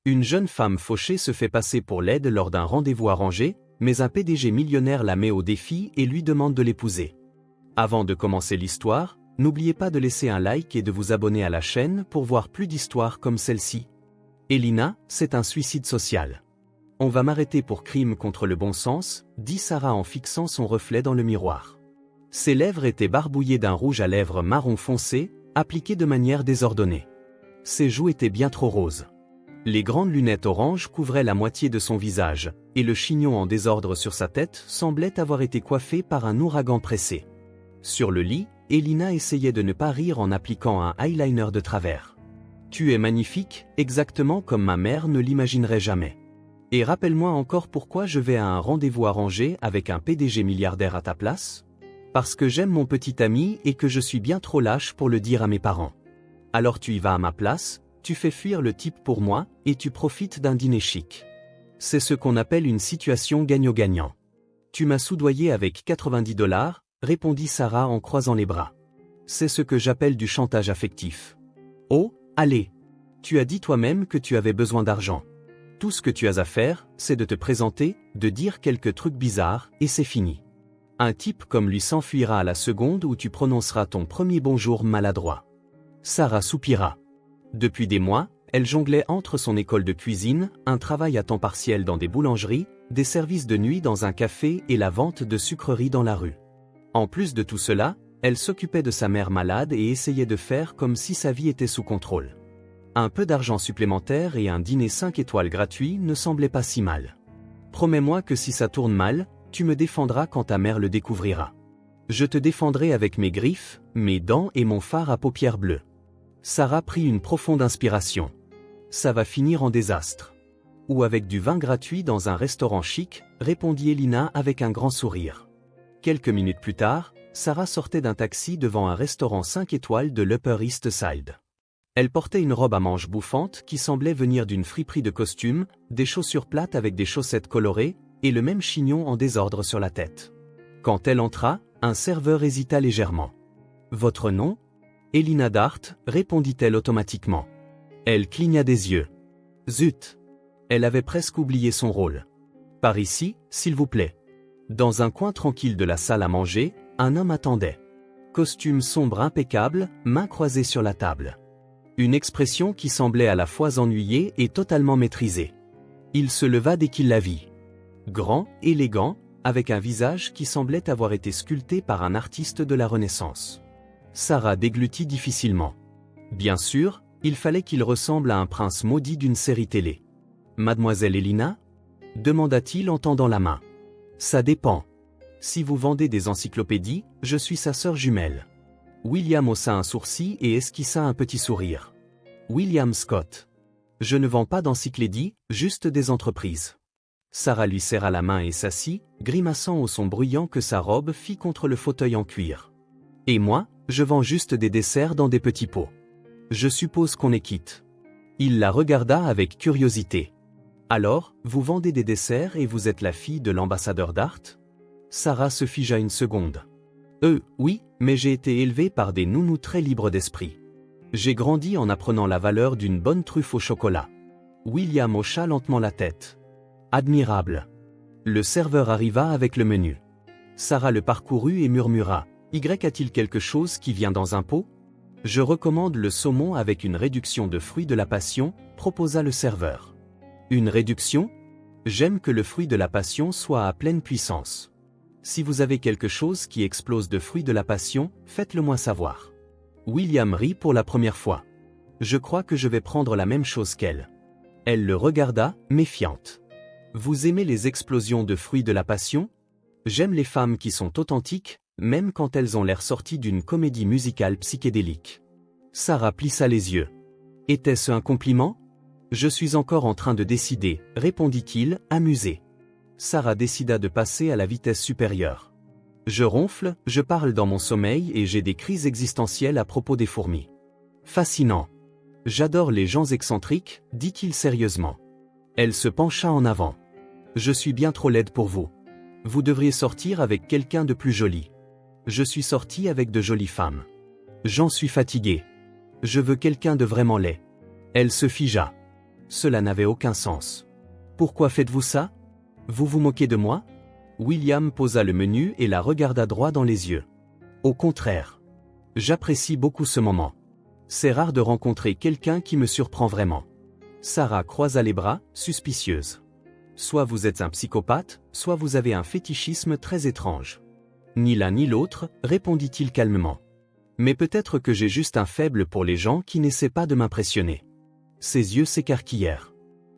Une jeune femme fauchée se fait passer pour laide lors d'un rendez-vous arrangé, mais un PDG millionnaire la met au défi et lui demande de l'épouser. Avant de commencer l'histoire, n'oubliez pas de laisser un like et de vous abonner à la chaîne pour voir plus d'histoires comme celle-ci. Elina, c'est un suicide social. On va m'arrêter pour crime contre le bon sens, dit Sarah en fixant son reflet dans le miroir. Ses lèvres étaient barbouillées d'un rouge à lèvres marron foncé, appliqué de manière désordonnée. Ses joues étaient bien trop roses. Les grandes lunettes orange couvraient la moitié de son visage, et le chignon en désordre sur sa tête semblait avoir été coiffé par un ouragan pressé. Sur le lit, Elina essayait de ne pas rire en appliquant un eyeliner de travers. « Tu es magnifique, exactement comme ma mère ne l'imaginerait jamais. Et rappelle-moi encore pourquoi je vais à un rendez-vous arrangé avec un PDG milliardaire à ta place ? Parce que j'aime mon petit ami et que je suis bien trop lâche pour le dire à mes parents. Alors tu y vas à ma place, tu fais fuir le type pour moi, et tu profites d'un dîner chic. C'est ce qu'on appelle une situation gagnant-gagnant. Tu m'as soudoyé avec 90 $, répondit Sarah en croisant les bras. C'est ce que j'appelle du chantage affectif. Oh, allez. Tu as dit toi-même que tu avais besoin d'argent. Tout ce que tu as à faire, c'est de te présenter, de dire quelques trucs bizarres, et c'est fini. Un type comme lui s'enfuira à la seconde où tu prononceras ton premier bonjour maladroit. Sarah soupira. Depuis des mois, elle jonglait entre son école de cuisine, un travail à temps partiel dans des boulangeries, des services de nuit dans un café et la vente de sucreries dans la rue. En plus de tout cela, elle s'occupait de sa mère malade et essayait de faire comme si sa vie était sous contrôle. Un peu d'argent supplémentaire et un dîner 5 étoiles gratuit ne semblaient pas si mal. Promets-moi que si ça tourne mal, tu me défendras quand ta mère le découvrira. Je te défendrai avec mes griffes, mes dents et mon fard à paupières bleues. Sarah prit une profonde inspiration. Ça va finir en désastre. Ou avec du vin gratuit dans un restaurant chic, répondit Elina avec un grand sourire. Quelques minutes plus tard, Sarah sortait d'un taxi devant un restaurant 5 étoiles de l'Upper East Side. Elle portait une robe à manches bouffantes qui semblait venir d'une friperie de costumes, des chaussures plates avec des chaussettes colorées, et le même chignon en désordre sur la tête. Quand elle entra, un serveur hésita légèrement. « Votre nom » ? Elina Dart, répondit-elle automatiquement. Elle cligna des yeux. Zut ! Elle avait presque oublié son rôle. « Par ici, s'il vous plaît. » Dans un coin tranquille de la salle à manger, un homme attendait. Costume sombre impeccable, mains croisées sur la table. Une expression qui semblait à la fois ennuyée et totalement maîtrisée. Il se leva dès qu'il la vit. Grand, élégant, avec un visage qui semblait avoir été sculpté par un artiste de la Renaissance. Sarah déglutit difficilement. Bien sûr, il fallait qu'il ressemble à un prince maudit d'une série télé. « Mademoiselle Elina » demanda-t-il en tendant la main. « Ça dépend. Si vous vendez des encyclopédies, je suis sa sœur jumelle. » William haussa un sourcil et esquissa un petit sourire. « William Scott. Je ne vends pas d'encyclopédies, juste des entreprises. » Sarah lui serra la main et s'assit, grimaçant au son bruyant que sa robe fit contre le fauteuil en cuir. « Et moi, je vends juste des desserts dans des petits pots. Je suppose qu'on est quitte. » Il la regarda avec curiosité. « Alors, vous vendez des desserts et vous êtes la fille de l'ambassadeur Dart ?» Sarah se figea une seconde. « Oui, mais j'ai été élevée par des nounous très libres d'esprit. J'ai grandi en apprenant la valeur d'une bonne truffe au chocolat. » William hocha lentement la tête. « Admirable. » Le serveur arriva avec le menu. Sarah le parcourut et murmura. « Y a-t-il quelque chose qui vient dans un pot ? » « Je recommande le saumon avec une réduction de fruits de la passion, » proposa le serveur. « Une réduction ? J'aime que le fruit de la passion soit à pleine puissance. Si vous avez quelque chose qui explose de fruits de la passion, faites-le moi savoir. » William rit pour la première fois. « Je crois que je vais prendre la même chose qu'elle. » Elle le regarda, méfiante. « Vous aimez les explosions de fruits de la passion ? J'aime les femmes qui sont authentiques, même quand elles ont l'air sorties d'une comédie musicale psychédélique. » Sarah plissa les yeux. « Était-ce un compliment ? Je suis encore en train de décider, » répondit-il, amusé. Sarah décida de passer à la vitesse supérieure. « Je ronfle, je parle dans mon sommeil et j'ai des crises existentielles à propos des fourmis. Fascinant. J'adore les gens excentriques, » dit-il sérieusement. Elle se pencha en avant. « Je suis bien trop laide pour vous. Vous devriez sortir avec quelqu'un de plus joli. Je suis sortie avec de jolies femmes. J'en suis fatiguée. Je veux quelqu'un de vraiment laid. » Elle se figea. « Cela n'avait aucun sens. Pourquoi faites-vous ça? Vous vous moquez de moi? William posa le menu et la regarda droit dans les yeux. Au contraire. J'apprécie beaucoup ce moment. C'est rare de rencontrer quelqu'un qui me surprend vraiment. Sarah croisa les bras, suspicieuse. Soit vous êtes un psychopathe, soit vous avez un fétichisme très étrange. Ni l'un ni l'autre, répondit-il calmement. Mais peut-être que j'ai juste un faible pour les gens qui n'essaient pas de m'impressionner. Ses yeux s'écarquillèrent.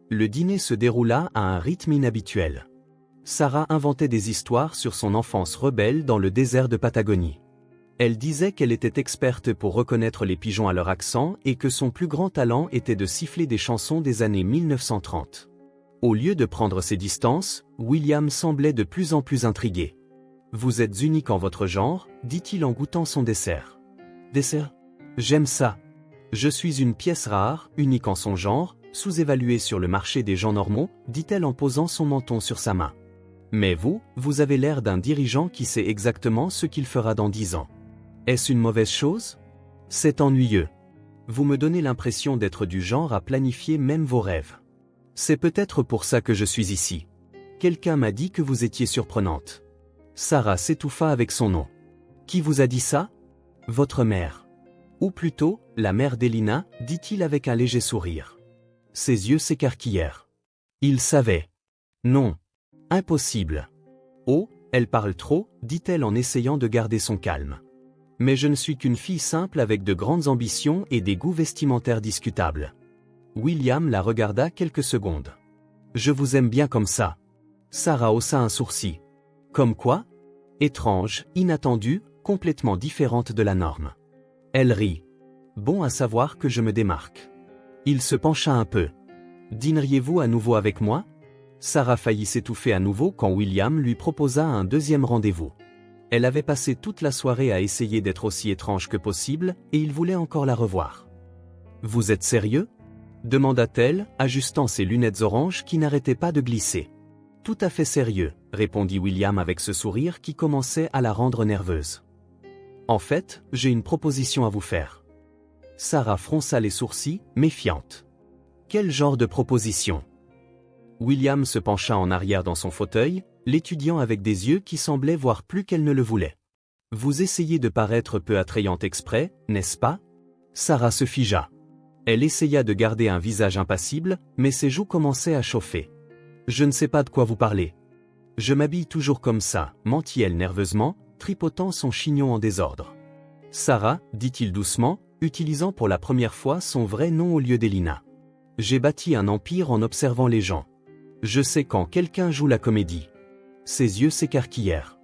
Le dîner se déroula à un rythme inhabituel. Sarah inventait des histoires sur son enfance rebelle dans le désert de Patagonie. Elle disait qu'elle était experte pour reconnaître les pigeons à leur accent et que son plus grand talent était de siffler des chansons des années 1930. Au lieu de prendre ses distances, William semblait de plus en plus intrigué. « Vous êtes unique en votre genre », dit-il en goûtant son dessert. « Dessert? J'aime ça. Je suis une pièce rare, unique en son genre, sous-évaluée sur le marché des gens normaux », dit-elle en posant son menton sur sa main. « Mais vous avez l'air d'un dirigeant qui sait exactement ce qu'il fera dans 10 ans. Est-ce une mauvaise chose? C'est ennuyeux. Vous me donnez l'impression d'être du genre à planifier même vos rêves. C'est peut-être pour ça que je suis ici. Quelqu'un m'a dit que vous étiez surprenante. » Sarah s'étouffa avec son nom. « Qui vous a dit ça? Votre mère. Ou plutôt, la mère d'Elina, dit-il avec un léger sourire. Ses yeux s'écarquillèrent. Il savait. Non. Impossible. Oh, elle parle trop, dit-elle en essayant de garder son calme. Mais je ne suis qu'une fille simple avec de grandes ambitions et des goûts vestimentaires discutables. William la regarda quelques secondes. Je vous aime bien comme ça. Sarah haussa un sourcil. Comme quoi? Étrange, inattendue, complètement différente de la norme. Elle rit. Bon à savoir que je me démarque. Il se pencha un peu. Dîneriez-vous à nouveau avec moi? Sarah faillit s'étouffer à nouveau quand William lui proposa un deuxième rendez-vous. Elle avait passé toute la soirée à essayer d'être aussi étrange que possible, et il voulait encore la revoir. Vous êtes sérieux? Demanda-t-elle, ajustant ses lunettes oranges qui n'arrêtaient pas de glisser. Tout à fait sérieux, répondit William avec ce sourire qui commençait à la rendre nerveuse. En fait, j'ai une proposition à vous faire. Sarah fronça les sourcils, méfiante. Quel genre de proposition? William se pencha en arrière dans son fauteuil, l'étudiant avec des yeux qui semblaient voir plus qu'elle ne le voulait. Vous essayez de paraître peu attrayante exprès, n'est-ce pas? Sarah se figea. Elle essaya de garder un visage impassible, mais ses joues commençaient à chauffer. Je ne sais pas de quoi vous parlez. Je m'habille toujours comme ça, mentit-elle nerveusement, tripotant son chignon en désordre. Sarah, dit-il doucement, utilisant pour la première fois son vrai nom au lieu d'Elina. J'ai bâti un empire en observant les gens. Je sais quand quelqu'un joue la comédie. Ses yeux s'écarquillèrent.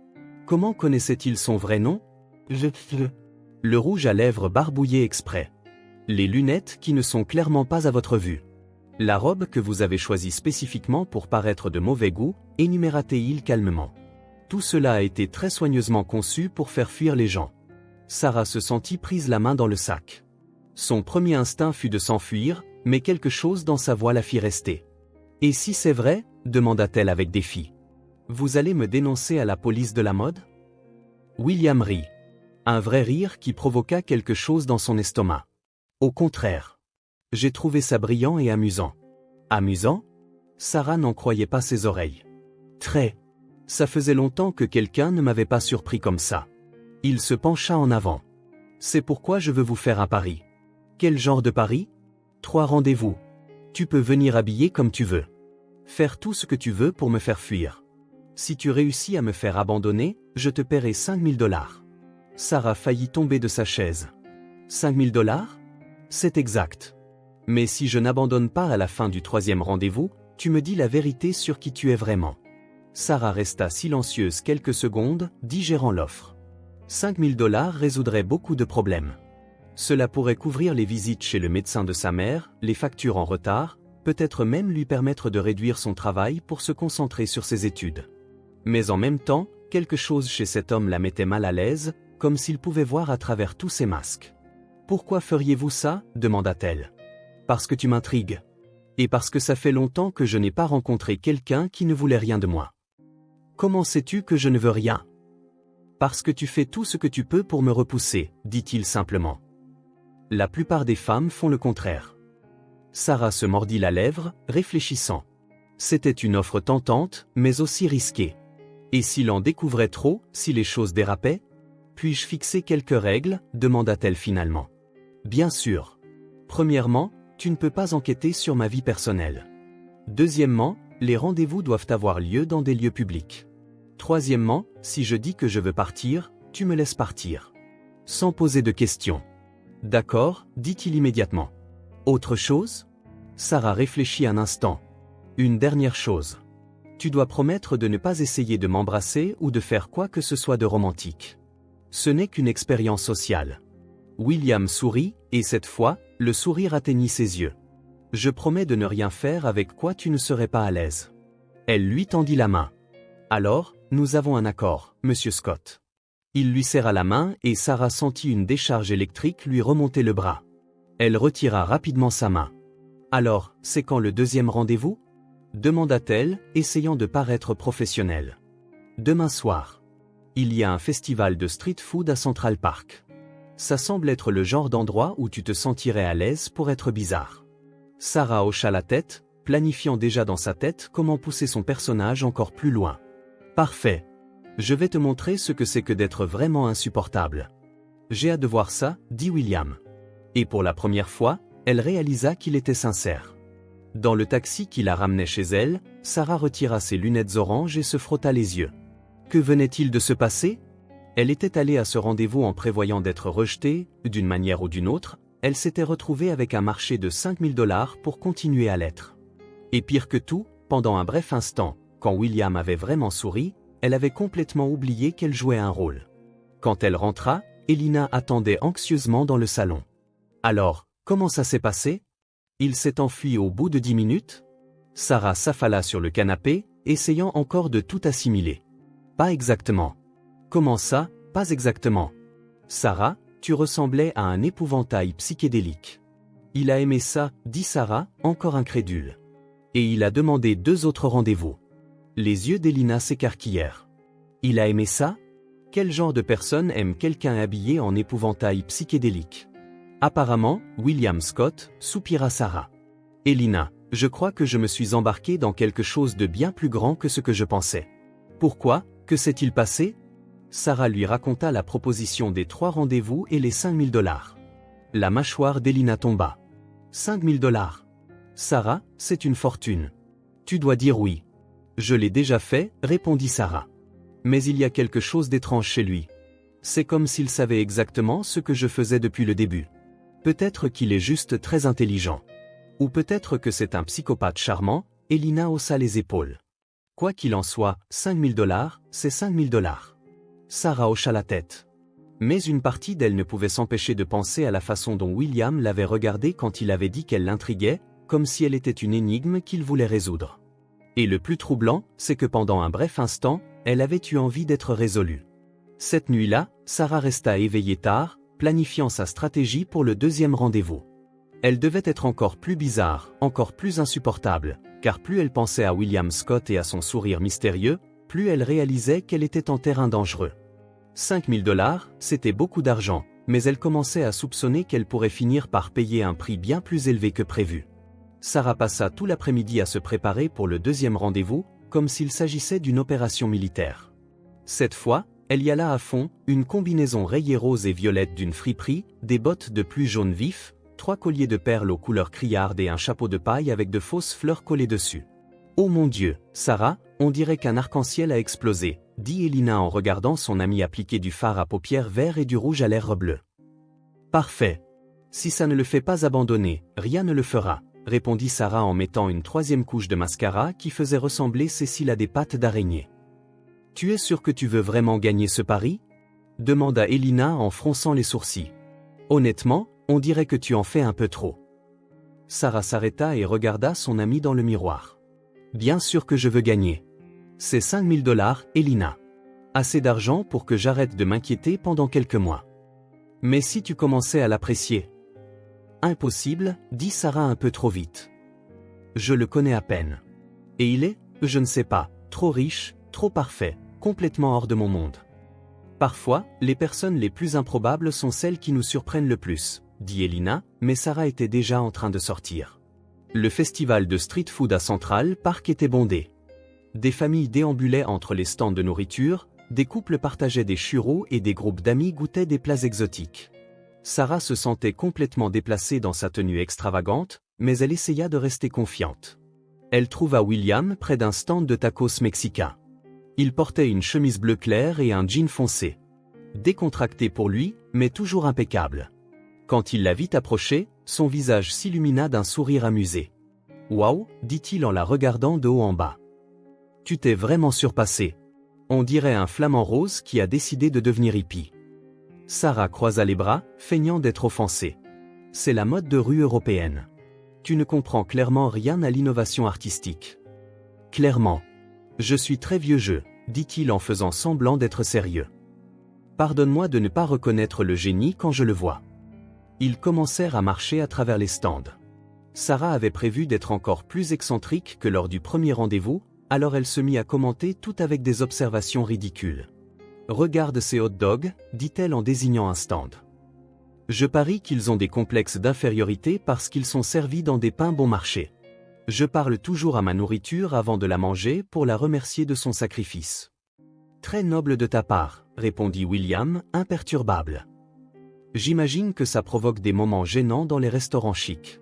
Comment connaissait-il son vrai nom? Le rouge à lèvres barbouillé exprès. Les lunettes qui ne sont clairement pas à votre vue. La robe que vous avez choisie spécifiquement pour paraître de mauvais goût, énuméra-t-il calmement. Tout cela a été très soigneusement conçu pour faire fuir les gens. Sarah se sentit prise la main dans le sac. Son premier instinct fut de s'enfuir, mais quelque chose dans sa voix la fit rester. Et si c'est vrai? Demanda-t-elle avec défi. Vous allez me dénoncer à la police de la mode? William rit. Un vrai rire qui provoqua quelque chose dans son estomac. Au contraire. J'ai trouvé ça brillant et amusant. Amusant? Sarah n'en croyait pas ses oreilles. Très. Ça faisait longtemps que quelqu'un ne m'avait pas surpris comme ça. Il se pencha en avant. C'est pourquoi je veux vous faire un pari. Quel genre de pari? 3 rendez-vous. Tu peux venir habillé comme tu veux. Faire tout ce que tu veux pour me faire fuir. Si tu réussis à me faire abandonner, je te paierai 5000 $. Sarah faillit tomber de sa chaise. 5000 $? C'est exact. Mais si je n'abandonne pas à la fin du 3e rendez-vous, tu me dis la vérité sur qui tu es vraiment. Sarah resta silencieuse quelques secondes, digérant l'offre. 5000 $ résoudrait beaucoup de problèmes. Cela pourrait couvrir les visites chez le médecin de sa mère, les factures en retard, peut-être même lui permettre de réduire son travail pour se concentrer sur ses études. Mais en même temps, quelque chose chez cet homme la mettait mal à l'aise, comme s'il pouvait voir à travers tous ses masques. « Pourquoi feriez-vous ça ?» demanda-t-elle. « Parce que tu m'intrigues. Et parce que ça fait longtemps que je n'ai pas rencontré quelqu'un qui ne voulait rien de moi. » « Comment sais-tu que je ne veux rien ? » « Parce que tu fais tout ce que tu peux pour me repousser, dit-il simplement. La plupart des femmes font le contraire. Sarah se mordit la lèvre, réfléchissant. C'était une offre tentante, mais aussi risquée. Et s'il en découvrait trop, si les choses dérapaient? Puis-je fixer quelques règles, demanda-t-elle finalement. Bien sûr. Premièrement, tu ne peux pas enquêter sur ma vie personnelle. Deuxièmement, les rendez-vous doivent avoir lieu dans des lieux publics. Troisièmement, si je dis que je veux partir, tu me laisses partir. Sans poser de questions. D'accord, dit-il immédiatement. Autre chose? Sarah réfléchit un instant. Une dernière chose. Tu dois promettre de ne pas essayer de m'embrasser ou de faire quoi que ce soit de romantique. Ce n'est qu'une expérience sociale. William sourit, et cette fois, le sourire atteignit ses yeux. Je promets de ne rien faire avec quoi tu ne serais pas à l'aise. Elle lui tendit la main. Alors, nous avons un accord, monsieur Scott. Il lui serra la main et Sarah sentit une décharge électrique lui remonter le bras. Elle retira rapidement sa main. Alors, c'est quand le deuxième rendez-vous? Demanda-t-elle, essayant de paraître professionnelle. Demain soir. Il y a un festival de street food à Central Park. Ça semble être le genre d'endroit où tu te sentirais à l'aise pour être bizarre. Sarah hocha la tête, planifiant déjà dans sa tête comment pousser son personnage encore plus loin. Parfait. Je vais te montrer ce que c'est que d'être vraiment insupportable. J'ai hâte de voir ça, dit William. Et pour la première fois, elle réalisa qu'il était sincère. Dans le taxi qui la ramenait chez elle, Sarah retira ses lunettes oranges et se frotta les yeux. Que venait-il de se passer? Elle était allée à ce rendez-vous en prévoyant d'être rejetée, d'une manière ou d'une autre, elle s'était retrouvée avec un marché de 5 000 $ pour continuer à l'être. Et pire que tout, pendant un bref instant, quand William avait vraiment souri, elle avait complètement oublié qu'elle jouait un rôle. Quand elle rentra, Elina attendait anxieusement dans le salon. Alors, comment ça s'est passé? Il s'est enfui au bout de 10 minutes? Sarah s'affala sur le canapé, essayant encore de tout assimiler. Pas exactement. Comment ça, pas exactement? Sarah, tu ressemblais à un épouvantail psychédélique. Il a aimé ça, dit Sarah, encore incrédule. Et il a demandé 2 autres rendez-vous. Les yeux d'Elina s'écarquillèrent. Il a aimé ça? Quel genre de personne aime quelqu'un habillé en épouvantail psychédélique? Apparemment, William Scott, soupira Sarah. Elina, je crois que je me suis embarqué dans quelque chose de bien plus grand que ce que je pensais. Pourquoi? Que s'est-il passé? Sarah lui raconta la proposition des 3 rendez-vous et les 5 000 $. La mâchoire d'Elina tomba. 5 000 $. Sarah, c'est une fortune. Tu dois dire oui. Je l'ai déjà fait, répondit Sarah. Mais il y a quelque chose d'étrange chez lui. C'est comme s'il savait exactement ce que je faisais depuis le début. Peut-être qu'il est juste très intelligent. Ou peut-être que c'est un psychopathe charmant, Elina haussa les épaules. Quoi qu'il en soit, 5 000 $, c'est 5 000 $. Sarah hocha la tête. Mais une partie d'elle ne pouvait s'empêcher de penser à la façon dont William l'avait regardée quand il avait dit qu'elle l'intriguait, comme si elle était une énigme qu'il voulait résoudre. Et le plus troublant, c'est que pendant un bref instant, elle avait eu envie d'être résolue. Cette nuit-là, Sarah resta éveillée tard, planifiant sa stratégie pour le deuxième rendez-vous. Elle devait être encore plus bizarre, encore plus insupportable, car plus elle pensait à William Scott et à son sourire mystérieux, plus elle réalisait qu'elle était en terrain dangereux. 5 000 $, c'était beaucoup d'argent, mais elle commençait à soupçonner qu'elle pourrait finir par payer un prix bien plus élevé que prévu. Sarah passa tout l'après-midi à se préparer pour le deuxième rendez-vous, comme s'il s'agissait d'une opération militaire. Cette fois, elle y alla à fond, une combinaison rayée rose et violette d'une friperie, des bottes de pluie jaune vif, 3 colliers de perles aux couleurs criardes et un chapeau de paille avec de fausses fleurs collées dessus. Oh mon Dieu, Sarah, on dirait qu'un arc-en-ciel a explosé, dit Elina en regardant son amie appliquer du fard à paupières vert et du rouge à lèvres bleu. Parfait. Si ça ne le fait pas abandonner, rien ne le fera, répondit Sarah en mettant une 3e couche de mascara qui faisait ressembler ses cils à des pattes d'araignée. Tu es sûr que tu veux vraiment gagner ce pari? Demanda Elina en fronçant les sourcils. Honnêtement, on dirait que tu en fais un peu trop. Sarah s'arrêta et regarda son amie dans le miroir. Bien sûr que je veux gagner. C'est 5 000 $, Elina. Assez d'argent pour que j'arrête de m'inquiéter pendant quelques mois. Mais si tu commençais à l'apprécier? Impossible, dit Sarah un peu trop vite. Je le connais à peine. Et il est, je ne sais pas, trop riche, trop parfait, complètement hors de mon monde. Parfois, les personnes les plus improbables sont celles qui nous surprennent le plus, dit Elina, mais Sarah était déjà en train de sortir. Le festival de street food à Central Park était bondé. Des familles déambulaient entre les stands de nourriture, des couples partageaient des churros et des groupes d'amis goûtaient des plats exotiques. Sarah se sentait complètement déplacée dans sa tenue extravagante, mais elle essaya de rester confiante. Elle trouva William près d'un stand de tacos mexicain. Il portait une chemise bleu clair et un jean foncé. Décontracté pour lui, mais toujours impeccable. Quand il la vit approcher, son visage s'illumina d'un sourire amusé. « Waouh » dit-il en la regardant de haut en bas. « Tu t'es vraiment surpassé. On dirait un flamant rose qui a décidé de devenir hippie. » Sarah croisa les bras, feignant d'être offensée. « C'est la mode de rue européenne. Tu ne comprends clairement rien à l'innovation artistique. »« Clairement. Je suis très vieux jeu, » dit-il en faisant semblant d'être sérieux. « Pardonne-moi de ne pas reconnaître le génie quand je le vois. » Ils commencèrent à marcher à travers les stands. Sarah avait prévu d'être encore plus excentrique que lors du premier rendez-vous, alors elle se mit à commenter tout avec des observations ridicules. « Regarde ces hot dogs, dit-elle en désignant un stand. Je parie qu'ils ont des complexes d'infériorité parce qu'ils sont servis dans des pains bon marché. Je parle toujours à ma nourriture avant de la manger pour la remercier de son sacrifice. » Très noble de ta part, répondit William, imperturbable. J'imagine que ça provoque des moments gênants dans les restaurants chics.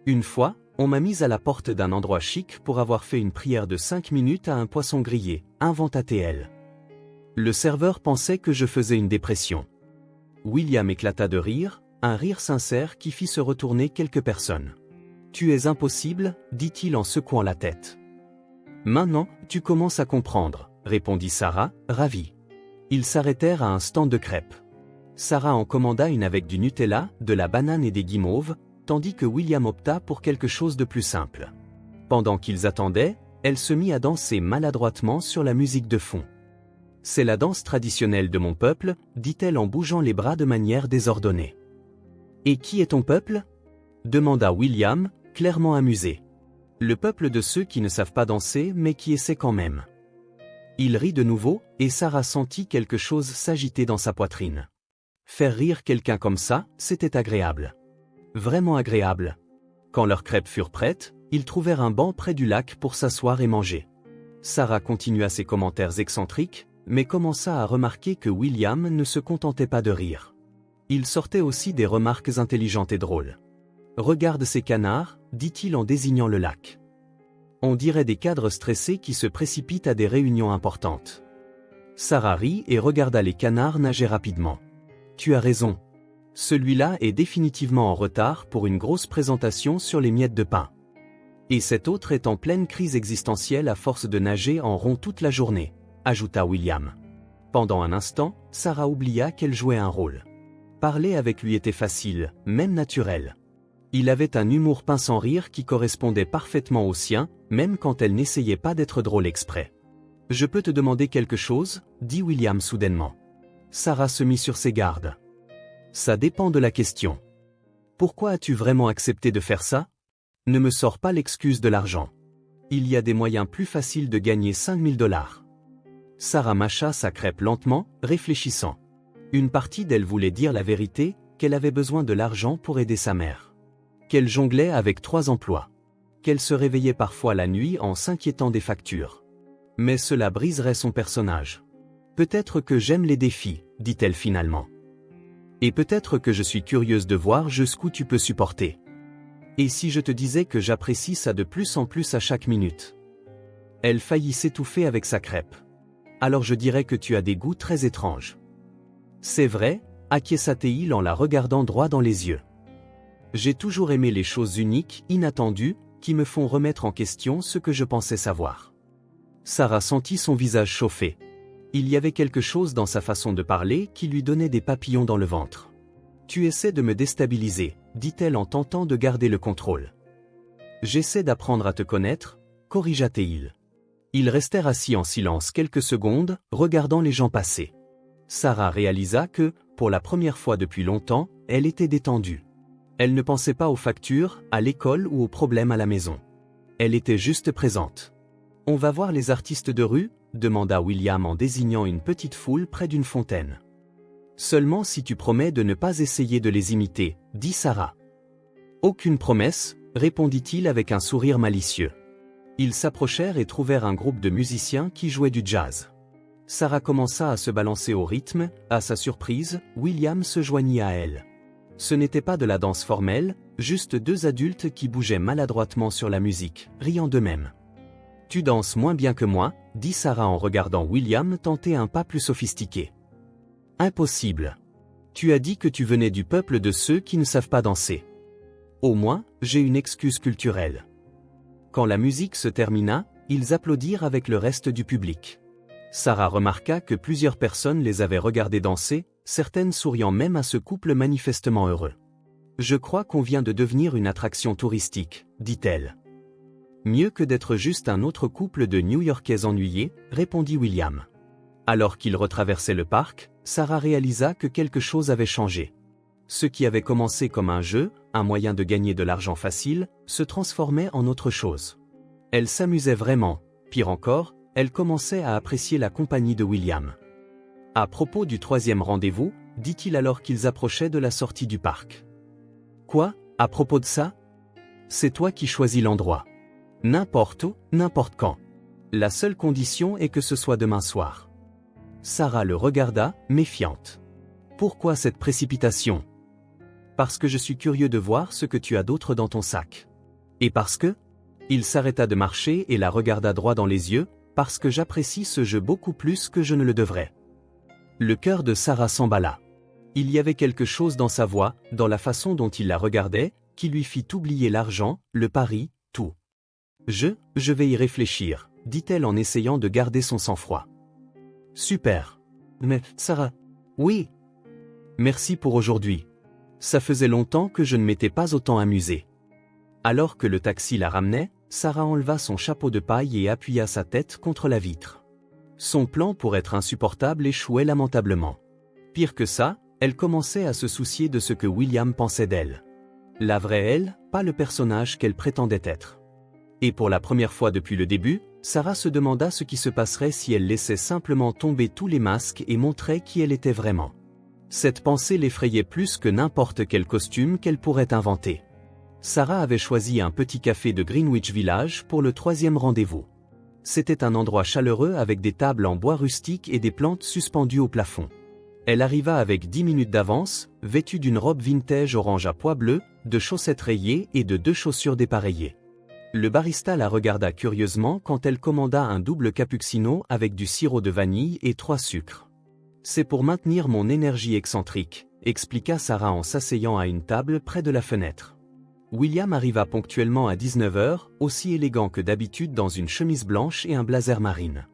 Une fois, on m'a mise à la porte d'un endroit chic pour avoir fait une prière de 5 minutes à un poisson grillé, inventa-t-elle. Le serveur pensait que je faisais une dépression. William éclata de rire, un rire sincère qui fit se retourner quelques personnes. Tu es impossible, dit-il en secouant la tête. Maintenant, tu commences à comprendre, répondit Sarah, ravie. Ils s'arrêtèrent à un stand de crêpes. Sarah en commanda une avec du Nutella, de la banane et des guimauves, tandis que William opta pour quelque chose de plus simple. Pendant qu'ils attendaient, elle se mit à danser maladroitement sur la musique de fond. « C'est la danse traditionnelle de mon peuple, dit-elle en bougeant les bras de manière désordonnée. « Et qui est ton peuple » demanda William, clairement amusé. « Le peuple de ceux qui ne savent pas danser mais qui essaient quand même. » Il rit de nouveau, et Sarah sentit quelque chose s'agiter dans sa poitrine. Faire rire quelqu'un comme ça, c'était agréable. Vraiment agréable. Quand leurs crêpes furent prêtes, ils trouvèrent un banc près du lac pour s'asseoir et manger. Sarah continua ses commentaires excentriques, mais commença à remarquer que William ne se contentait pas de rire. Il sortait aussi des remarques intelligentes et drôles. « Regarde ces canards » dit-il en désignant le lac. On dirait des cadres stressés qui se précipitent à des réunions importantes. Sarah rit et regarda les canards nager rapidement. Tu as raison. Celui-là est définitivement en retard pour une grosse présentation sur les miettes de pain. Et cet autre est en pleine crise existentielle à force de nager en rond toute la journée, ajouta William. Pendant un instant, Sarah oublia qu'elle jouait un rôle. Parler avec lui était facile, même naturel. Il avait un humour pince sans rire qui correspondait parfaitement au sien, même quand elle n'essayait pas d'être drôle exprès. « Je peux te demander quelque chose » dit William soudainement. Sarah se mit sur ses gardes. « Ça dépend de la question. Pourquoi as-tu vraiment accepté de faire ça ? Ne me sors pas l'excuse de l'argent. Il y a des moyens plus faciles de gagner 5000 $. Sarah mâcha sa crêpe lentement, réfléchissant. Une partie d'elle voulait dire la vérité, qu'elle avait besoin de l'argent pour aider sa mère. Qu'elle jonglait avec 3 emplois. Qu'elle se réveillait parfois la nuit en s'inquiétant des factures. Mais cela briserait son personnage. Peut-être que j'aime les défis, dit-elle finalement. Et peut-être que je suis curieuse de voir jusqu'où tu peux supporter. Et si je te disais que j'apprécie ça de plus en plus à chaque minute ? Elle faillit s'étouffer avec sa crêpe. Alors je dirais que tu as des goûts très étranges. C'est vrai, acquiesça-t-il en la regardant droit dans les yeux. J'ai toujours aimé les choses uniques, inattendues, qui me font remettre en question ce que je pensais savoir. Sarah sentit son visage chauffer. Il y avait quelque chose dans sa façon de parler qui lui donnait des papillons dans le ventre. « Tu essaies de me déstabiliser » dit-elle en tentant de garder le contrôle. « J'essaie d'apprendre à te connaître » corrigea-t-il. Ils restèrent assis en silence quelques secondes, regardant les gens passer. Sarah réalisa que, pour la première fois depuis longtemps, elle était détendue. Elle ne pensait pas aux factures, à l'école ou aux problèmes à la maison. Elle était juste présente. « On va voir les artistes de rue » demanda William en désignant une petite foule près d'une fontaine. « Seulement si tu promets de ne pas essayer de les imiter » dit Sarah. « Aucune promesse » répondit-il avec un sourire malicieux. Ils s'approchèrent et trouvèrent un groupe de musiciens qui jouaient du jazz. Sarah commença à se balancer au rythme, à sa surprise, William se joignit à elle. Ce n'était pas de la danse formelle, juste deux adultes qui bougeaient maladroitement sur la musique, riant d'eux-mêmes. « Tu danses moins bien que moi », dit Sarah en regardant William tenter un pas plus sophistiqué. « Impossible. Tu as dit que tu venais du peuple de ceux qui ne savent pas danser. Au moins, j'ai une excuse culturelle. » Quand la musique se termina, ils applaudirent avec le reste du public. Sarah remarqua que plusieurs personnes les avaient regardés danser, certaines souriant même à ce couple manifestement heureux. « Je crois qu'on vient de devenir une attraction touristique, » dit-elle. « Mieux que d'être juste un autre couple de New-Yorkais ennuyés, » répondit William. Alors qu'ils retraversaient le parc, Sarah réalisa que quelque chose avait changé. Ce qui avait commencé comme un jeu, un moyen de gagner de l'argent facile, se transformait en autre chose. Elle s'amusait vraiment, pire encore, elle commençait à apprécier la compagnie de William. « À propos du troisième rendez-vous, » dit-il alors qu'ils approchaient de la sortie du parc. « Quoi, à propos de ça ? C'est toi qui choisis l'endroit. N'importe où, n'importe quand. La seule condition est que ce soit demain soir. » Sarah le regarda, méfiante. « Pourquoi cette précipitation ? » « Parce que je suis curieux de voir ce que tu as d'autre dans ton sac. » « Et parce que… » Il s'arrêta de marcher et la regarda droit dans les yeux, « Parce que j'apprécie ce jeu beaucoup plus que je ne le devrais. » Le cœur de Sarah s'emballa. Il y avait quelque chose dans sa voix, dans la façon dont il la regardait, qui lui fit oublier l'argent, le pari, tout. « Je vais y réfléchir, » dit-elle en essayant de garder son sang-froid. « Super. Mais, Sarah… » « Oui. Merci pour aujourd'hui. Ça faisait longtemps que je ne m'étais pas autant amusé. » Alors que le taxi la ramenait, Sarah enleva son chapeau de paille et appuya sa tête contre la vitre. Son plan pour être insupportable échouait lamentablement. Pire que ça, elle commençait à se soucier de ce que William pensait d'elle. La vraie elle, pas le personnage qu'elle prétendait être. Et pour la première fois depuis le début, Sarah se demanda ce qui se passerait si elle laissait simplement tomber tous les masques et montrait qui elle était vraiment. Cette pensée l'effrayait plus que n'importe quel costume qu'elle pourrait inventer. Sarah avait choisi un petit café de Greenwich Village pour le troisième rendez-vous. C'était un endroit chaleureux avec des tables en bois rustique et des plantes suspendues au plafond. Elle arriva avec 10 minutes d'avance, vêtue d'une robe vintage orange à pois bleus, de chaussettes rayées et de 2 chaussures dépareillées. Le barista la regarda curieusement quand elle commanda un double cappuccino avec du sirop de vanille et 3 sucres. « C'est pour maintenir mon énergie excentrique », expliqua Sarah en s'asseyant à une table près de la fenêtre. William arriva ponctuellement à 19h, aussi élégant que d'habitude dans une chemise blanche et un blazer marine.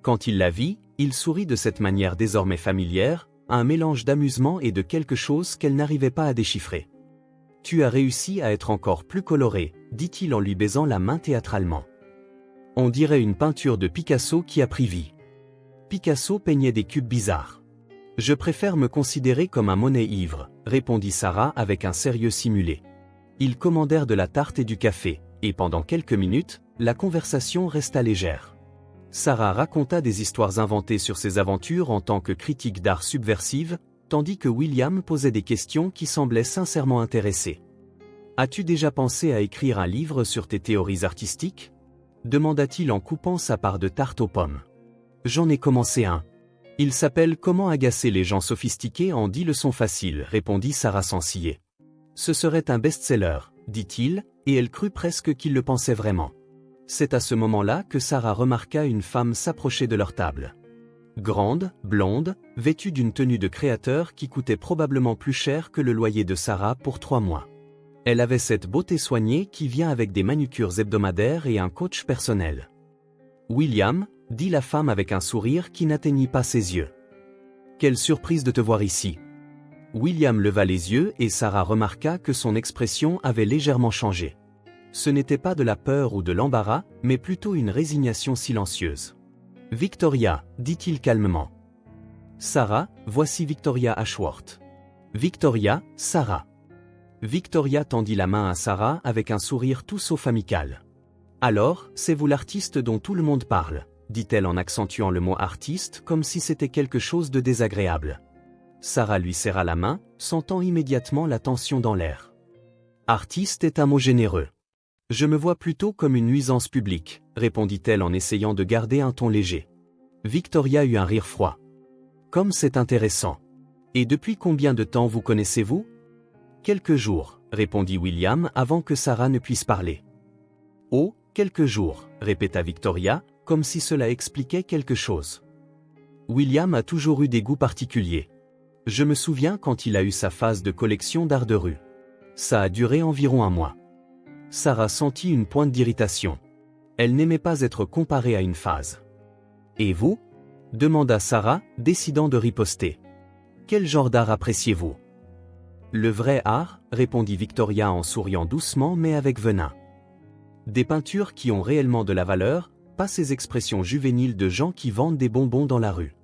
Quand il la vit, il sourit de cette manière désormais familière, un mélange d'amusement et de quelque chose qu'elle n'arrivait pas à déchiffrer. « Tu as réussi à être encore plus coloré », dit-il en lui baisant la main théâtralement. On dirait une peinture de Picasso qui a pris vie. Picasso peignait des cubes bizarres. « Je préfère me considérer comme un Monet-ivre », répondit Sarah avec un sérieux simulé. Ils commandèrent de la tarte et du café, et pendant quelques minutes, la conversation resta légère. Sarah raconta des histoires inventées sur ses aventures en tant que critique d'art subversive, tandis que William posait des questions qui semblaient sincèrement intéressées. « As-tu déjà pensé à écrire un livre sur tes théories artistiques ?» demanda-t-il en coupant sa part de tarte aux pommes. « J'en ai commencé un. Il s'appelle « Comment agacer les gens sophistiqués en 10 leçons faciles », répondit Sarah sans ciller. « Ce serait un best-seller, dit-il, et elle crut presque qu'il le pensait vraiment. C'est à ce moment-là que Sarah remarqua une femme s'approcher de leur table. Grande, blonde, vêtue d'une tenue de créateur qui coûtait probablement plus cher que le loyer de Sarah pour 3 mois. Elle avait cette beauté soignée qui vient avec des manucures hebdomadaires et un coach personnel. « William », dit la femme avec un sourire qui n'atteignit pas ses yeux. « Quelle surprise de te voir ici. » William leva les yeux et Sarah remarqua que son expression avait légèrement changé. Ce n'était pas de la peur ou de l'embarras, mais plutôt une résignation silencieuse. « Victoria », dit-il calmement. « Sarah, voici Victoria Ashworth. »« Victoria, Sarah. » Victoria tendit la main à Sarah avec un sourire tout sauf amical. « Alors, c'est vous l'artiste dont tout le monde parle », dit-elle en accentuant le mot artiste comme si c'était quelque chose de désagréable. Sarah lui serra la main, sentant immédiatement la tension dans l'air. « Artiste est un mot généreux. Je me vois plutôt comme une nuisance publique, répondit-elle en essayant de garder un ton léger. Victoria eut un rire froid. Comme c'est intéressant. Et depuis combien de temps vous connaissez-vous? Quelques jours, répondit William avant que Sarah ne puisse parler. Oh, quelques jours, répéta Victoria, comme si cela expliquait quelque chose. William a toujours eu des goûts particuliers. Je me souviens quand il a eu sa phase de collection d'art de rue. Ça a duré environ un mois. Sarah sentit une pointe d'irritation. Elle n'aimait pas être comparée à une phase. Et vous? Demanda Sarah, décidant de riposter. Quel genre d'art appréciez-vous? Le vrai art, répondit Victoria en souriant doucement mais avec venin. Des peintures qui ont réellement de la valeur, pas ces expressions juvéniles de gens qui vendent des bonbons dans la rue.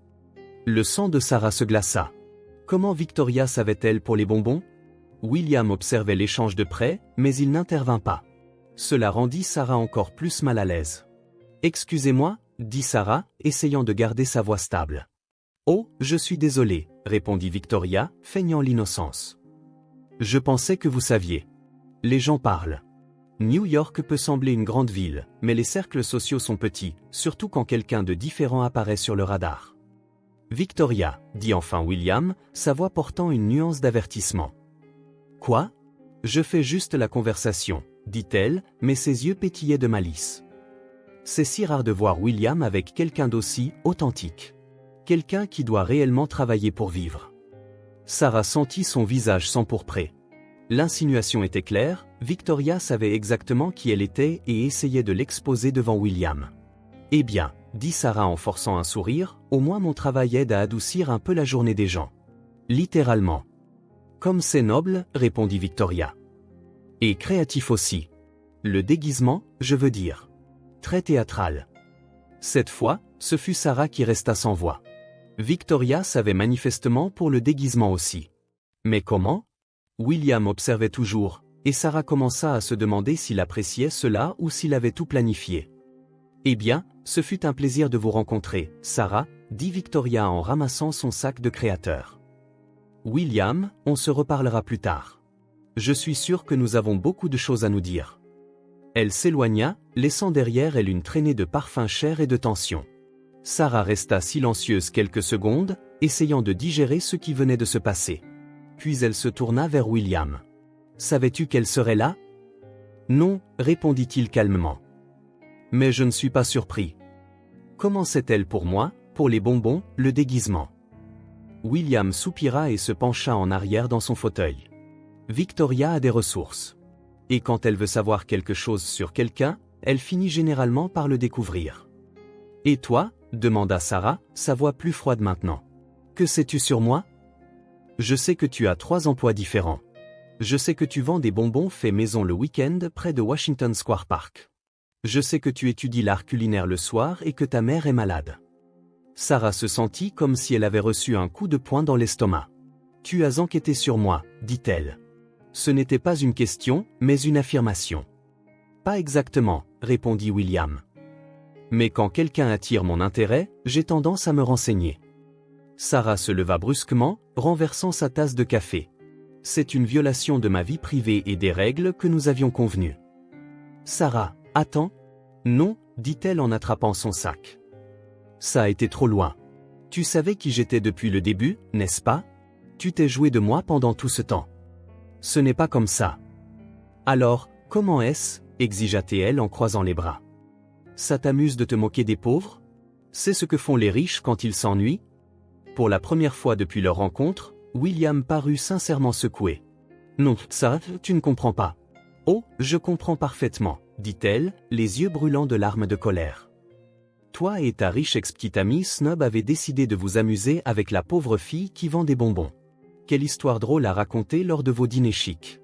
Le sang de Sarah se glaça. Comment Victoria savait-elle pour les bonbons? William observait l'échange de près, mais il n'intervint pas. Cela rendit Sarah encore plus mal à l'aise. Excusez-moi, dit Sarah, essayant de garder sa voix stable. Oh, je suis désolée, répondit Victoria, feignant l'innocence. Je pensais que vous saviez. Les gens parlent. New York peut sembler une grande ville, mais les cercles sociaux sont petits, surtout quand quelqu'un de différent apparaît sur le radar. Victoria, dit enfin William, sa voix portant une nuance d'avertissement. Quoi? Je fais juste la conversation, dit-elle, mais ses yeux pétillaient de malice. C'est si rare de voir William avec quelqu'un d'aussi authentique. Quelqu'un qui doit réellement travailler pour vivre. Sarah sentit son visage s'empourprer. L'insinuation était claire, Victoria savait exactement qui elle était et essayait de l'exposer devant William. Eh bien, dit Sarah en forçant un sourire, au moins mon travail aide à adoucir un peu la journée des gens. Littéralement. Comme c'est noble, répondit Victoria. Et créatif aussi. Le déguisement, je veux dire. Très théâtral. Cette fois, ce fut Sarah qui resta sans voix. Victoria savait manifestement pour le déguisement aussi. Mais comment? William observait toujours, et Sarah commença à se demander s'il appréciait cela ou s'il avait tout planifié. Eh bien, ce fut un plaisir de vous rencontrer, Sarah, dit Victoria en ramassant son sac de créateur. William, on se reparlera plus tard. Je suis sûr que nous avons beaucoup de choses à nous dire. Elle s'éloigna, laissant derrière elle une traînée de parfums chers et de tension. Sarah resta silencieuse quelques secondes, essayant de digérer ce qui venait de se passer. Puis elle se tourna vers William. « Savais-tu qu'elle serait là ?»« Non, répondit-il calmement. Mais je ne suis pas surpris. Comment sait-elle pour moi, pour les bonbons, le déguisement ?» William soupira et se pencha en arrière dans son fauteuil. Victoria a des ressources. Et quand elle veut savoir quelque chose sur quelqu'un, elle finit généralement par le découvrir. « Et toi ?» demanda Sarah, sa voix plus froide maintenant. « Que sais-tu sur moi ?» Je sais que tu as 3 emplois différents. Je sais que tu vends des bonbons faits maison le week-end près de Washington Square Park. Je sais que tu étudies l'art culinaire le soir et que ta mère est malade. Sarah se sentit comme si elle avait reçu un coup de poing dans l'estomac. Tu as enquêté sur moi, dit-elle. Ce n'était pas une question, mais une affirmation. Pas exactement, répondit William. Mais quand quelqu'un attire mon intérêt, j'ai tendance à me renseigner. Sarah se leva brusquement, renversant sa tasse de café. C'est une violation de ma vie privée et des règles que nous avions convenues. Sarah, attends. Non, dit-elle en attrapant son sac. Ça a été trop loin. Tu savais qui j'étais depuis le début, n'est-ce pas? Tu t'es joué de moi pendant tout ce temps. Ce n'est pas comme ça. Alors, comment est-ce? Exigea-t-elle en croisant les bras. Ça t'amuse de te moquer des pauvres? C'est ce que font les riches quand ils s'ennuient? Pour la première fois depuis leur rencontre, William parut sincèrement secoué. Non, ça, tu ne comprends pas. Oh, je comprends parfaitement, dit-elle, les yeux brûlants de larmes de colère. Toi et ta riche ex-petite amie snob avez décidé de vous amuser avec la pauvre fille qui vend des bonbons. Quelle histoire drôle à raconter lors de vos dîners chics.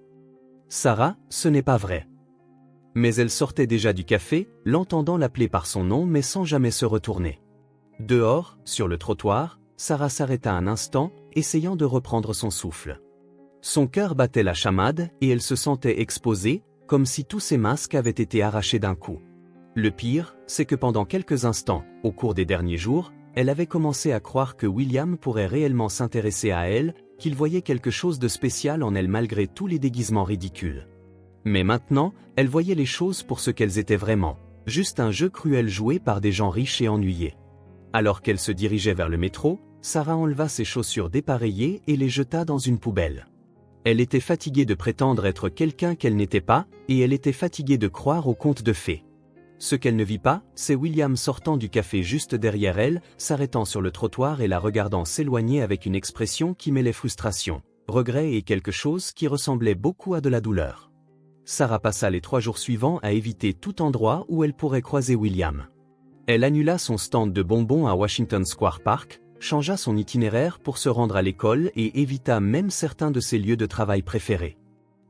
Sarah, ce n'est pas vrai. Mais elle sortait déjà du café, l'entendant l'appeler par son nom mais sans jamais se retourner. Dehors, sur le trottoir, Sarah s'arrêta un instant, essayant de reprendre son souffle. Son cœur battait la chamade et elle se sentait exposée, comme si tous ses masques avaient été arrachés d'un coup. Le pire, c'est que pendant quelques instants, au cours des derniers jours, elle avait commencé à croire que William pourrait réellement s'intéresser à elle, qu'il voyait quelque chose de spécial en elle malgré tous les déguisements ridicules. Mais maintenant, elle voyait les choses pour ce qu'elles étaient vraiment, juste un jeu cruel joué par des gens riches et ennuyés. Alors qu'elle se dirigeait vers le métro, Sarah enleva ses chaussures dépareillées et les jeta dans une poubelle. Elle était fatiguée de prétendre être quelqu'un qu'elle n'était pas, et elle était fatiguée de croire aux contes de fées. Ce qu'elle ne vit pas, c'est William sortant du café juste derrière elle, s'arrêtant sur le trottoir et la regardant s'éloigner avec une expression qui mêlait frustration, regret et quelque chose qui ressemblait beaucoup à de la douleur. Sarah passa les 3 jours suivants à éviter tout endroit où elle pourrait croiser William. Elle annula son stand de bonbons à Washington Square Park, changea son itinéraire pour se rendre à l'école et évita même certains de ses lieux de travail préférés.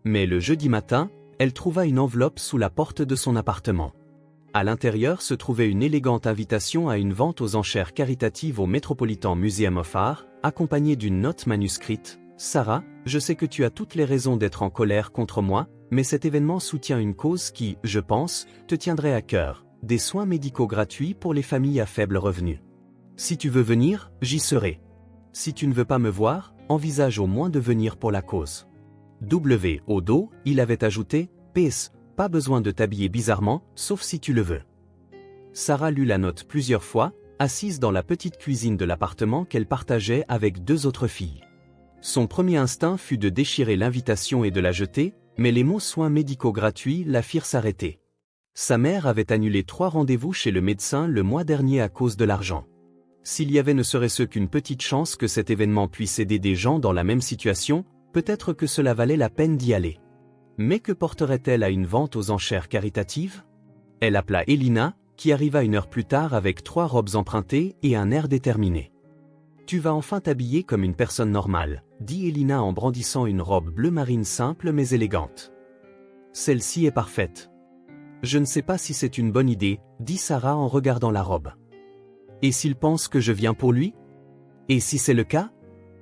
Mais le jeudi matin, elle trouva une enveloppe sous la porte de son appartement. À l'intérieur se trouvait une élégante invitation à une vente aux enchères caritatives au Metropolitan Museum of Art, accompagnée d'une note manuscrite. « Sarah, je sais que tu as toutes les raisons d'être en colère contre moi, mais cet événement soutient une cause qui, je pense, te tiendrait à cœur, des soins médicaux gratuits pour les familles à faible revenu. Si tu veux venir, j'y serai. Si tu ne veux pas me voir, envisage au moins de venir pour la cause. » Au dos, il avait ajouté « PS, pas besoin de t'habiller bizarrement, sauf si tu le veux. » Sarah lut la note plusieurs fois, assise dans la petite cuisine de l'appartement qu'elle partageait avec 2 autres filles. Son premier instinct fut de déchirer l'invitation et de la jeter, mais les mots soins médicaux gratuits la firent s'arrêter. Sa mère avait annulé 3 rendez-vous chez le médecin le mois dernier à cause de l'argent. S'il y avait ne serait-ce qu'une petite chance que cet événement puisse aider des gens dans la même situation, peut-être que cela valait la peine d'y aller. Mais que porterait-elle à une vente aux enchères caritatives? Elle appela Elina, qui arriva 1 heure plus tard avec 3 robes empruntées et un air déterminé. « Tu vas enfin t'habiller comme une personne normale », dit Elina en brandissant une robe bleu marine simple mais élégante. « Celle-ci est parfaite. »« Je ne sais pas si c'est une bonne idée, » dit Sarah en regardant la robe. « Et s'il pense que je viens pour lui? Et si c'est le cas? »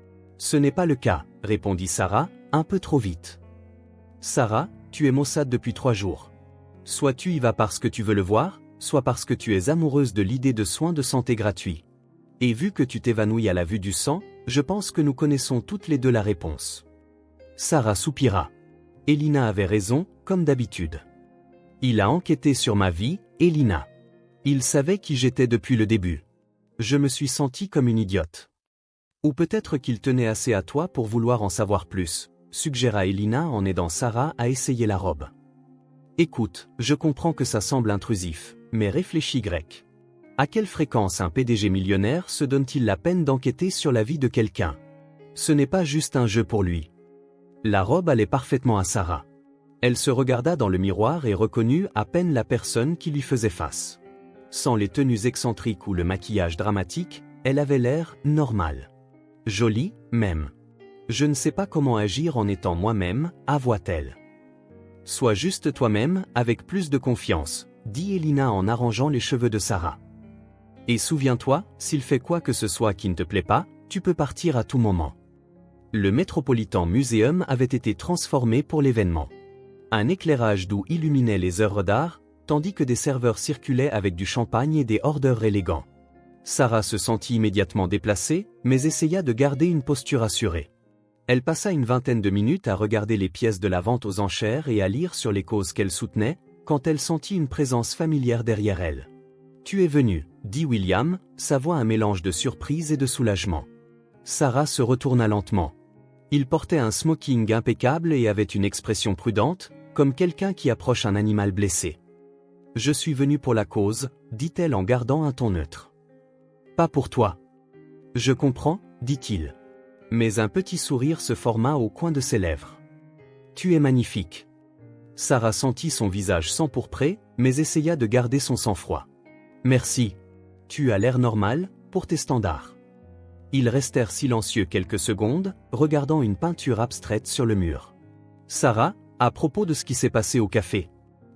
« Ce n'est pas le cas, » répondit Sarah, un peu trop vite. « Sarah, tu es maussade depuis 3 jours. Soit tu y vas parce que tu veux le voir, soit parce que tu es amoureuse de l'idée de soins de santé gratuits. Et vu que tu t'évanouis à la vue du sang, je pense que nous connaissons toutes les 2 la réponse. » Sarah soupira. Elina avait raison, comme d'habitude. Il a enquêté sur ma vie, Elina. Il savait qui j'étais depuis le début. Je me suis sentie comme une idiote. Ou peut-être qu'il tenait assez à toi pour vouloir en savoir plus, suggéra Elina en aidant Sarah à essayer la robe. Écoute, je comprends que ça semble intrusif, mais réfléchis grec. À quelle fréquence un PDG millionnaire se donne-t-il la peine d'enquêter sur la vie de quelqu'un? Ce n'est pas juste un jeu pour lui. La robe allait parfaitement à Sarah. Elle se regarda dans le miroir et reconnut à peine la personne qui lui faisait face. Sans les tenues excentriques ou le maquillage dramatique, elle avait l'air normale. Jolie, même. Je ne sais pas comment agir en étant moi-même, avoua-t-elle. Sois juste toi-même, avec plus de confiance, dit Elina en arrangeant les cheveux de Sarah. Et souviens-toi, s'il fait quoi que ce soit qui ne te plaît pas, tu peux partir à tout moment. Le Metropolitan Museum avait été transformé pour l'événement. Un éclairage doux illuminait les œuvres d'art, tandis que des serveurs circulaient avec du champagne et des hors-d'œuvre élégants. Sarah se sentit immédiatement déplacée, mais essaya de garder une posture assurée. Elle passa une 20aine de minutes à regarder les pièces de la vente aux enchères et à lire sur les causes qu'elle soutenait, quand elle sentit une présence familière derrière elle. « Tu es venu, » dit William, sa voix un mélange de surprise et de soulagement. Sarah se retourna lentement. Il portait un smoking impeccable et avait une expression prudente, comme quelqu'un qui approche un animal blessé. « Je suis venu pour la cause, » dit-elle en gardant un ton neutre. « Pas pour toi. »« Je comprends, » dit-il. Mais un petit sourire se forma au coin de ses lèvres. « Tu es magnifique. » Sarah sentit son visage s'empourprer, mais essaya de garder son sang-froid. « Merci. Tu as l'air normal, pour tes standards. » Ils restèrent silencieux quelques secondes, regardant une peinture abstraite sur le mur. « Sarah, à propos de ce qui s'est passé au café.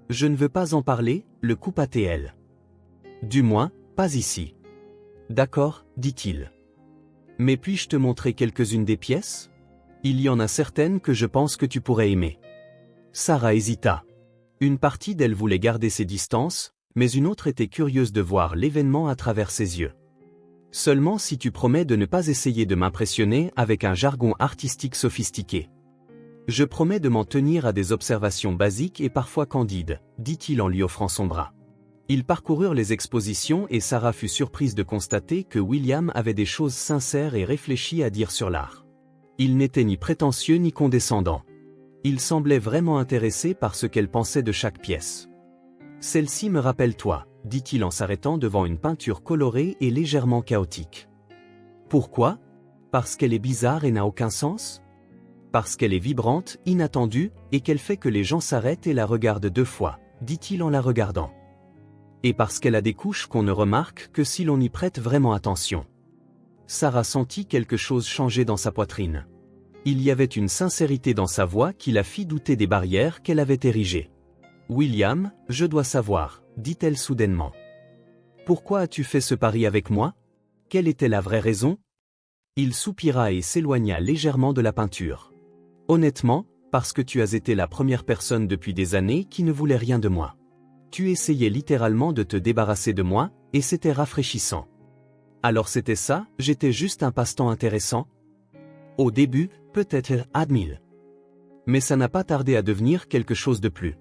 Je ne veux pas en parler, le coupa TL. Du moins, pas ici. » D'accord, dit-il. Mais puis-je te montrer quelques-unes des pièces? Il y en a certaines que je pense que tu pourrais aimer. Sarah hésita. Une partie d'elle voulait garder ses distances, mais une autre était curieuse de voir l'événement à travers ses yeux. Seulement si tu promets de ne pas essayer de m'impressionner avec un jargon artistique sophistiqué. Je promets de m'en tenir à des observations basiques et parfois candides, dit-il en lui offrant son bras. Ils parcoururent les expositions et Sarah fut surprise de constater que William avait des choses sincères et réfléchies à dire sur l'art. Il n'était ni prétentieux ni condescendant. Il semblait vraiment intéressé par ce qu'elle pensait de chaque pièce. Celle-ci me rappelle toi, dit-il en s'arrêtant devant une peinture colorée et légèrement chaotique. Pourquoi? Parce qu'elle est bizarre et n'a aucun sens? Parce qu'elle est vibrante, inattendue, et qu'elle fait que les gens s'arrêtent et la regardent 2 fois, dit-il en la regardant. Et parce qu'elle a des couches qu'on ne remarque que si l'on y prête vraiment attention. Sarah sentit quelque chose changer dans sa poitrine. Il y avait une sincérité dans sa voix qui la fit douter des barrières qu'elle avait érigées. « William, je dois savoir, » dit-elle soudainement. « Pourquoi as-tu fait ce pari avec moi? Quelle était la vraie raison? » Il soupira et s'éloigna légèrement de la peinture. « Honnêtement, parce que tu as été la première personne depuis des années qui ne voulait rien de moi. Tu essayais littéralement de te débarrasser de moi, et c'était rafraîchissant. Alors c'était ça, j'étais juste un passe-temps intéressant? Au début, peut-être admire. Mais ça n'a pas tardé à devenir quelque chose de plus. »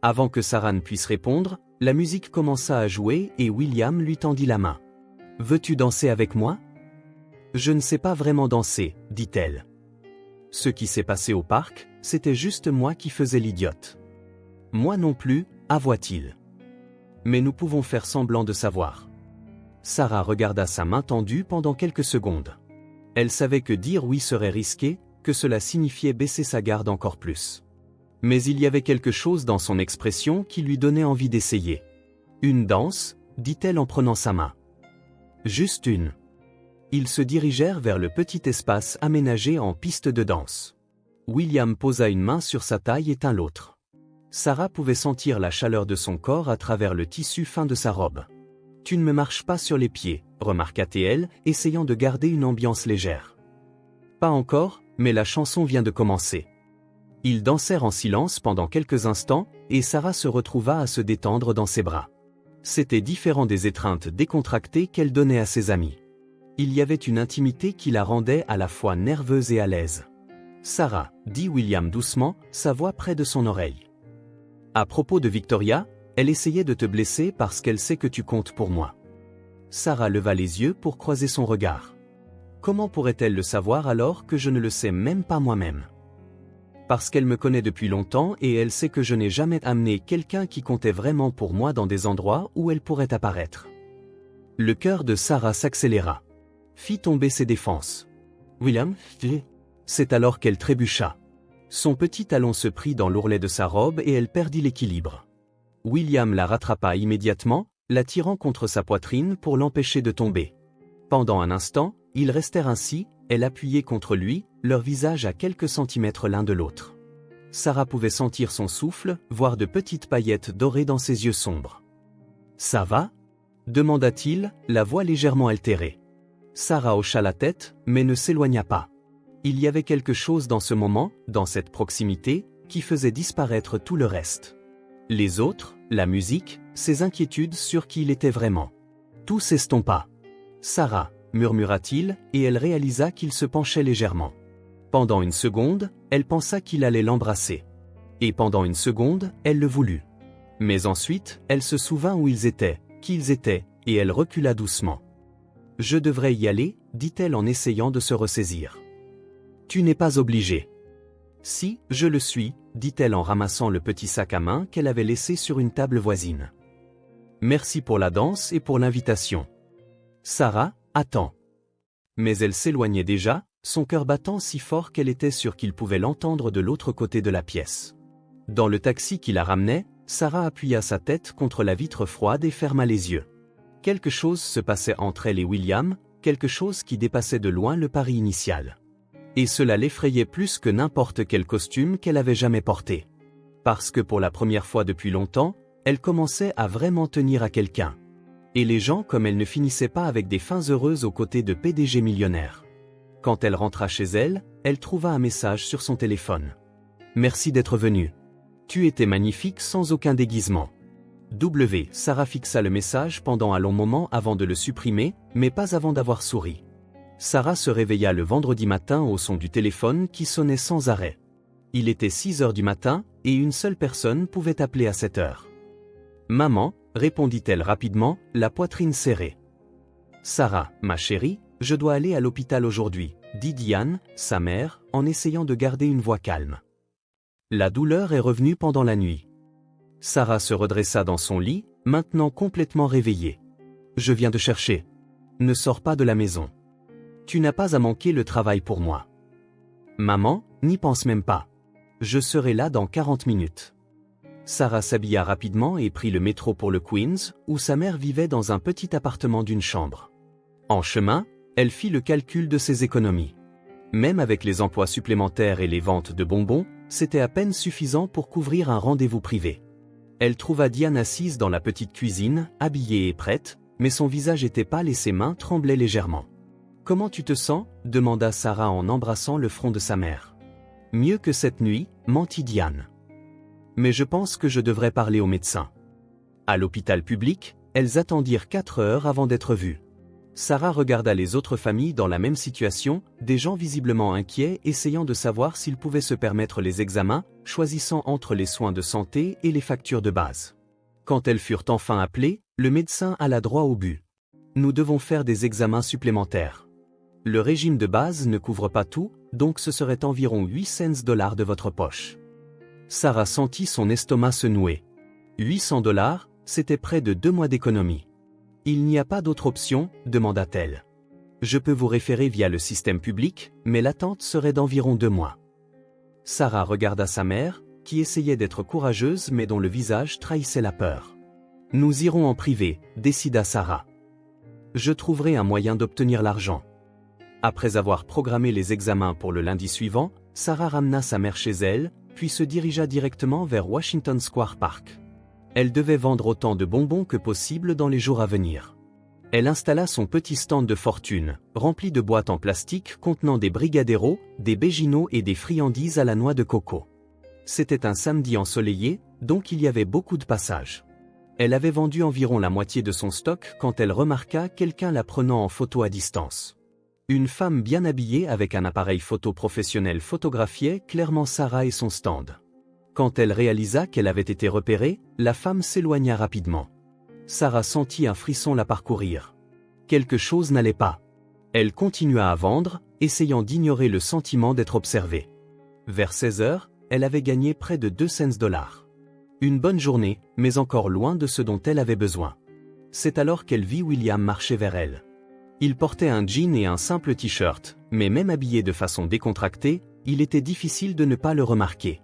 Avant que Sarah ne puisse répondre, la musique commença à jouer et William lui tendit la main. « Veux-tu danser avec moi? » « Je ne sais pas vraiment danser, » dit-elle. Ce qui s'est passé au parc, c'était juste moi qui faisais l'idiote. Moi non plus, avoua-t-il. Mais nous pouvons faire semblant de savoir. Sarah regarda sa main tendue pendant quelques secondes. Elle savait que dire oui serait risqué, que cela signifiait baisser sa garde encore plus. Mais il y avait quelque chose dans son expression qui lui donnait envie d'essayer. « Une danse ?» dit-elle en prenant sa main. « Juste une. » Ils se dirigèrent vers le petit espace aménagé en piste de danse. William posa une main sur sa taille et tint l'autre. Sarah pouvait sentir la chaleur de son corps à travers le tissu fin de sa robe. « Tu ne me marches pas sur les pieds, » remarqua-t-elle, essayant de garder une ambiance légère. « Pas encore, mais la chanson vient de commencer. » Ils dansèrent en silence pendant quelques instants, et Sarah se retrouva à se détendre dans ses bras. C'était différent des étreintes décontractées qu'elle donnait à ses amis. Il y avait une intimité qui la rendait à la fois nerveuse et à l'aise. « Sarah, » dit William doucement, sa voix près de son oreille. « À propos de Victoria, elle essayait de te blesser parce qu'elle sait que tu comptes pour moi. » Sarah leva les yeux pour croiser son regard. « Comment pourrait-elle le savoir alors que je ne le sais même pas moi-même? » Parce qu'elle me connaît depuis longtemps et elle sait que je n'ai jamais amené quelqu'un qui comptait vraiment pour moi dans des endroits où elle pourrait apparaître. Le cœur de Sarah s'accéléra. Fit tomber ses défenses. « William, c'est alors qu'elle trébucha. Son petit talon se prit dans l'ourlet de sa robe et elle perdit l'équilibre. William la rattrapa immédiatement, la tirant contre sa poitrine pour l'empêcher de tomber. Pendant un instant, ils restèrent ainsi, elle appuyée contre lui, leurs visages à quelques centimètres l'un de l'autre. Sarah pouvait sentir son souffle, voir de petites paillettes dorées dans ses yeux sombres. « Ça va ?» demanda-t-il, la voix légèrement altérée. Sarah hocha la tête, mais ne s'éloigna pas. Il y avait quelque chose dans ce moment, dans cette proximité, qui faisait disparaître tout le reste. Les autres, la musique, ses inquiétudes sur qui il était vraiment. Tout s'estompa. « Sarah » murmura-t-il, et elle réalisa qu'il se penchait légèrement. Pendant une seconde, elle pensa qu'il allait l'embrasser. Et pendant une seconde, elle le voulut. Mais ensuite, elle se souvint où ils étaient, qui ils étaient, et elle recula doucement. « Je devrais y aller, » dit-elle en essayant de se ressaisir. « Tu n'es pas obligé. »« Si, je le suis, » dit-elle en ramassant le petit sac à main qu'elle avait laissé sur une table voisine. « Merci pour la danse et pour l'invitation. »« Sarah, attends. » Mais elle s'éloignait déjà, son cœur battant si fort qu'elle était sûre qu'il pouvait l'entendre de l'autre côté de la pièce. Dans le taxi qui la ramenait, Sarah appuya sa tête contre la vitre froide et ferma les yeux. Quelque chose se passait entre elle et William, quelque chose qui dépassait de loin le pari initial. Et cela l'effrayait plus que n'importe quel costume qu'elle avait jamais porté. Parce que pour la première fois depuis longtemps, elle commençait à vraiment tenir à quelqu'un. Et les gens comme elle ne finissaient pas avec des fins heureuses aux côtés de PDG millionnaires. Quand elle rentra chez elle, elle trouva un message sur son téléphone. « Merci d'être venu. Tu étais magnifique sans aucun déguisement. » Sarah fixa le message pendant un long moment avant de le supprimer, mais pas avant d'avoir souri. Sarah se réveilla le vendredi matin au son du téléphone qui sonnait sans arrêt. Il était 6 heures du matin, et une seule personne pouvait appeler à cette heure. « Maman », répondit-elle rapidement, la poitrine serrée. « Sarah, ma chérie, je dois aller à l'hôpital aujourd'hui, » dit Diane, sa mère, en essayant de garder une voix calme. La douleur est revenue pendant la nuit. Sarah se redressa dans son lit, maintenant complètement réveillée. « Je viens de chercher. Ne sors pas de la maison. Tu n'as pas à manquer le travail pour moi. »« Maman, n'y pense même pas. Je serai là dans 40 minutes. » Sarah s'habilla rapidement et prit le métro pour le Queens, où sa mère vivait dans un petit appartement d'une chambre. En chemin, elle fit le calcul de ses économies. Même avec les emplois supplémentaires et les ventes de bonbons, c'était à peine suffisant pour couvrir un rendez-vous privé. Elle trouva Diane assise dans la petite cuisine, habillée et prête, mais son visage était pâle et ses mains tremblaient légèrement. « Comment tu te sens ?» demanda Sarah en embrassant le front de sa mère. « Mieux que cette nuit, mentit Diane. Mais je pense que je devrais parler au médecin. » À l'hôpital public, elles attendirent 4 heures avant d'être vues. Sarah regarda les autres familles dans la même situation, des gens visiblement inquiets essayant de savoir s'ils pouvaient se permettre les examens, choisissant entre les soins de santé et les factures de base. Quand elles furent enfin appelées, le médecin alla droit au but. « Nous devons faire des examens supplémentaires. Le régime de base ne couvre pas tout, donc ce serait environ 800 $ de votre poche. » Sarah sentit son estomac se nouer. 800 $, c'était près de 2 mois d'économie. « Il n'y a pas d'autre option ?» demanda-t-elle. « Je peux vous référer via le système public, mais l'attente serait d'environ 2 mois. » Sarah regarda sa mère, qui essayait d'être courageuse mais dont le visage trahissait la peur. « Nous irons en privé », décida Sarah. « Je trouverai un moyen d'obtenir l'argent. » Après avoir programmé les examens pour le lundi suivant, Sarah ramena sa mère chez elle, puis se dirigea directement vers Washington Square Park. Elle devait vendre autant de bonbons que possible dans les jours à venir. Elle installa son petit stand de fortune, rempli de boîtes en plastique contenant des brigadeiros, des béginots et des friandises à la noix de coco. C'était un samedi ensoleillé, donc il y avait beaucoup de passages. Elle avait vendu environ la moitié de son stock quand elle remarqua quelqu'un la prenant en photo à distance. Une femme bien habillée avec un appareil photo professionnel photographiait clairement Sarah et son stand. Quand elle réalisa qu'elle avait été repérée, la femme s'éloigna rapidement. Sarah sentit un frisson la parcourir. Quelque chose n'allait pas. Elle continua à vendre, essayant d'ignorer le sentiment d'être observée. Vers 16 heures, elle avait gagné près de 200 $. Une bonne journée, mais encore loin de ce dont elle avait besoin. C'est alors qu'elle vit William marcher vers elle. Il portait un jean et un simple t-shirt, mais même habillé de façon décontractée, il était difficile de ne pas le remarquer.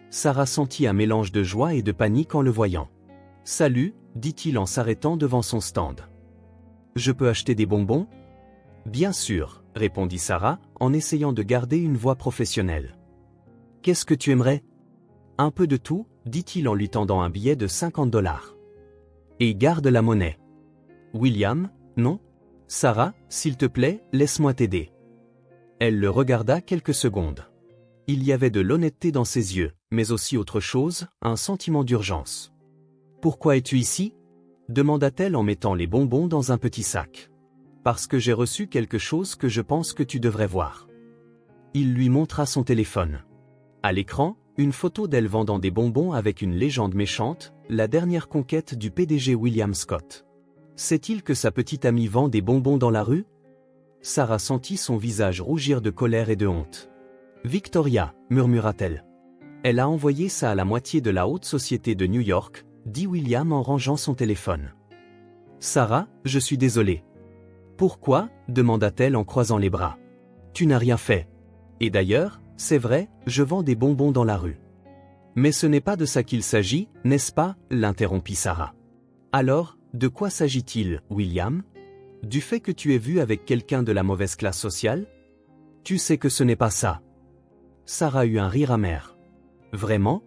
Sarah sentit un mélange de joie et de panique en le voyant. « Salut », dit-il en s'arrêtant devant son stand. « Je peux acheter des bonbons ?» « Bien sûr », répondit Sarah, en essayant de garder une voix professionnelle. « Qu'est-ce que tu aimerais ?»« Un peu de tout », dit-il en lui tendant un billet de 50 $. « Et garde la monnaie. »« William, non ? Sarah, s'il te plaît, laisse-moi t'aider. » Elle le regarda quelques secondes. Il y avait de l'honnêteté dans ses yeux, mais aussi autre chose, un sentiment d'urgence. « Pourquoi es-tu ici ?» demanda-t-elle en mettant les bonbons dans un petit sac. « Parce que j'ai reçu quelque chose que je pense que tu devrais voir. » Il lui montra son téléphone. À l'écran, une photo d'elle vendant des bonbons avec une légende méchante, la dernière conquête du PDG William Scott. Sait-il que sa petite amie vend des bonbons dans la rue? Sarah sentit son visage rougir de colère et de honte. « Victoria, murmura-t-elle. Elle a envoyé ça à la moitié de la haute société de New York, dit William en rangeant son téléphone. « Sarah, je suis désolée. »« Pourquoi ?» demanda-t-elle en croisant les bras. « Tu n'as rien fait. Et d'ailleurs, c'est vrai, je vends des bonbons dans la rue. »« Mais ce n'est pas de ça qu'il s'agit, n'est-ce pas ?» l'interrompit Sarah. « Alors, de quoi s'agit-il, William? Du fait que tu es vu avec quelqu'un de la mauvaise classe sociale? Tu sais que ce n'est pas ça. » Sarah eut un rire amer. « Vraiment?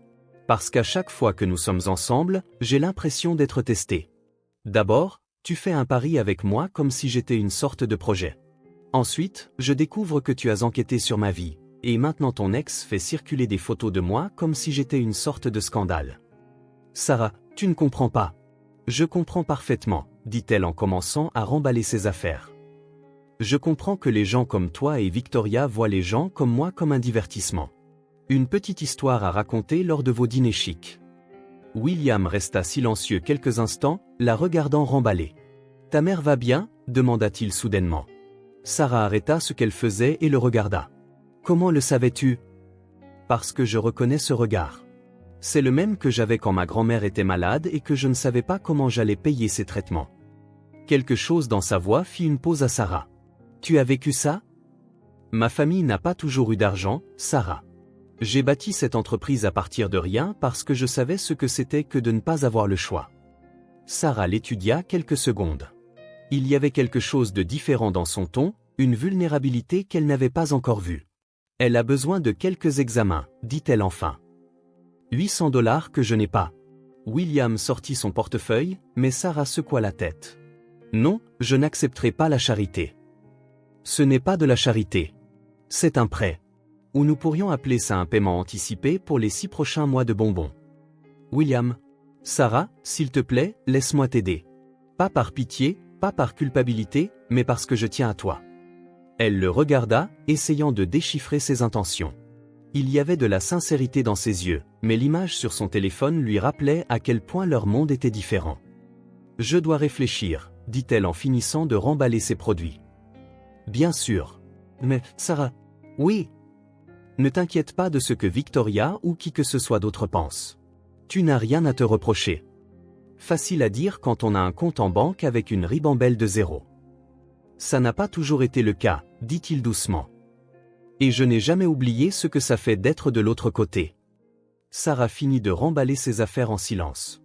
Parce qu'à chaque fois que nous sommes ensemble, j'ai l'impression d'être testé. D'abord, tu fais un pari avec moi comme si j'étais une sorte de projet. Ensuite, je découvre que tu as enquêté sur ma vie, et maintenant ton ex fait circuler des photos de moi comme si j'étais une sorte de scandale. Sarah, tu ne comprends pas. Je comprends parfaitement, dit-elle en commençant à remballer ses affaires. Je comprends que les gens comme toi et Victoria voient les gens comme moi comme un divertissement. Une petite histoire à raconter lors de vos dîners chics. William resta silencieux quelques instants, la regardant remballer. « Ta mère va bien ?» demanda-t-il soudainement. Sarah arrêta ce qu'elle faisait et le regarda. « Comment le savais-tu » ? « Parce que je reconnais ce regard. C'est le même que j'avais quand ma grand-mère était malade et que je ne savais pas comment j'allais payer ses traitements. » Quelque chose dans sa voix fit une pause à Sarah. « Tu as vécu ça ?» « Ma famille n'a pas toujours eu d'argent, Sarah. J'ai bâti cette entreprise à partir de rien parce que je savais ce que c'était que de ne pas avoir le choix. » Sarah l'étudia quelques secondes. Il y avait quelque chose de différent dans son ton, une vulnérabilité qu'elle n'avait pas encore vue. « Elle a besoin de quelques examens, dit-elle enfin. 800 $ que je n'ai pas. » William sortit son portefeuille, mais Sarah secoua la tête. « Non, je n'accepterai pas la charité. » « Ce n'est pas de la charité. C'est un prêt. Ou nous pourrions appeler ça un paiement anticipé pour les 6 prochains mois de bonbons. » William. « Sarah, s'il te plaît, laisse-moi t'aider. Pas par pitié, pas par culpabilité, mais parce que je tiens à toi. » Elle le regarda, essayant de déchiffrer ses intentions. Il y avait de la sincérité dans ses yeux, mais l'image sur son téléphone lui rappelait à quel point leur monde était différent. « Je dois réfléchir, » dit-elle en finissant de remballer ses produits. « Bien sûr. Mais, Sarah... » « Oui. Ne t'inquiète pas de ce que Victoria ou qui que ce soit d'autre pense. Tu n'as rien à te reprocher. Facile à dire quand on a un compte en banque avec une ribambelle de zéro. Ça n'a pas toujours été le cas, dit-il doucement. Et je n'ai jamais oublié ce que ça fait d'être de l'autre côté. » Sarah finit de remballer ses affaires en silence.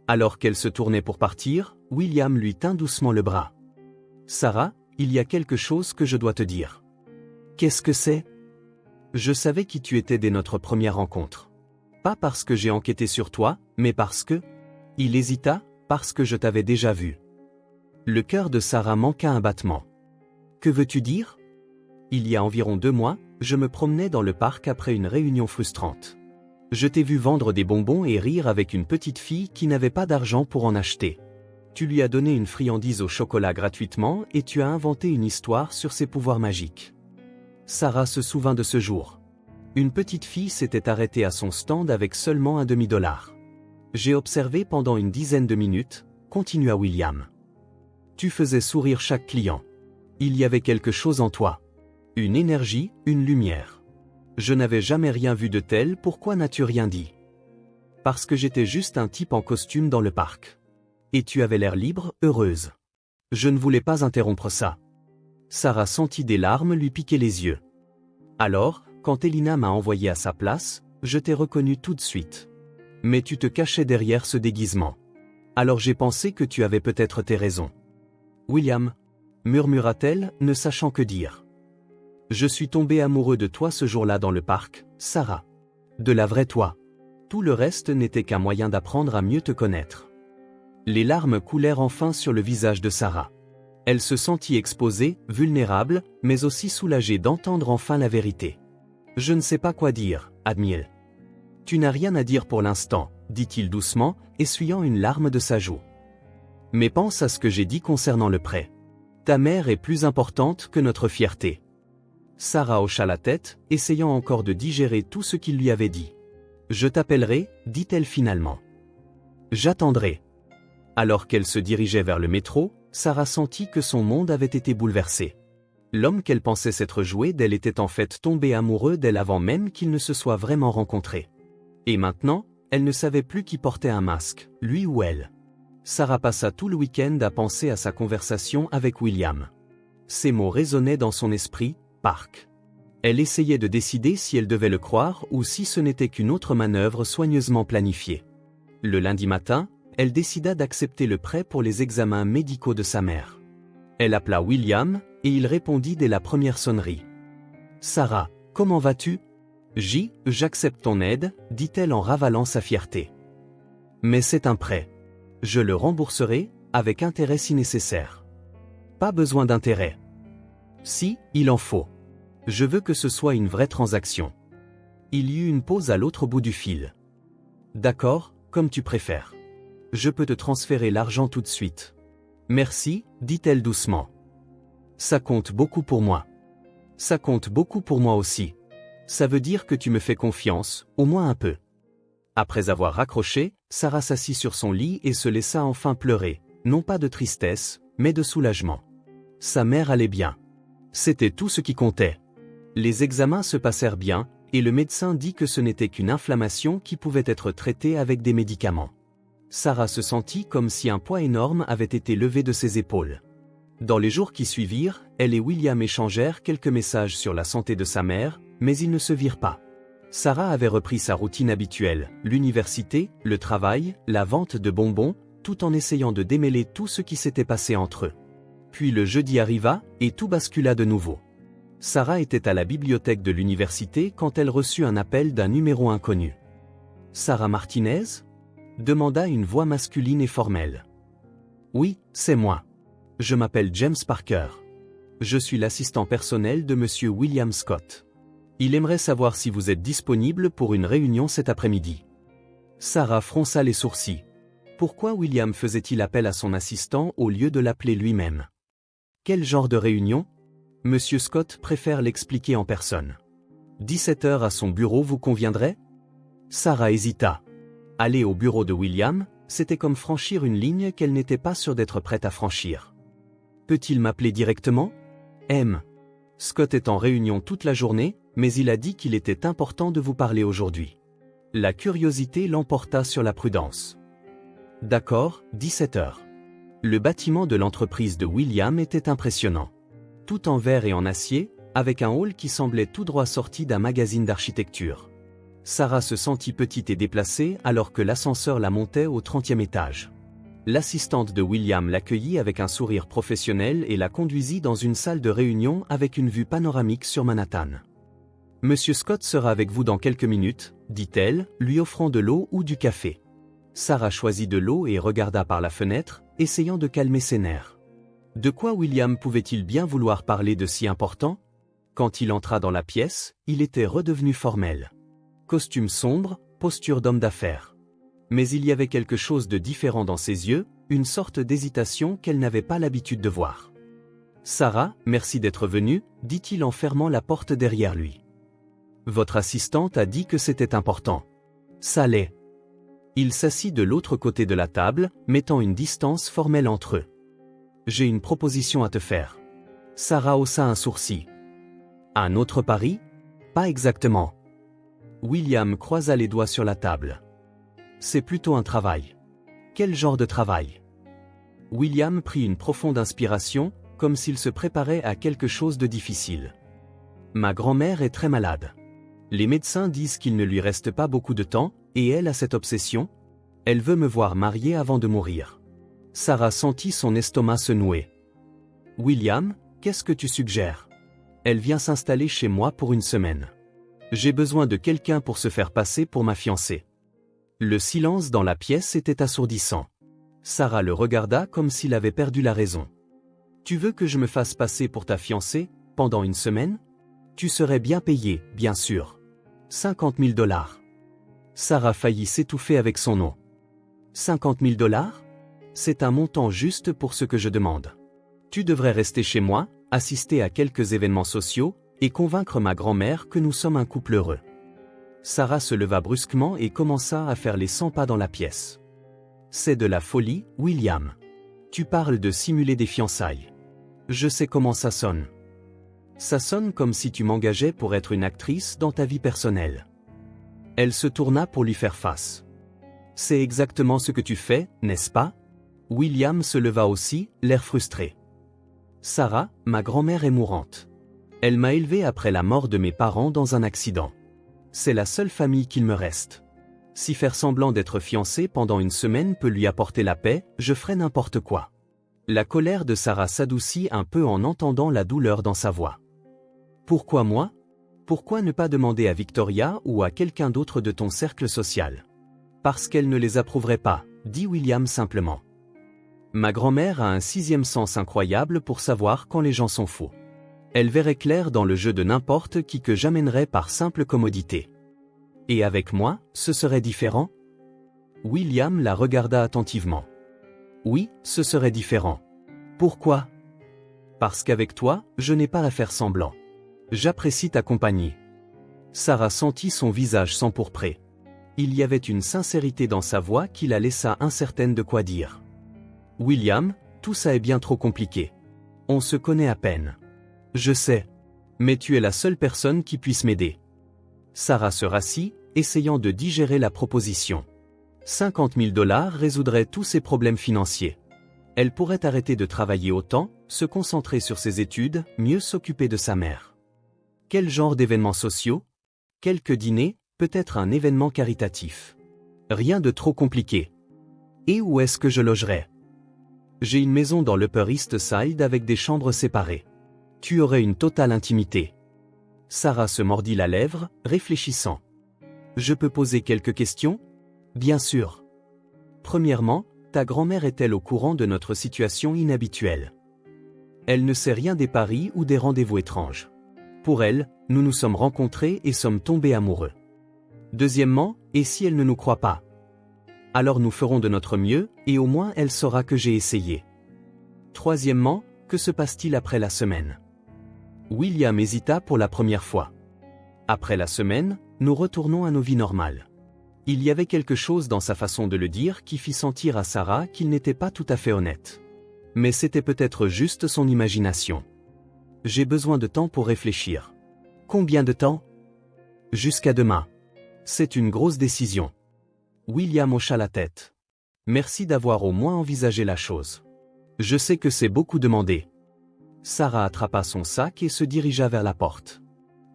Alors qu'elle se tournait pour partir, William lui tint doucement le bras. « Sarah, il y a quelque chose que je dois te dire. » « Qu'est-ce que c'est ? » « Je savais qui tu étais dès notre première rencontre. Pas parce que j'ai enquêté sur toi, mais parce que... » Il hésita, parce que je t'avais déjà vu. Le cœur de Sarah manqua un battement. « Que veux-tu dire ? » Il y a environ 2 mois, je me promenais dans le parc après une réunion frustrante. Je t'ai vu vendre des bonbons et rire avec une petite fille qui n'avait pas d'argent pour en acheter. Tu lui as donné une friandise au chocolat gratuitement et tu as inventé une histoire sur ses pouvoirs magiques. Sarah se souvint de ce jour. Une petite fille s'était arrêtée à son stand avec seulement un demi-dollar. J'ai observé pendant une dizaine de minutes, continua William. Tu faisais sourire chaque client. Il y avait quelque chose en toi. Une énergie, une lumière. Je n'avais jamais rien vu de tel, pourquoi n'as-tu rien dit ? Parce que j'étais juste un type en costume dans le parc. Et tu avais l'air libre, heureuse. Je ne voulais pas interrompre ça. Sarah sentit des larmes lui piquer les yeux. Alors, quand Elina m'a envoyé à sa place, je t'ai reconnu tout de suite. Mais tu te cachais derrière ce déguisement. Alors j'ai pensé que tu avais peut-être tes raisons. William, murmura-t-elle, ne sachant que dire. Je suis tombé amoureux de toi ce jour-là dans le parc, Sarah. De la vraie toi. Tout le reste n'était qu'un moyen d'apprendre à mieux te connaître. Les larmes coulèrent enfin sur le visage de Sarah. Elle se sentit exposée, vulnérable, mais aussi soulagée d'entendre enfin la vérité. « Je ne sais pas quoi dire, Admiel. »« Tu n'as rien à dire pour l'instant, » dit-il doucement, essuyant une larme de sa joue. « Mais pense à ce que j'ai dit concernant le prêt. Ta mère est plus importante que notre fierté. » Sarah hocha la tête, essayant encore de digérer tout ce qu'il lui avait dit. « Je t'appellerai, » dit-elle finalement. « J'attendrai. » Alors qu'elle se dirigeait vers le métro, Sarah sentit que son monde avait été bouleversé. L'homme qu'elle pensait s'être joué d'elle était en fait tombé amoureux d'elle avant même qu'ils ne se soient vraiment rencontrés. Et maintenant, elle ne savait plus qui portait un masque, lui ou elle. Sarah passa tout le week-end à penser à sa conversation avec William. Ces mots résonnaient dans son esprit, parc. Elle essayait de décider si elle devait le croire ou si ce n'était qu'une autre manœuvre soigneusement planifiée. Le lundi matin, elle décida d'accepter le prêt pour les examens médicaux de sa mère. Elle appela William, et il répondit dès la première sonnerie. « Sarah, comment vas-tu ? » « J'accepte ton aide, » dit-elle en ravalant sa fierté. « Mais c'est un prêt. Je le rembourserai, avec intérêt si nécessaire. » « Pas besoin d'intérêt. »« Si, il en faut. Je veux que ce soit une vraie transaction. » Il y eut une pause à l'autre bout du fil. « D'accord, comme tu préfères. Je peux te transférer l'argent tout de suite. »« Merci, » dit-elle doucement. « Ça compte beaucoup pour moi. »« Ça compte beaucoup pour moi aussi. » Ça veut dire que tu me fais confiance, au moins un peu. Après avoir raccroché, Sarah s'assit sur son lit et se laissa enfin pleurer, non pas de tristesse, mais de soulagement. Sa mère allait bien. C'était tout ce qui comptait. Les examens se passèrent bien, et le médecin dit que ce n'était qu'une inflammation qui pouvait être traitée avec des médicaments. Sarah se sentit comme si un poids énorme avait été levé de ses épaules. Dans les jours qui suivirent, elle et William échangèrent quelques messages sur la santé de sa mère, mais ils ne se virent pas. Sarah avait repris sa routine habituelle, l'université, le travail, la vente de bonbons, tout en essayant de démêler tout ce qui s'était passé entre eux. Puis le jeudi arriva, et tout bascula de nouveau. Sarah était à la bibliothèque de l'université quand elle reçut un appel d'un numéro inconnu. « Sarah Martinez ?» demanda une voix masculine et formelle. « Oui, c'est moi. Je m'appelle James Parker. Je suis l'assistant personnel de Monsieur William Scott. Il aimerait savoir si vous êtes disponible pour une réunion cet après-midi. » Sarah fronça les sourcils. Pourquoi William faisait-il appel à son assistant au lieu de l'appeler lui-même? Quel genre de réunion? Monsieur Scott préfère l'expliquer en personne. 17 heures à son bureau vous conviendrait? Sarah hésita. Aller au bureau de William, c'était comme franchir une ligne qu'elle n'était pas sûre d'être prête à franchir. Peut-il m'appeler directement? Scott est en réunion toute la journée, mais il a dit qu'il était important de vous parler aujourd'hui. La curiosité l'emporta sur la prudence. D'accord, 17 heures. Le bâtiment de l'entreprise de William était impressionnant. Tout en verre et en acier, avec un hall qui semblait tout droit sorti d'un magazine d'architecture. Sarah se sentit petite et déplacée alors que l'ascenseur la montait au 30e étage. L'assistante de William l'accueillit avec un sourire professionnel et la conduisit dans une salle de réunion avec une vue panoramique sur Manhattan. « Monsieur Scott sera avec vous dans quelques minutes, » dit-elle, lui offrant de l'eau ou du café. Sarah choisit de l'eau et regarda par la fenêtre, essayant de calmer ses nerfs. De quoi William pouvait-il bien vouloir parler de si important? Quand il entra dans la pièce, il était redevenu formel. Costume sombre, posture d'homme d'affaires. Mais il y avait quelque chose de différent dans ses yeux, une sorte d'hésitation qu'elle n'avait pas l'habitude de voir. « Sarah, merci d'être venue, » dit-il en fermant la porte derrière lui. « Votre assistante a dit que c'était important. » Ça l'est. Il s'assit de l'autre côté de la table, mettant une distance formelle entre eux. « J'ai une proposition à te faire. » Sarah haussa un sourcil. « Un autre pari? » Pas exactement. William croisa les doigts sur la table. « C'est plutôt un travail. » Quel genre de travail? William prit une profonde inspiration, comme s'il se préparait à quelque chose de difficile. « Ma grand-mère est très malade. Les médecins disent qu'il ne lui reste pas beaucoup de temps, et elle a cette obsession. Elle veut me voir mariée avant de mourir. » Sarah sentit son estomac se nouer. « William, qu'est-ce que tu suggères? Elle vient s'installer chez moi pour une semaine. J'ai besoin de quelqu'un pour se faire passer pour ma fiancée. » Le silence dans la pièce était assourdissant. Sarah le regarda comme s'il avait perdu la raison. « Tu veux que je me fasse passer pour ta fiancée, pendant une semaine? Tu serais bien payé, bien sûr. 50 000 $. Sarah faillit s'étouffer avec son nom. 50 000 $? C'est un montant juste pour ce que je demande. Tu devrais rester chez moi, assister à quelques événements sociaux, et convaincre ma grand-mère que nous sommes un couple heureux. » Sarah se leva brusquement et commença à faire les 100 pas dans la pièce. « C'est de la folie, William. Tu parles de simuler des fiançailles. Je sais comment ça sonne. Ça sonne comme si tu m'engageais pour être une actrice dans ta vie personnelle. » Elle se tourna pour lui faire face. « C'est exactement ce que tu fais, n'est-ce pas? » William se leva aussi, l'air frustré. « Sarah, ma grand-mère est mourante. Elle m'a élevé après la mort de mes parents dans un accident. C'est la seule famille qu'il me reste. Si faire semblant d'être fiancé pendant une semaine peut lui apporter la paix, je ferai n'importe quoi. » La colère de Sarah s'adoucit un peu en entendant la douleur dans sa voix. « Pourquoi moi? Pourquoi ne pas demander à Victoria ou à quelqu'un d'autre de ton cercle social? » « Parce qu'elle ne les approuverait pas, » dit William simplement. « Ma grand-mère a un 6e sens incroyable pour savoir quand les gens sont faux. Elle verrait clair dans le jeu de n'importe qui que j'amènerais par simple commodité. Et avec moi, ce serait différent? » William la regarda attentivement. « Oui, ce serait différent. Pourquoi? » « Parce qu'avec toi, je n'ai pas à faire semblant. J'apprécie ta compagnie. » Sarah sentit son visage s'empourprer. Il y avait une sincérité dans sa voix qui la laissa incertaine de quoi dire. William, tout ça est bien trop compliqué. On se connaît à peine. Je sais. Mais tu es la seule personne qui puisse m'aider. Sarah se rassit, essayant de digérer la proposition. 50 000 $ résoudraient tous ses problèmes financiers. Elle pourrait arrêter de travailler autant, se concentrer sur ses études, mieux s'occuper de sa mère. Quel genre d'événements sociaux? Quelques dîners, peut-être un événement caritatif. Rien de trop compliqué. Et où est-ce que je logerais? J'ai une maison dans l'Upper East Side avec des chambres séparées. Tu aurais une totale intimité. Sarah se mordit la lèvre, réfléchissant. Je peux poser quelques questions? Bien sûr. Premièrement, ta grand-mère est-elle au courant de notre situation inhabituelle? Elle ne sait rien des paris ou des rendez-vous étranges. Pour elle, nous nous sommes rencontrés et sommes tombés amoureux. Deuxièmement, et si elle ne nous croit pas? Alors nous ferons de notre mieux, et au moins elle saura que j'ai essayé. Troisièmement, que se passe-t-il après la semaine? William hésita pour la première fois. Après la semaine, nous retournons à nos vies normales. Il y avait quelque chose dans sa façon de le dire qui fit sentir à Sarah qu'il n'était pas tout à fait honnête. Mais c'était peut-être juste son imagination. J'ai besoin de temps pour réfléchir. Combien de temps? Jusqu'à demain. C'est une grosse décision. William hocha la tête. Merci d'avoir au moins envisagé la chose. Je sais que c'est beaucoup demandé. Sarah attrapa son sac et se dirigea vers la porte.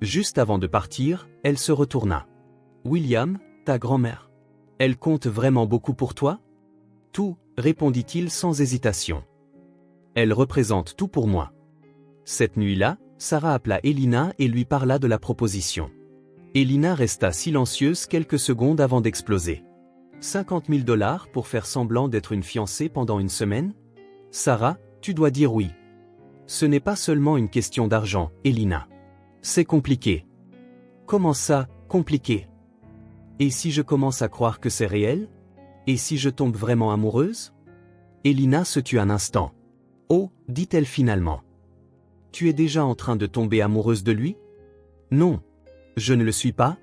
Juste avant de partir, elle se retourna. William, ta grand-mère. Elle compte vraiment beaucoup pour toi? Tout, répondit-il sans hésitation. Elle représente tout pour moi. Cette nuit-là, Sarah appela Elina et lui parla de la proposition. Elina resta silencieuse quelques secondes avant d'exploser. 50 000 $ pour faire semblant d'être une fiancée pendant une semaine? Sarah, tu dois dire oui. Ce n'est pas seulement une question d'argent, Elina. C'est compliqué. Comment ça, compliqué? Et si je commence à croire que c'est réel? Et si je tombe vraiment amoureuse? Elina se tut un instant. Oh, dit-elle finalement. Tu es déjà en train de tomber amoureuse de lui? Non. Je ne le suis pas?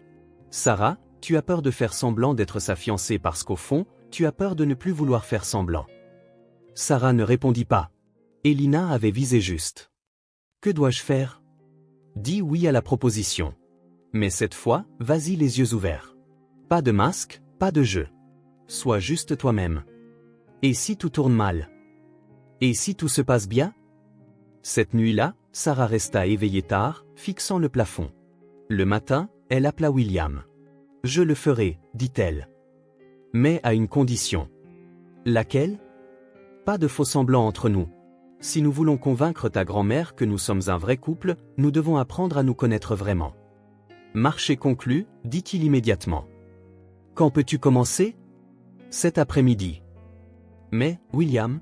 Sarah, tu as peur de faire semblant d'être sa fiancée parce qu'au fond, tu as peur de ne plus vouloir faire semblant. Sarah ne répondit pas. Elina avait visé juste. Que dois-je faire? Dis oui à la proposition. Mais cette fois, vas-y les yeux ouverts. Pas de masque, pas de jeu. Sois juste toi-même. Et si tout tourne mal? Et si tout se passe bien? Cette nuit-là, Sarah resta éveillée tard, fixant le plafond. Le matin, elle appela William. Je le ferai, dit-elle. Mais à une condition. Laquelle? Pas de faux semblants entre nous. Si nous voulons convaincre ta grand-mère que nous sommes un vrai couple, nous devons apprendre à nous connaître vraiment. Marché conclu, dit-il immédiatement. Quand peux-tu commencer? Cet après-midi. Mais, William?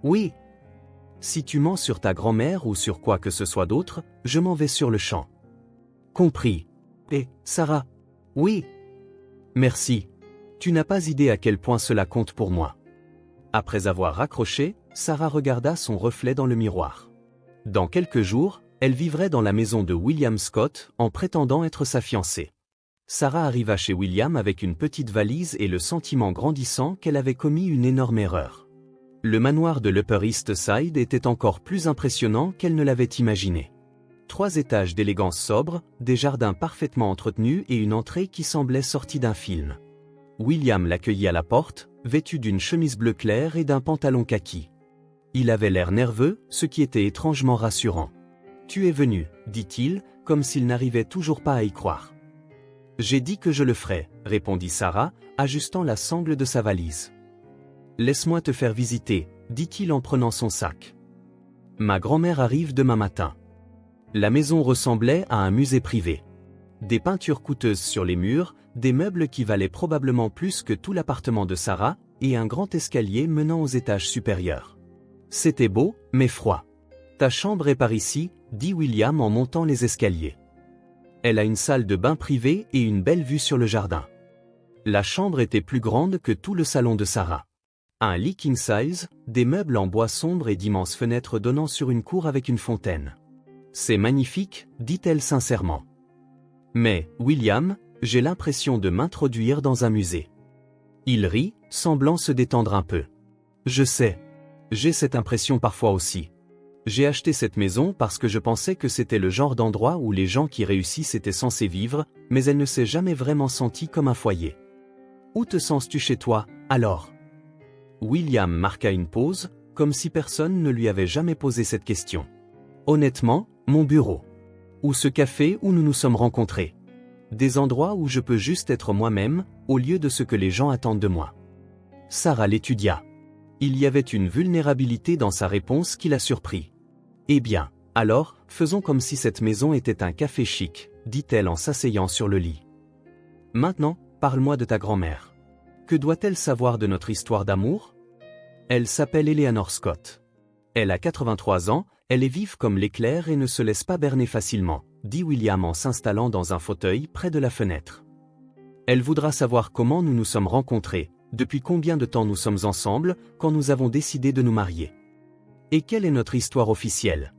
Oui. Si tu mens sur ta grand-mère ou sur quoi que ce soit d'autre, je m'en vais sur le champ. Compris. Et, Sarah? Oui. Merci. Tu n'as pas idée à quel point cela compte pour moi. Après avoir raccroché, Sarah regarda son reflet dans le miroir. Dans quelques jours, elle vivrait dans la maison de William Scott en prétendant être sa fiancée. Sarah arriva chez William avec une petite valise et le sentiment grandissant qu'elle avait commis une énorme erreur. Le manoir de l'Upper East Side était encore plus impressionnant qu'elle ne l'avait imaginé. 3 étages d'élégance sobre, des jardins parfaitement entretenus et une entrée qui semblait sortie d'un film. William l'accueillit à la porte, vêtu d'une chemise bleu clair et d'un pantalon kaki. Il avait l'air nerveux, ce qui était étrangement rassurant. « Tu es venu, dit-il, comme s'il n'arrivait toujours pas à y croire. « J'ai dit que je le ferais, répondit Sarah, ajustant la sangle de sa valise. « Laisse-moi te faire visiter, dit-il en prenant son sac. « Ma grand-mère arrive demain matin. » La maison ressemblait à un musée privé. Des peintures coûteuses sur les murs, des meubles qui valaient probablement plus que tout l'appartement de Sarah, et un grand escalier menant aux étages supérieurs. C'était beau, mais froid. « Ta chambre est par ici, dit William en montant les escaliers. Elle a une salle de bain privée et une belle vue sur le jardin. La chambre était plus grande que tout le salon de Sarah. Un lit king size, des meubles en bois sombre et d'immenses fenêtres donnant sur une cour avec une fontaine. « C'est magnifique, dit-elle sincèrement. » Mais, William, j'ai l'impression de m'introduire dans un musée. Il rit, semblant se détendre un peu. Je sais. J'ai cette impression parfois aussi. J'ai acheté cette maison parce que je pensais que c'était le genre d'endroit où les gens qui réussissent étaient censés vivre, mais elle ne s'est jamais vraiment sentie comme un foyer. Où te sens-tu chez toi, alors? William marqua une pause, comme si personne ne lui avait jamais posé cette question. Honnêtement, mon bureau. Ou ce café où nous nous sommes rencontrés. Des endroits où je peux juste être moi-même, au lieu de ce que les gens attendent de moi. Sarah l'étudia. Il y avait une vulnérabilité dans sa réponse qui la surprit. Eh bien, alors, faisons comme si cette maison était un café chic, dit-elle en s'asseyant sur le lit. Maintenant, parle-moi de ta grand-mère. Que doit-elle savoir de notre histoire d'amour? Elle s'appelle Eleanor Scott. Elle a 83 ans, elle est vive comme l'éclair et ne se laisse pas berner facilement, dit William en s'installant dans un fauteuil près de la fenêtre. Elle voudra savoir comment nous nous sommes rencontrés, depuis combien de temps nous sommes ensemble, quand nous avons décidé de nous marier. Et quelle est notre histoire officielle?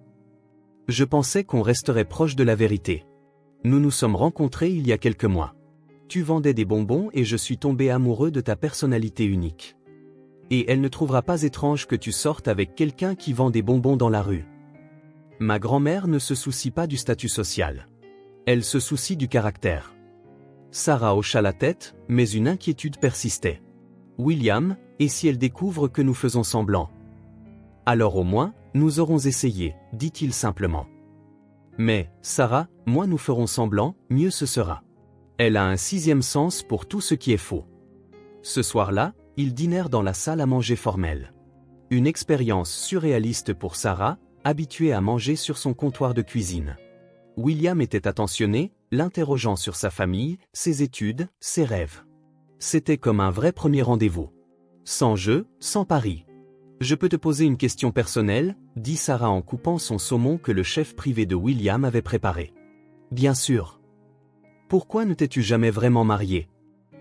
Je pensais qu'on resterait proche de la vérité. Nous nous sommes rencontrés il y a quelques mois. Tu vendais des bonbons et je suis tombé amoureux de ta personnalité unique. Et elle ne trouvera pas étrange que tu sortes avec quelqu'un qui vend des bonbons dans la rue. Ma grand-mère ne se soucie pas du statut social. Elle se soucie du caractère. Sarah hocha la tête, mais une inquiétude persistait. William, et si elle découvre que nous faisons semblant? Alors au moins, nous aurons essayé, dit-il simplement. Mais, Sarah, moins nous ferons semblant, mieux ce sera. Elle a un sixième sens pour tout ce qui est faux. Ce soir-là, ils dînèrent dans la salle à manger formelle. Une expérience surréaliste pour Sarah, habituée à manger sur son comptoir de cuisine. William était attentionné, l'interrogeant sur sa famille, ses études, ses rêves. C'était comme un vrai premier rendez-vous. Sans jeu, sans pari. Je peux te poser une question personnelle, dit Sarah en coupant son saumon que le chef privé de William avait préparé. Bien sûr. Pourquoi ne t'es-tu jamais vraiment marié?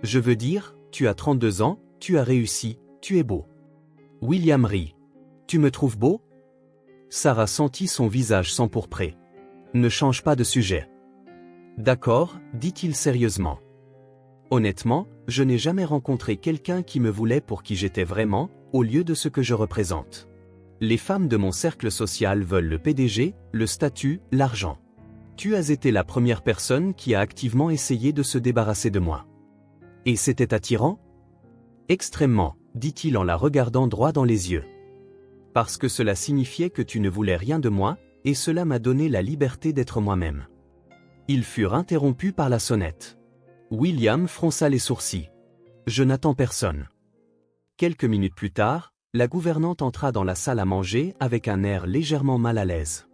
Je veux dire, tu as 32 ans, tu as réussi, tu es beau. William rit. Tu me trouves beau? Sarah sentit son visage s'empourprer. Ne change pas de sujet. D'accord, dit-il sérieusement. Honnêtement, je n'ai jamais rencontré quelqu'un qui me voulait pour qui j'étais vraiment, au lieu de ce que je représente. Les femmes de mon cercle social veulent le PDG, le statut, l'argent. Tu as été la première personne qui a activement essayé de se débarrasser de moi. Et c'était attirant? Extrêmement, dit-il en la regardant droit dans les yeux. Parce que cela signifiait que tu ne voulais rien de moi, et cela m'a donné la liberté d'être moi-même. Ils furent interrompus par la sonnette. William fronça les sourcils. Je n'attends personne. Quelques minutes plus tard, la gouvernante entra dans la salle à manger avec un air légèrement mal à l'aise.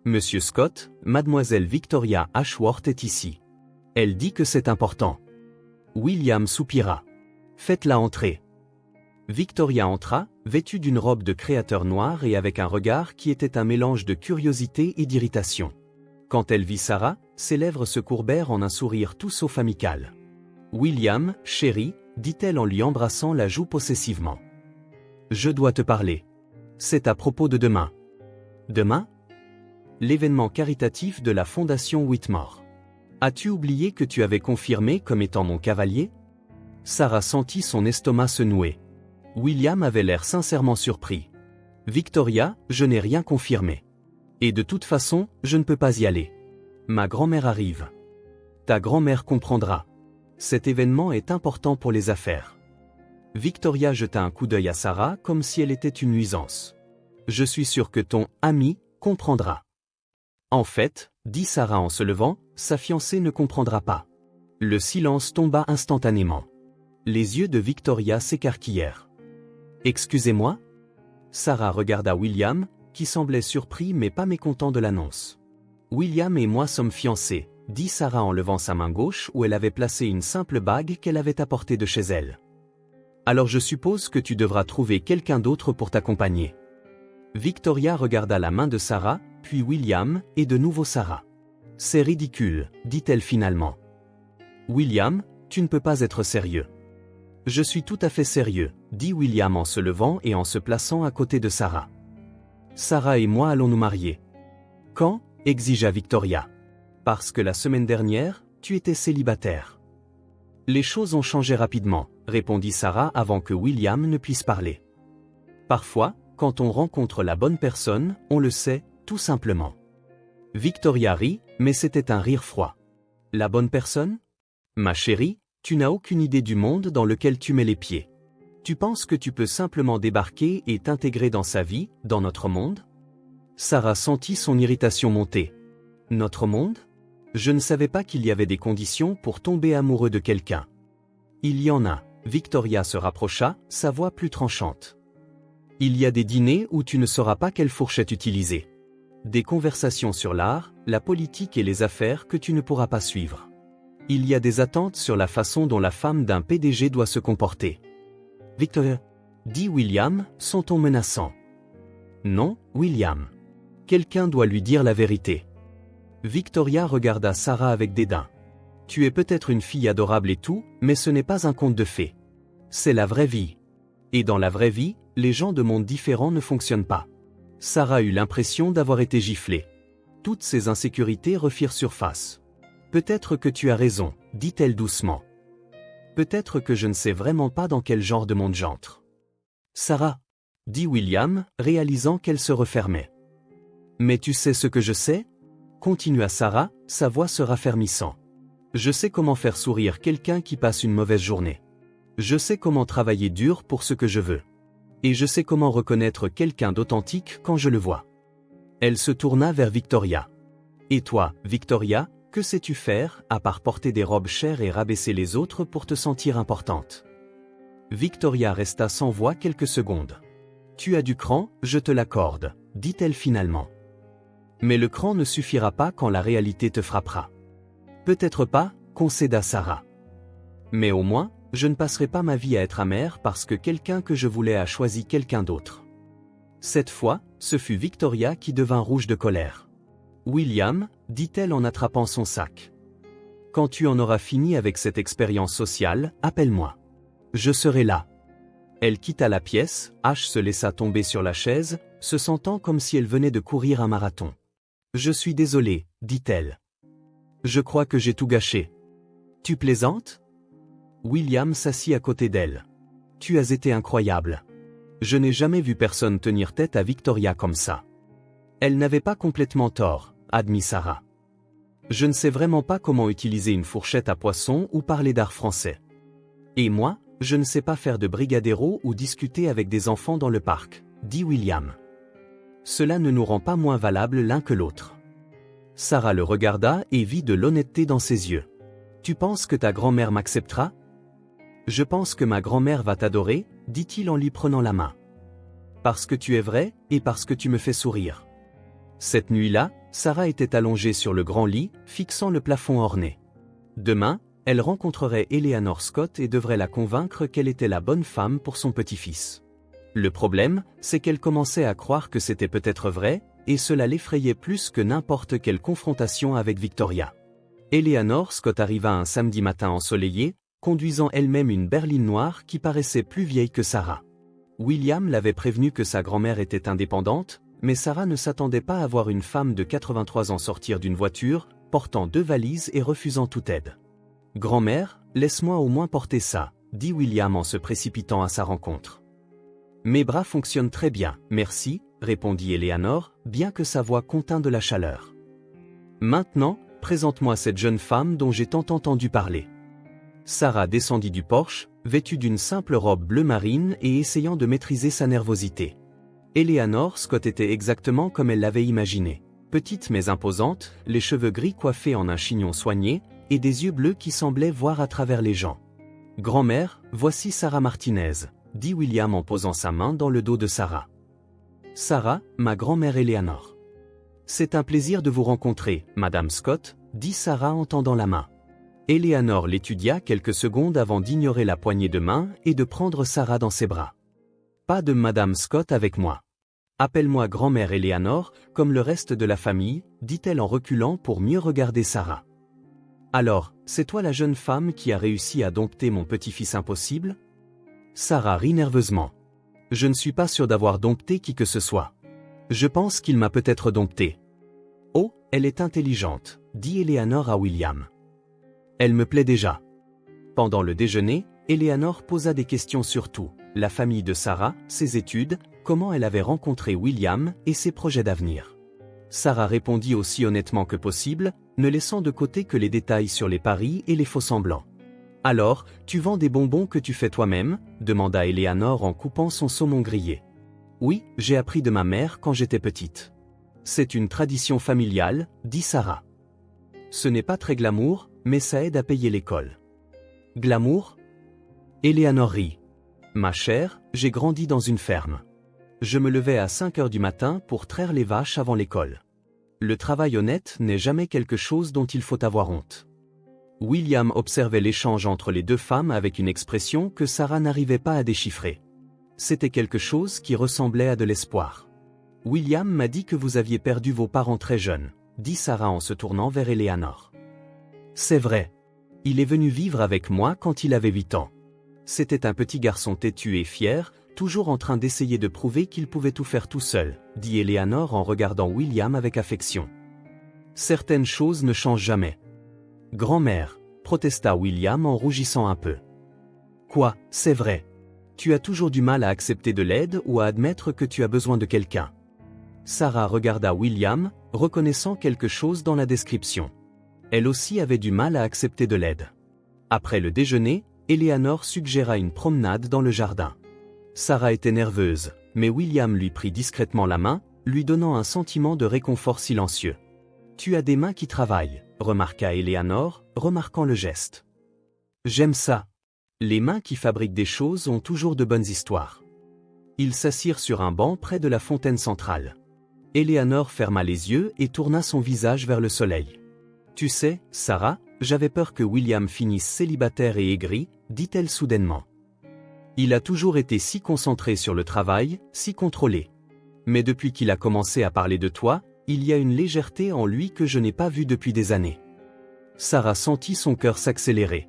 Monsieur Scott, mademoiselle Victoria Ashworth est ici. Elle dit que c'est important. William soupira. Faites-la entrer. Victoria entra, vêtue d'une robe de créateur noir et avec un regard qui était un mélange de curiosité et d'irritation. Quand elle vit Sarah, ses lèvres se courbèrent en un sourire tout sauf amical. William, chéri, dit-elle en lui embrassant la joue possessivement. Je dois te parler. C'est à propos de demain. Demain? L'événement caritatif de la Fondation Whitmore. As-tu oublié que tu avais confirmé comme étant mon cavalier? Sarah sentit son estomac se nouer. William avait l'air sincèrement surpris. Victoria, je n'ai rien confirmé. Et de toute façon, je ne peux pas y aller. Ma grand-mère arrive. Ta grand-mère comprendra. Cet événement est important pour les affaires. Victoria jeta un coup d'œil à Sarah comme si elle était une nuisance. Je suis sûr que ton ami comprendra. En fait, dit Sarah en se levant, sa fiancée ne comprendra pas. Le silence tomba instantanément. Les yeux de Victoria s'écarquillèrent. Excusez-moi? Sarah regarda William, qui semblait surpris mais pas mécontent de l'annonce. William et moi sommes fiancés, dit Sarah en levant sa main gauche où elle avait placé une simple bague qu'elle avait apportée de chez elle. Alors je suppose que tu devras trouver quelqu'un d'autre pour t'accompagner. Victoria regarda la main de Sarah, puis William, et de nouveau Sarah. C'est ridicule, dit-elle finalement. William, tu ne peux pas être sérieux. Je suis tout à fait sérieux, dit William en se levant et en se plaçant à côté de Sarah. Sarah et moi allons nous marier. Quand? Exigea Victoria. Parce que la semaine dernière, tu étais célibataire. Les choses ont changé rapidement, répondit Sarah avant que William ne puisse parler. Parfois, quand on rencontre la bonne personne, on le sait, tout simplement. Victoria rit, mais c'était un rire froid. La bonne personne? Ma chérie, tu n'as aucune idée du monde dans lequel tu mets les pieds. Tu penses que tu peux simplement débarquer et t'intégrer dans sa vie, dans notre monde? Sarah sentit son irritation monter. Notre monde? Je ne savais pas qu'il y avait des conditions pour tomber amoureux de quelqu'un. Il y en a. Victoria se rapprocha, sa voix plus tranchante. Il y a des dîners où tu ne sauras pas quelle fourchette utiliser. Des conversations sur l'art, la politique et les affaires que tu ne pourras pas suivre. Il y a des attentes sur la façon dont la femme d'un PDG doit se comporter. Victoria, dit William, son ton menaçant. Non, William. Quelqu'un doit lui dire la vérité. Victoria regarda Sarah avec dédain. Tu es peut-être une fille adorable et tout, mais ce n'est pas un conte de fées. C'est la vraie vie. Et dans la vraie vie, les gens de mondes différents ne fonctionnent pas. Sarah eut l'impression d'avoir été giflée. Toutes ses insécurités refirent surface. Peut-être que tu as raison, dit-elle doucement. Peut-être que je ne sais vraiment pas dans quel genre de monde j'entre. Sarah, dit William, réalisant qu'elle se refermait. Mais tu sais ce que je sais? Continua Sarah, sa voix se raffermissant. Je sais comment faire sourire quelqu'un qui passe une mauvaise journée. Je sais comment travailler dur pour ce que je veux. Et je sais comment reconnaître quelqu'un d'authentique quand je le vois. Elle se tourna vers Victoria. Et toi, Victoria, que sais-tu faire, à part porter des robes chères et rabaisser les autres pour te sentir importante? Victoria resta sans voix quelques secondes. Tu as du cran, je te l'accorde, dit-elle finalement. Mais le cran ne suffira pas quand la réalité te frappera. Peut-être pas, concéda Sarah. Mais au moins, je ne passerai pas ma vie à être amère parce que quelqu'un que je voulais a choisi quelqu'un d'autre. Cette fois, ce fut Victoria qui devint rouge de colère. William, dit-elle en attrapant son sac. Quand tu en auras fini avec cette expérience sociale, appelle-moi. Je serai là. Elle quitta la pièce, H se laissa tomber sur la chaise, se sentant comme si elle venait de courir un marathon. Je suis désolée, dit-elle. Je crois que j'ai tout gâché. Tu plaisantes? William s'assit à côté d'elle. Tu as été incroyable. Je n'ai jamais vu personne tenir tête à Victoria comme ça. Elle n'avait pas complètement tort, admit Sarah. Je ne sais vraiment pas comment utiliser une fourchette à poisson ou parler d'art français. Et moi, je ne sais pas faire de brigadero ou discuter avec des enfants dans le parc, dit William. Cela ne nous rend pas moins valables l'un que l'autre. Sarah le regarda et vit de l'honnêteté dans ses yeux. Tu penses que ta grand-mère m'acceptera? Je pense que ma grand-mère va t'adorer, dit-il en lui prenant la main. Parce que tu es vrai, et parce que tu me fais sourire. Cette nuit-là, Sarah était allongée sur le grand lit, fixant le plafond orné. Demain, elle rencontrerait Eleanor Scott et devrait la convaincre qu'elle était la bonne femme pour son petit-fils. Le problème, c'est qu'elle commençait à croire que c'était peut-être vrai, et cela l'effrayait plus que n'importe quelle confrontation avec Victoria. Eleanor Scott arriva un samedi matin ensoleillé, conduisant elle-même une berline noire qui paraissait plus vieille que Sarah. William l'avait prévenu que sa grand-mère était indépendante, mais Sarah ne s'attendait pas à voir une femme de 83 ans sortir d'une voiture, portant 2 valises et refusant toute aide. « Grand-mère, laisse-moi au moins porter ça », dit William en se précipitant à sa rencontre. « Mes bras fonctionnent très bien, merci », répondit Eleanor, bien que sa voix contint de la chaleur. « Maintenant, présente-moi cette jeune femme dont j'ai tant entendu parler. » Sarah descendit du Porsche, vêtue d'une simple robe bleu marine et essayant de maîtriser sa nervosité. Eleanor Scott était exactement comme elle l'avait imaginé. Petite mais imposante, les cheveux gris coiffés en un chignon soigné, et des yeux bleus qui semblaient voir à travers les gens. « Grand-mère, voici Sarah Martinez », dit William en posant sa main dans le dos de Sarah. « Sarah, ma grand-mère Eleanor. »« C'est un plaisir de vous rencontrer, Madame Scott », dit Sarah en tendant la main. Eleanor l'étudia quelques secondes avant d'ignorer la poignée de main et de prendre Sarah dans ses bras. « Pas de Madame Scott avec moi. Appelle-moi grand-mère Eleanor, comme le reste de la famille, dit-elle en reculant pour mieux regarder Sarah. Alors, c'est toi la jeune femme qui a réussi à dompter mon petit-fils impossible? Sarah rit nerveusement. Je ne suis pas sûre d'avoir dompté qui que ce soit. Je pense qu'il m'a peut-être dompté. Oh, elle est intelligente, dit Eleanor à William. Elle me plaît déjà. Pendant le déjeuner, Eleanor posa des questions sur tout, la famille de Sarah, ses études, comment elle avait rencontré William et ses projets d'avenir. Sarah répondit aussi honnêtement que possible, ne laissant de côté que les détails sur les paris et les faux-semblants. « Alors, tu vends des bonbons que tu fais toi-même » demanda Eleanor en coupant son saumon grillé. « Oui, j'ai appris de ma mère quand j'étais petite. »« C'est une tradition familiale » dit Sarah. « Ce n'est pas très glamour, mais ça aide à payer l'école. »« Glamour » Eleanor rit. « Ma chère, j'ai grandi dans une ferme. Je me levais à 5 heures du matin pour traire les vaches avant l'école. Le travail honnête n'est jamais quelque chose dont il faut avoir honte. » William observait l'échange entre les deux femmes avec une expression que Sarah n'arrivait pas à déchiffrer. C'était quelque chose qui ressemblait à de l'espoir. « William m'a dit que vous aviez perdu vos parents très jeunes, » dit Sarah en se tournant vers Eleanor. « C'est vrai. Il est venu vivre avec moi quand il avait 8 ans. C'était un petit garçon têtu et fier, toujours en train d'essayer de prouver qu'il pouvait tout faire tout seul, » dit Eleanor en regardant William avec affection. « Certaines choses ne changent jamais. »« Grand-mère, » protesta William en rougissant un peu. « Quoi, c'est vrai. Tu as toujours du mal à accepter de l'aide ou à admettre que tu as besoin de quelqu'un. » Sarah regarda William, reconnaissant quelque chose dans la description. Elle aussi avait du mal à accepter de l'aide. Après le déjeuner, Eleanor suggéra une promenade dans le jardin. Sarah était nerveuse, mais William lui prit discrètement la main, lui donnant un sentiment de réconfort silencieux. « Tu as des mains qui travaillent, » remarqua Eleanor, remarquant le geste. « J'aime ça. Les mains qui fabriquent des choses ont toujours de bonnes histoires. » Ils s'assirent sur un banc près de la fontaine centrale. Eleanor ferma les yeux et tourna son visage vers le soleil. « Tu sais, Sarah, j'avais peur que William finisse célibataire et aigri, » dit-elle soudainement. « Il a toujours été si concentré sur le travail, si contrôlé. Mais depuis qu'il a commencé à parler de toi, il y a une légèreté en lui que je n'ai pas vue depuis des années. » Sarah sentit son cœur s'accélérer.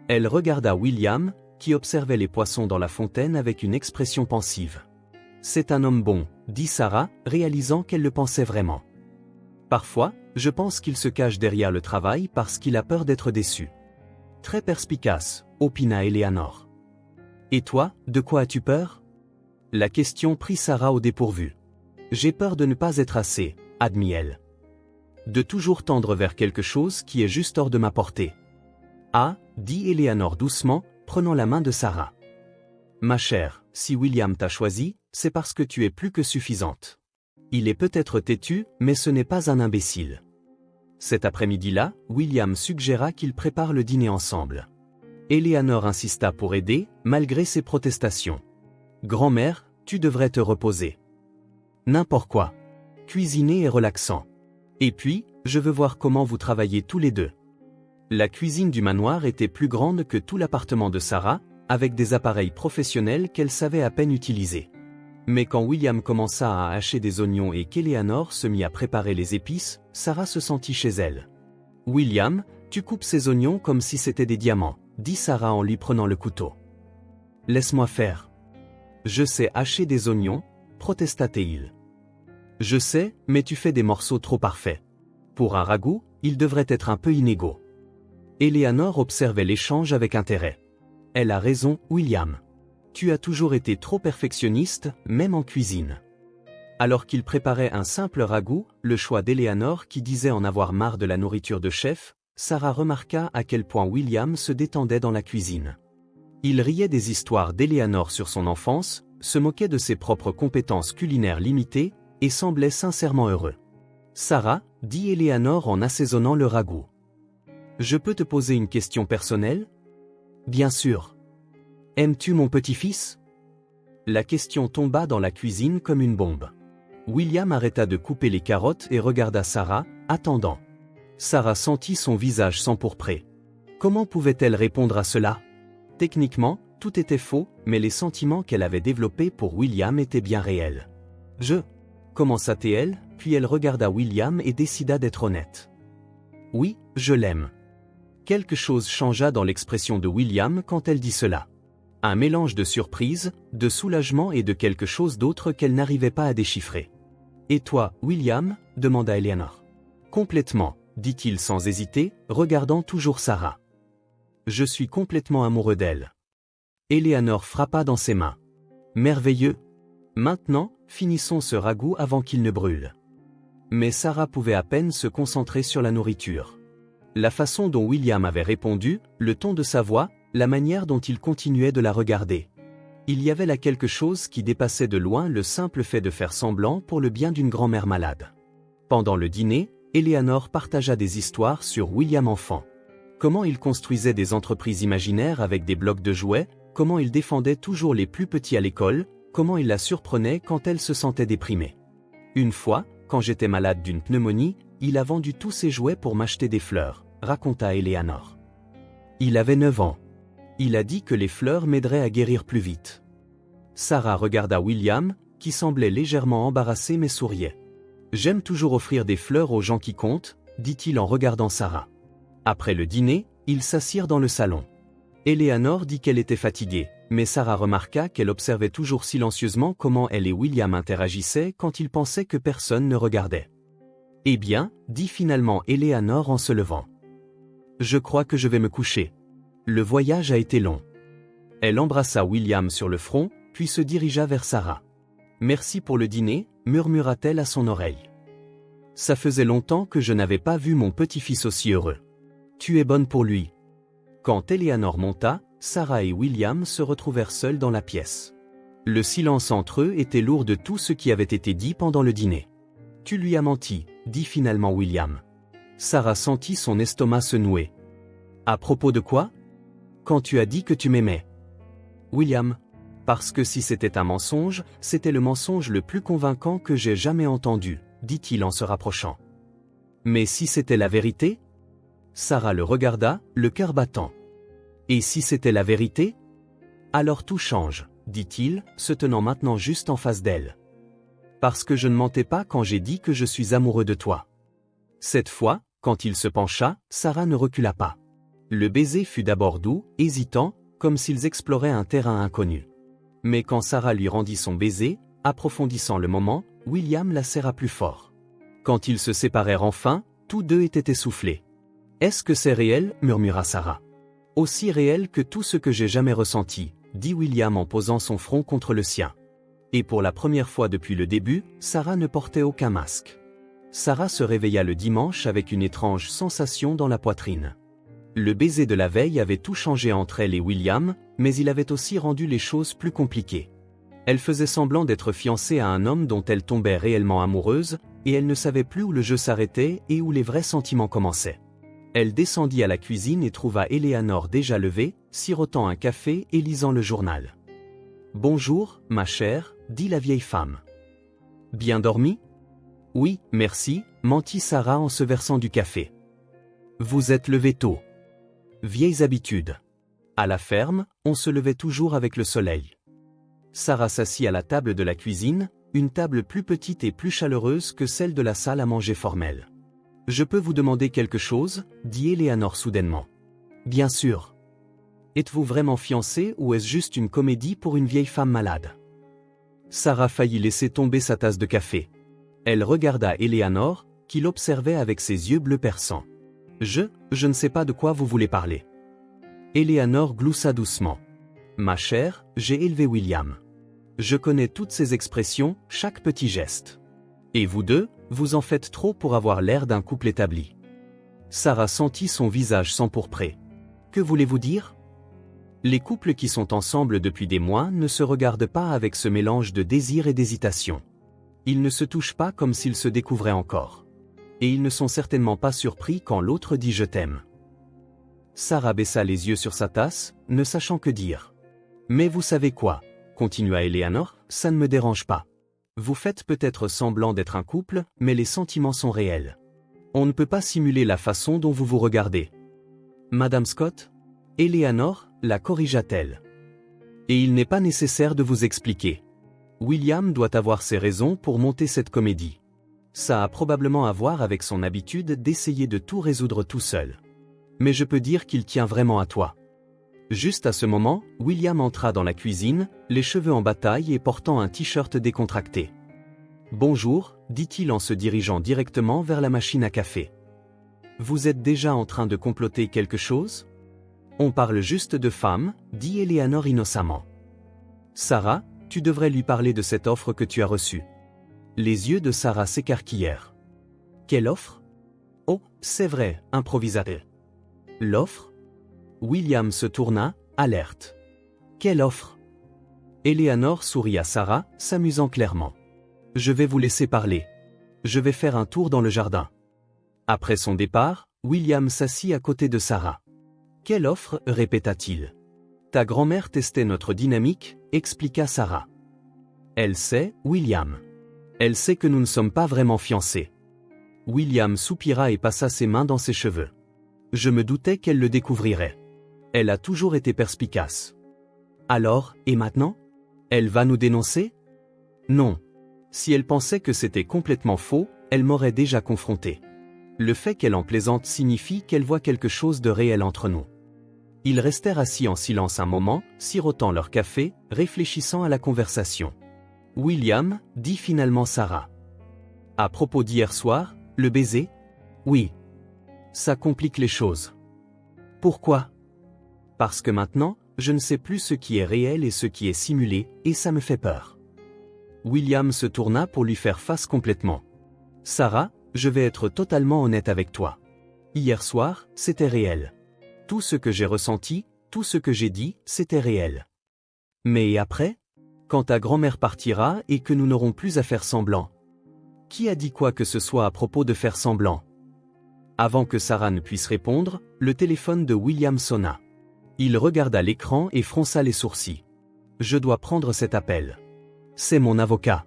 Elle regarda William, qui observait les poissons dans la fontaine avec une expression pensive. « C'est un homme bon, » dit Sarah, réalisant qu'elle le pensait vraiment. « Parfois, je pense qu'il se cache derrière le travail parce qu'il a peur d'être déçu. » Très perspicace, opina Eleanor. « Et toi, de quoi as-tu peur ?» La question prit Sarah au dépourvu. « J'ai peur de ne pas être assez, » admit-elle. « De toujours tendre vers quelque chose qui est juste hors de ma portée. »« Ah, » dit Eleanor doucement, prenant la main de Sarah. « Ma chère, si William t'a choisi, c'est parce que tu es plus que suffisante. Il est peut-être têtu, mais ce n'est pas un imbécile. » Cet après-midi-là, William suggéra qu'ils préparent le dîner ensemble. Eleanor insista pour aider, malgré ses protestations. « Grand-mère, tu devrais te reposer. »« N'importe quoi. Cuisiner est relaxant. Et puis, je veux voir comment vous travaillez tous les deux. » La cuisine du manoir était plus grande que tout l'appartement de Sarah, avec des appareils professionnels qu'elle savait à peine utiliser. Mais quand William commença à hacher des oignons et qu'Eleanor se mit à préparer les épices, Sarah se sentit chez elle. « William, tu coupes ces oignons comme si c'était des diamants, » dit Sarah en lui prenant le couteau. « Laisse-moi faire. »« Je sais hacher des oignons, » protesta-t-il. « Je sais, mais tu fais des morceaux trop parfaits. Pour un ragoût, ils devraient être un peu inégaux. » Eleanor observait l'échange avec intérêt. « Elle a raison, William. Tu as toujours été trop perfectionniste, même en cuisine. » Alors qu'il préparait un simple ragoût, le choix d'Eleanor qui disait en avoir marre de la nourriture de chef, Sarah remarqua à quel point William se détendait dans la cuisine. Il riait des histoires d'Eleanor sur son enfance, se moquait de ses propres compétences culinaires limitées, et semblait sincèrement heureux. « Sarah, » dit Eleanor en assaisonnant le ragoût. « Je peux te poser une question personnelle ? » ?»« Bien sûr. »« Aimes-tu mon petit-fils ?» La question tomba dans la cuisine comme une bombe. William arrêta de couper les carottes et regarda Sarah, attendant. Sarah sentit son visage s'empourprer. Comment pouvait-elle répondre à cela ? Techniquement, tout était faux, mais les sentiments qu'elle avait développés pour William étaient bien réels. « Je » commença-t-elle, puis elle regarda William et décida d'être honnête. « Oui, je l'aime. » Quelque chose changea dans l'expression de William quand elle dit cela. Un mélange de surprise, de soulagement et de quelque chose d'autre qu'elle n'arrivait pas à déchiffrer. « Et toi, William ?» demanda Eleanor. « Complètement, » dit-il sans hésiter, regardant toujours Sarah. Je suis complètement amoureux d'elle. Eleanor frappa dans ses mains. Merveilleux. Maintenant, finissons ce ragoût avant qu'il ne brûle. Mais Sarah pouvait à peine se concentrer sur la nourriture. La façon dont William avait répondu, le ton de sa voix, la manière dont il continuait de la regarder. Il y avait là quelque chose qui dépassait de loin le simple fait de faire semblant pour le bien d'une grand-mère malade. Pendant le dîner, Eleanor partagea des histoires sur William enfant. Comment il construisait des entreprises imaginaires avec des blocs de jouets, comment il défendait toujours les plus petits à l'école, comment il la surprenait quand elle se sentait déprimée. Une fois, quand j'étais malade d'une pneumonie, il a vendu tous ses jouets pour m'acheter des fleurs, raconta Eleanor. Il avait 9 ans. Il a dit que les fleurs m'aideraient à guérir plus vite. Sarah regarda William, qui semblait légèrement embarrassé mais souriait. J'aime toujours offrir des fleurs aux gens qui comptent, dit-il en regardant Sarah. Après le dîner, ils s'assirent dans le salon. Eleanor dit qu'elle était fatiguée, mais Sarah remarqua qu'elle observait toujours silencieusement comment elle et William interagissaient quand ils pensaient que personne ne regardait. Eh bien, dit finalement Eleanor en se levant. Je crois que je vais me coucher. Le voyage a été long. Elle embrassa William sur le front, puis se dirigea vers Sarah. Merci pour le dîner, murmura-t-elle à son oreille. Ça faisait longtemps que je n'avais pas vu mon petit-fils aussi heureux. Tu es bonne pour lui. Quand Eleanor monta, Sarah et William se retrouvèrent seuls dans la pièce. Le silence entre eux était lourd de tout ce qui avait été dit pendant le dîner. Tu lui as menti, dit finalement William. Sarah sentit son estomac se nouer. À propos de quoi? Quand tu as dit que tu m'aimais. William. Parce que si c'était un mensonge, c'était le mensonge le plus convaincant que j'ai jamais entendu, dit-il en se rapprochant. Mais si c'était la vérité? Sarah le regarda, le cœur battant. Et si c'était la vérité? Alors tout change, dit-il, se tenant maintenant juste en face d'elle. Parce que je ne mentais pas quand j'ai dit que je suis amoureux de toi. Cette fois, quand il se pencha, Sarah ne recula pas. Le baiser fut d'abord doux, hésitant, comme s'ils exploraient un terrain inconnu. Mais quand Sarah lui rendit son baiser, approfondissant le moment, William la serra plus fort. Quand ils se séparèrent enfin, tous deux étaient essoufflés. Est-ce que c'est réel? Murmura Sarah. Aussi réel que tout ce que j'ai jamais ressenti, dit William en posant son front contre le sien. Et pour la première fois depuis le début, Sarah ne portait aucun masque. Sarah se réveilla le dimanche avec une étrange sensation dans la poitrine. Le baiser de la veille avait tout changé entre elle et William, mais il avait aussi rendu les choses plus compliquées. Elle faisait semblant d'être fiancée à un homme dont elle tombait réellement amoureuse, et elle ne savait plus où le jeu s'arrêtait et où les vrais sentiments commençaient. Elle descendit à la cuisine et trouva Eleanor déjà levée, sirotant un café et lisant le journal. « Bonjour, ma chère, dit la vieille femme. Bien dormi? Oui, merci, mentit Sarah en se versant du café. Vous êtes levée tôt. Vieilles habitudes. À la ferme, on se levait toujours avec le soleil. Sarah s'assit à la table de la cuisine, une table plus petite et plus chaleureuse que celle de la salle à manger formelle. Je peux vous demander quelque chose, dit Eleanor soudainement. Bien sûr. Êtes-vous vraiment fiancée ou est-ce juste une comédie pour une vieille femme malade? Sarah faillit laisser tomber sa tasse de café. Elle regarda Eleanor, qui l'observait avec ses yeux bleus perçants. Je ne sais pas de quoi vous voulez parler. Eleanor gloussa doucement. Ma chère, j'ai élevé William. Je connais toutes ses expressions, chaque petit geste. Et vous deux, vous en faites trop pour avoir l'air d'un couple établi. Sarah sentit son visage s'empourprer. Que voulez-vous dire? Les couples qui sont ensemble depuis des mois ne se regardent pas avec ce mélange de désir et d'hésitation. Ils ne se touchent pas comme s'ils se découvraient encore. Et ils ne sont certainement pas surpris quand l'autre dit « je t'aime ». Sarah baissa les yeux sur sa tasse, ne sachant que dire. Mais vous savez quoi, continua Eleanor, ça ne me dérange pas. Vous faites peut-être semblant d'être un couple, mais les sentiments sont réels. On ne peut pas simuler la façon dont vous vous regardez. Madame Scott? Eleanor, la corrigea-t-elle. Et il n'est pas nécessaire de vous expliquer. William doit avoir ses raisons pour monter cette comédie. Ça a probablement à voir avec son habitude d'essayer de tout résoudre tout seul. Mais je peux dire qu'il tient vraiment à toi. Juste à ce moment, William entra dans la cuisine, les cheveux en bataille et portant un t-shirt décontracté. « Bonjour », dit-il en se dirigeant directement vers la machine à café. « Vous êtes déjà en train de comploter quelque chose ?» On parle juste de femmes, dit Eleanor innocemment. Sarah, tu devrais lui parler de cette offre que tu as reçue. Les yeux de Sarah s'écarquillèrent. Quelle offre? Oh, c'est vrai, improvisa-t-elle. L'offre? William se tourna, alerte. Quelle offre? Eleanor sourit à Sarah, s'amusant clairement. Je vais vous laisser parler. Je vais faire un tour dans le jardin. Après son départ, William s'assit à côté de Sarah. Quelle offre? Répéta-t-il. Ta grand-mère testait notre dynamique, expliqua Sarah. Elle sait, William. Elle sait que nous ne sommes pas vraiment fiancés. William soupira et passa ses mains dans ses cheveux. Je me doutais qu'elle le découvrirait. Elle a toujours été perspicace. Alors, et maintenant? Elle va nous dénoncer? Non. Si elle pensait que c'était complètement faux, elle m'aurait déjà confronté. Le fait qu'elle en plaisante signifie qu'elle voit quelque chose de réel entre nous. Ils restèrent assis en silence un moment, sirotant leur café, réfléchissant à la conversation. William, dit finalement Sarah. À propos d'hier soir, le baiser? Oui. Ça complique les choses. Pourquoi? Parce que maintenant, je ne sais plus ce qui est réel et ce qui est simulé, et ça me fait peur. William se tourna pour lui faire face complètement. Sarah, je vais être totalement honnête avec toi. Hier soir, c'était réel. Tout ce que j'ai ressenti, tout ce que j'ai dit, c'était réel. Mais après? Quand ta grand-mère partira et que nous n'aurons plus à faire semblant. Qui a dit quoi que ce soit à propos de faire semblant? Avant que Sarah ne puisse répondre, le téléphone de William sonna. Il regarda l'écran et fronça les sourcils. Je dois prendre cet appel. C'est mon avocat.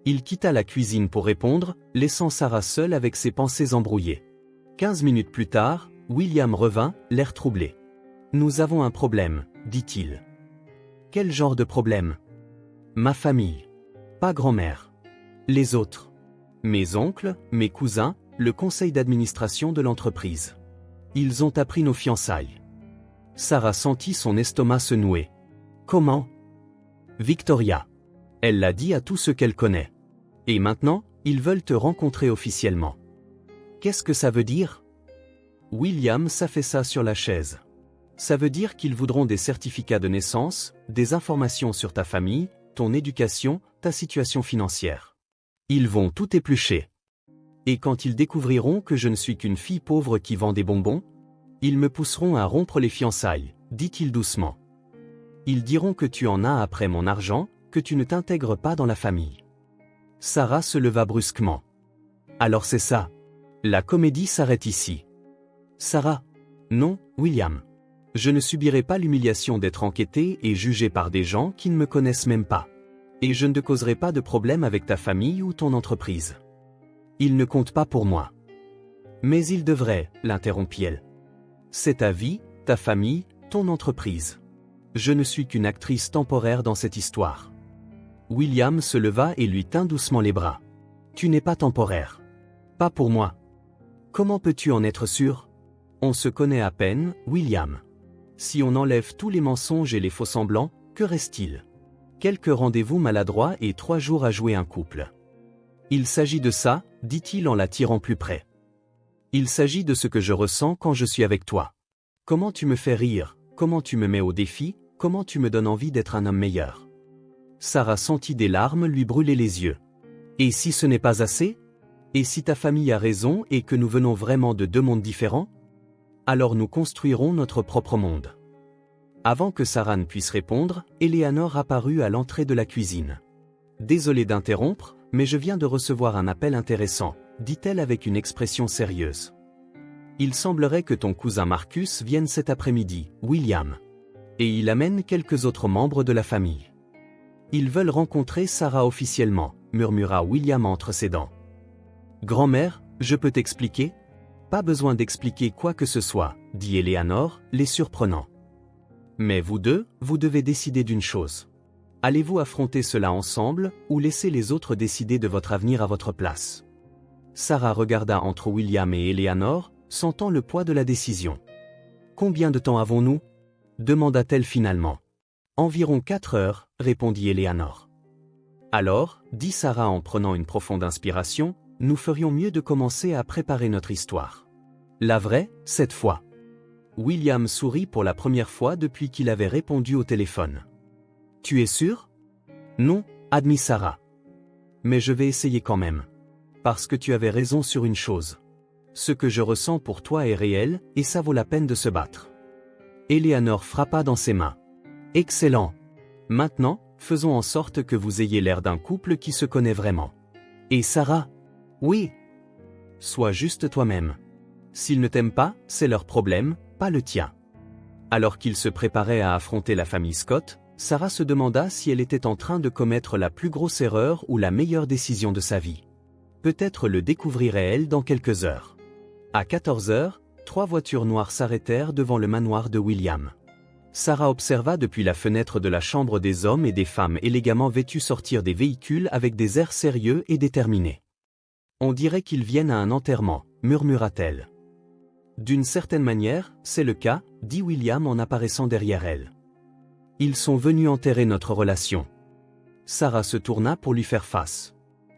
Il quitta la cuisine pour répondre, laissant Sarah seule avec ses pensées embrouillées. 15 minutes plus tard, William revint, l'air troublé. Nous avons un problème, dit-il. Quel genre de problème? Ma famille. Pas grand-mère. Les autres. Mes oncles, mes cousins, le conseil d'administration de l'entreprise. Ils ont appris nos fiançailles. Sarah sentit son estomac se nouer. Comment? Victoria. Elle l'a dit à tous ceux qu'elle connaît. Et maintenant, ils veulent te rencontrer officiellement. Qu'est-ce que ça veut dire? William s'affaissa sur la chaise. Ça veut dire qu'ils voudront des certificats de naissance, des informations sur ta famille, ton éducation, ta situation financière. Ils vont tout éplucher. Et quand ils découvriront que je ne suis qu'une fille pauvre qui vend des bonbons, ils me pousseront à rompre les fiançailles, dit-il doucement. Ils diront que tu en as après mon argent, que tu ne t'intègres pas dans la famille. Sarah se leva brusquement. Alors c'est ça. La comédie s'arrête ici. Sarah. Non, William. Je ne subirai pas l'humiliation d'être enquêté et jugé par des gens qui ne me connaissent même pas. Et je ne te causerai pas de problème avec ta famille ou ton entreprise. Ils ne comptent pas pour moi. Mais ils devraient, l'interrompit-elle. C'est ta vie, ta famille, ton entreprise. Je ne suis qu'une actrice temporaire dans cette histoire. William se leva et lui tint doucement les bras. Tu n'es pas temporaire. Pas pour moi. Comment peux-tu en être sûr? On se connaît à peine, William. Si on enlève tous les mensonges et les faux-semblants, que reste-t-il? Quelques rendez-vous maladroits et 3 jours à jouer un couple. Il s'agit de ça, dit-il en la tirant plus près. Il s'agit de ce que je ressens quand je suis avec toi. Comment tu me fais rire, comment tu me mets au défi, comment tu me donnes envie d'être un homme meilleur. Sarah sentit des larmes lui brûler les yeux. Et si ce n'est pas assez? Et si ta famille a raison et que nous venons vraiment de 2 mondes différents? Alors nous construirons notre propre monde. Avant que Sarah ne puisse répondre, Eleanor apparut à l'entrée de la cuisine. Désolée d'interrompre, mais je viens de recevoir un appel intéressant, dit-elle avec une expression sérieuse. Il semblerait que ton cousin Marcus vienne cet après-midi, William. Et il amène quelques autres membres de la famille. Ils veulent rencontrer Sarah officiellement, murmura William entre ses dents. Grand-mère, je peux t'expliquer? Pas besoin d'expliquer quoi que ce soit, dit Eleanor, les surprenant. Mais vous deux, vous devez décider d'une chose. Allez-vous affronter cela ensemble, ou laisser les autres décider de votre avenir à votre place? Sarah regarda entre William et Eleanor, sentant le poids de la décision. Combien de temps avons-nous? Demanda-t-elle finalement. Environ 4 heures, répondit Eleanor. Alors, dit Sarah en prenant une profonde inspiration, nous ferions mieux de commencer à préparer notre histoire. La vraie, cette fois. William sourit pour la première fois depuis qu'il avait répondu au téléphone. Tu es sûr? Non, admit Sarah. Mais je vais essayer quand même. Parce que tu avais raison sur une chose. Ce que je ressens pour toi est réel, et ça vaut la peine de se battre. Eleanor frappa dans ses mains. Excellent. Maintenant, faisons en sorte que vous ayez l'air d'un couple qui se connaît vraiment. Et Sarah? Oui. Sois juste toi-même. S'ils ne t'aiment pas, c'est leur problème, pas le tien. Alors qu'ils se préparaient à affronter la famille Scott, Sarah se demanda si elle était en train de commettre la plus grosse erreur ou la meilleure décision de sa vie. Peut-être le découvrirait-elle dans quelques heures. À 14 heures, 3 voitures noires s'arrêtèrent devant le manoir de William. Sarah observa depuis la fenêtre de la chambre des hommes et des femmes élégamment vêtus sortir des véhicules avec des airs sérieux et déterminés. On dirait qu'ils viennent à un enterrement, murmura-t-elle. D'une certaine manière, c'est le cas, dit William en apparaissant derrière elle. Ils sont venus enterrer notre relation. Sarah se tourna pour lui faire face.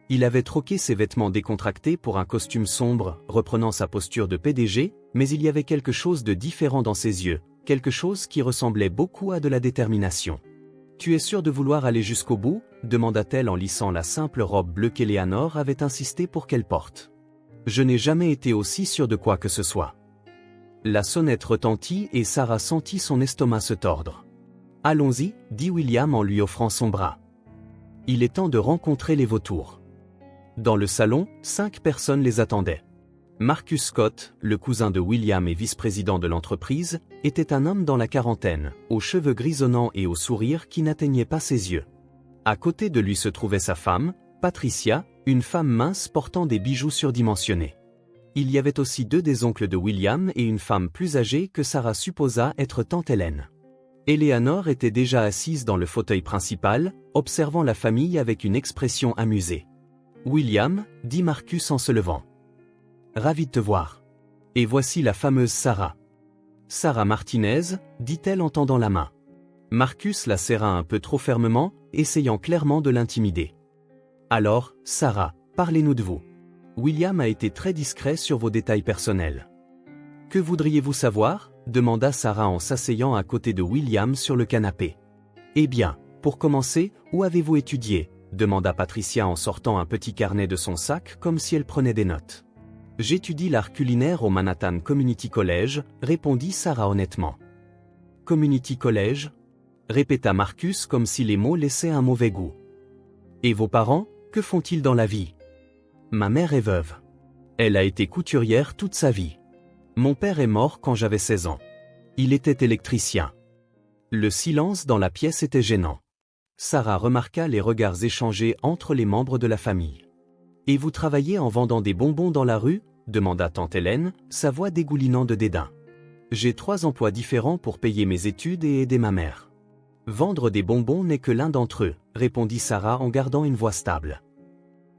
Il avait troqué ses vêtements décontractés pour un costume sombre, reprenant sa posture de PDG, mais il y avait quelque chose de différent dans ses yeux, quelque chose qui ressemblait beaucoup à de la détermination. « Tu es sûr de vouloir aller jusqu'au bout » demanda-t-elle en lissant la simple robe bleue qu'Eleanor avait insisté pour qu'elle porte. « Je n'ai jamais été aussi sûre de quoi que ce soit. » La sonnette retentit et Sarah sentit son estomac se tordre. « Allons-y, dit William en lui offrant son bras. Il est temps de rencontrer les vautours. » Dans le salon, 5 personnes les attendaient. Marcus Scott, le cousin de William et vice-président de l'entreprise, était un homme dans la quarantaine, aux cheveux grisonnants et au sourire qui n'atteignait pas ses yeux. À côté de lui se trouvait sa femme, Patricia, une femme mince portant des bijoux surdimensionnés. Il y avait aussi 2 des oncles de William et une femme plus âgée que Sarah supposa être tante Hélène. Eleanor était déjà assise dans le fauteuil principal, observant la famille avec une expression amusée. « William, dit Marcus en se levant. Ravi de te voir. Et voici la fameuse Sarah. Sarah Martinez, dit-elle en tendant la main. Marcus la serra un peu trop fermement, essayant clairement de l'intimider. Alors, Sarah, parlez-nous de vous. William a été très discret sur vos détails personnels. Que voudriez-vous savoir ? Demanda Sarah en s'asseyant à côté de William sur le canapé. Eh bien, pour commencer, où avez-vous étudié ? Demanda Patricia en sortant un petit carnet de son sac comme si elle prenait des notes. J'étudie l'art culinaire au Manhattan Community College, répondit Sarah honnêtement. Community College ? Répéta Marcus comme si les mots laissaient un mauvais goût. Et vos parents, que font-ils dans la vie ? Ma mère est veuve. Elle a été couturière toute sa vie. Mon père est mort quand j'avais 16 ans. Il était électricien. Le silence dans la pièce était gênant. Sarah remarqua les regards échangés entre les membres de la famille. « Et vous travaillez en vendant des bonbons dans la rue ?» demanda tante Hélène, sa voix dégoulinant de dédain. « J'ai 3 emplois différents pour payer mes études et aider ma mère. Vendre des bonbons n'est que l'un d'entre eux, répondit Sarah en gardant une voix stable.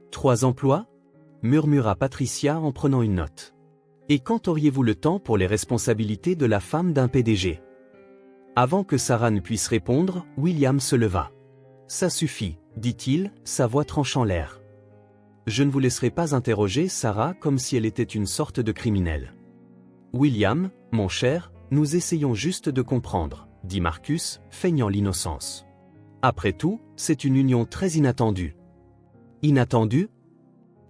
3 emplois ? Murmura Patricia en prenant une note. Et quand auriez-vous le temps pour les responsabilités de la femme d'un PDG ? Avant que Sarah ne puisse répondre, William se leva. Ça suffit, dit-il, sa voix tranchant l'air. Je ne vous laisserai pas interroger Sarah comme si elle était une sorte de criminelle. William, mon cher, nous essayons juste de comprendre, dit Marcus, feignant l'innocence. Après tout, c'est une union très inattendue. Inattendue ?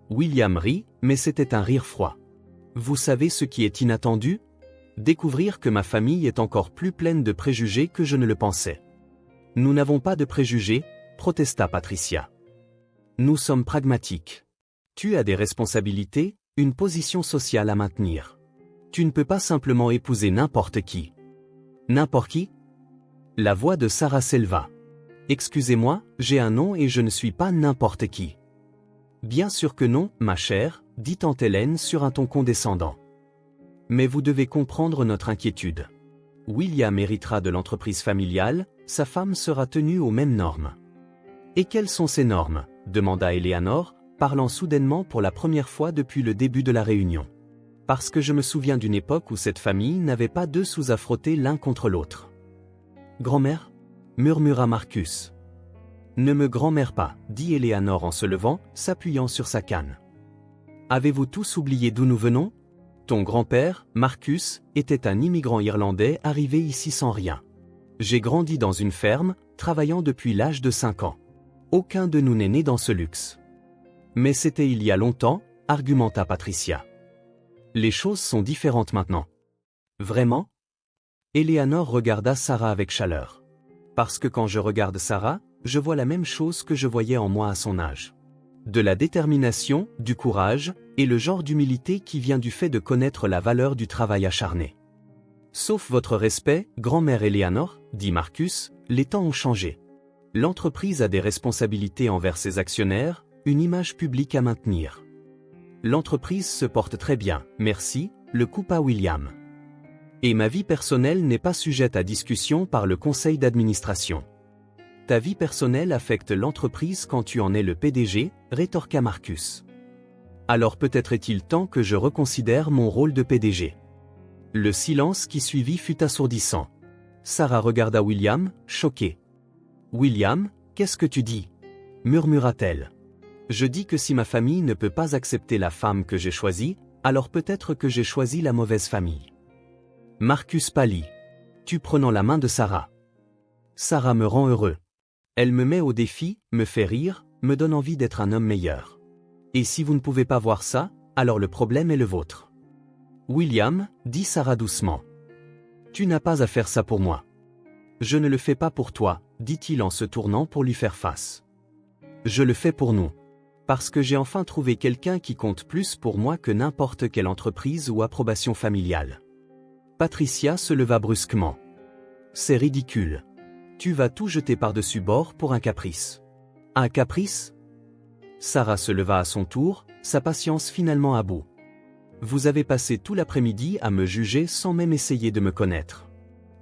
William rit, mais c'était un rire froid. Vous savez ce qui est inattendu ? Découvrir que ma famille est encore plus pleine de préjugés que je ne le pensais. Nous n'avons pas de préjugés, protesta Patricia. Nous sommes pragmatiques. Tu as des responsabilités, une position sociale à maintenir. Tu ne peux pas simplement épouser n'importe qui. N'importe qui ? La voix de Sarah s'éleva. Excusez-moi, j'ai un nom et je ne suis pas n'importe qui. Bien sûr que non, ma chère, dit tante Hélène sur un ton condescendant. Mais vous devez comprendre notre inquiétude. William héritera de l'entreprise familiale, sa femme sera tenue aux mêmes normes. Et quelles sont ces normes ? Demanda Eleanor, parlant soudainement pour la première fois depuis le début de la réunion. Parce que je me souviens d'une époque où cette famille n'avait pas 2 sous à frotter l'un contre l'autre. Grand-mère ? Murmura Marcus. Ne me grand-mère pas, dit Eleanor en se levant, s'appuyant sur sa canne. Avez-vous tous oublié d'où nous venons ? Ton grand-père, Marcus, était un immigrant irlandais arrivé ici sans rien. J'ai grandi dans une ferme, travaillant depuis l'âge de 5 ans. Aucun de nous n'est né dans ce luxe. Mais c'était il y a longtemps, argumenta Patricia. Les choses sont différentes maintenant. Vraiment? Eleanor regarda Sarah avec chaleur. Parce que quand je regarde Sarah, je vois la même chose que je voyais en moi à son âge. De la détermination, du courage, et le genre d'humilité qui vient du fait de connaître la valeur du travail acharné. Sauf votre respect, grand-mère Eleanor, dit Marcus, les temps ont changé. L'entreprise a des responsabilités envers ses actionnaires, une image publique à maintenir. L'entreprise se porte très bien, merci, le coupa William. Et ma vie personnelle n'est pas sujette à discussion par le conseil d'administration. Ta vie personnelle affecte l'entreprise quand tu en es le PDG, rétorqua Marcus. Alors peut-être est-il temps que je reconsidère mon rôle de PDG. Le silence qui suivit fut assourdissant. Sarah regarda William, choquée. William, qu'est-ce que tu dis? Murmura-t-elle. Je dis que si ma famille ne peut pas accepter la femme que j'ai choisie, alors peut-être que j'ai choisi la mauvaise famille. Marcus pâlit. Tu prenant la main de Sarah. Sarah me rend heureux. Elle me met au défi, me fait rire, me donne envie d'être un homme meilleur. Et si vous ne pouvez pas voir ça, alors le problème est le vôtre. William, dit Sarah doucement. Tu n'as pas à faire ça pour moi. Je ne le fais pas pour toi, dit-il en se tournant pour lui faire face. Je le fais pour nous. Parce que j'ai enfin trouvé quelqu'un qui compte plus pour moi que n'importe quelle entreprise ou approbation familiale. Patricia se leva brusquement. C'est ridicule. Tu vas tout jeter par-dessus bord pour un caprice. Un caprice? Sarah se leva à son tour, sa patience finalement à bout. Vous avez passé tout l'après-midi à me juger sans même essayer de me connaître.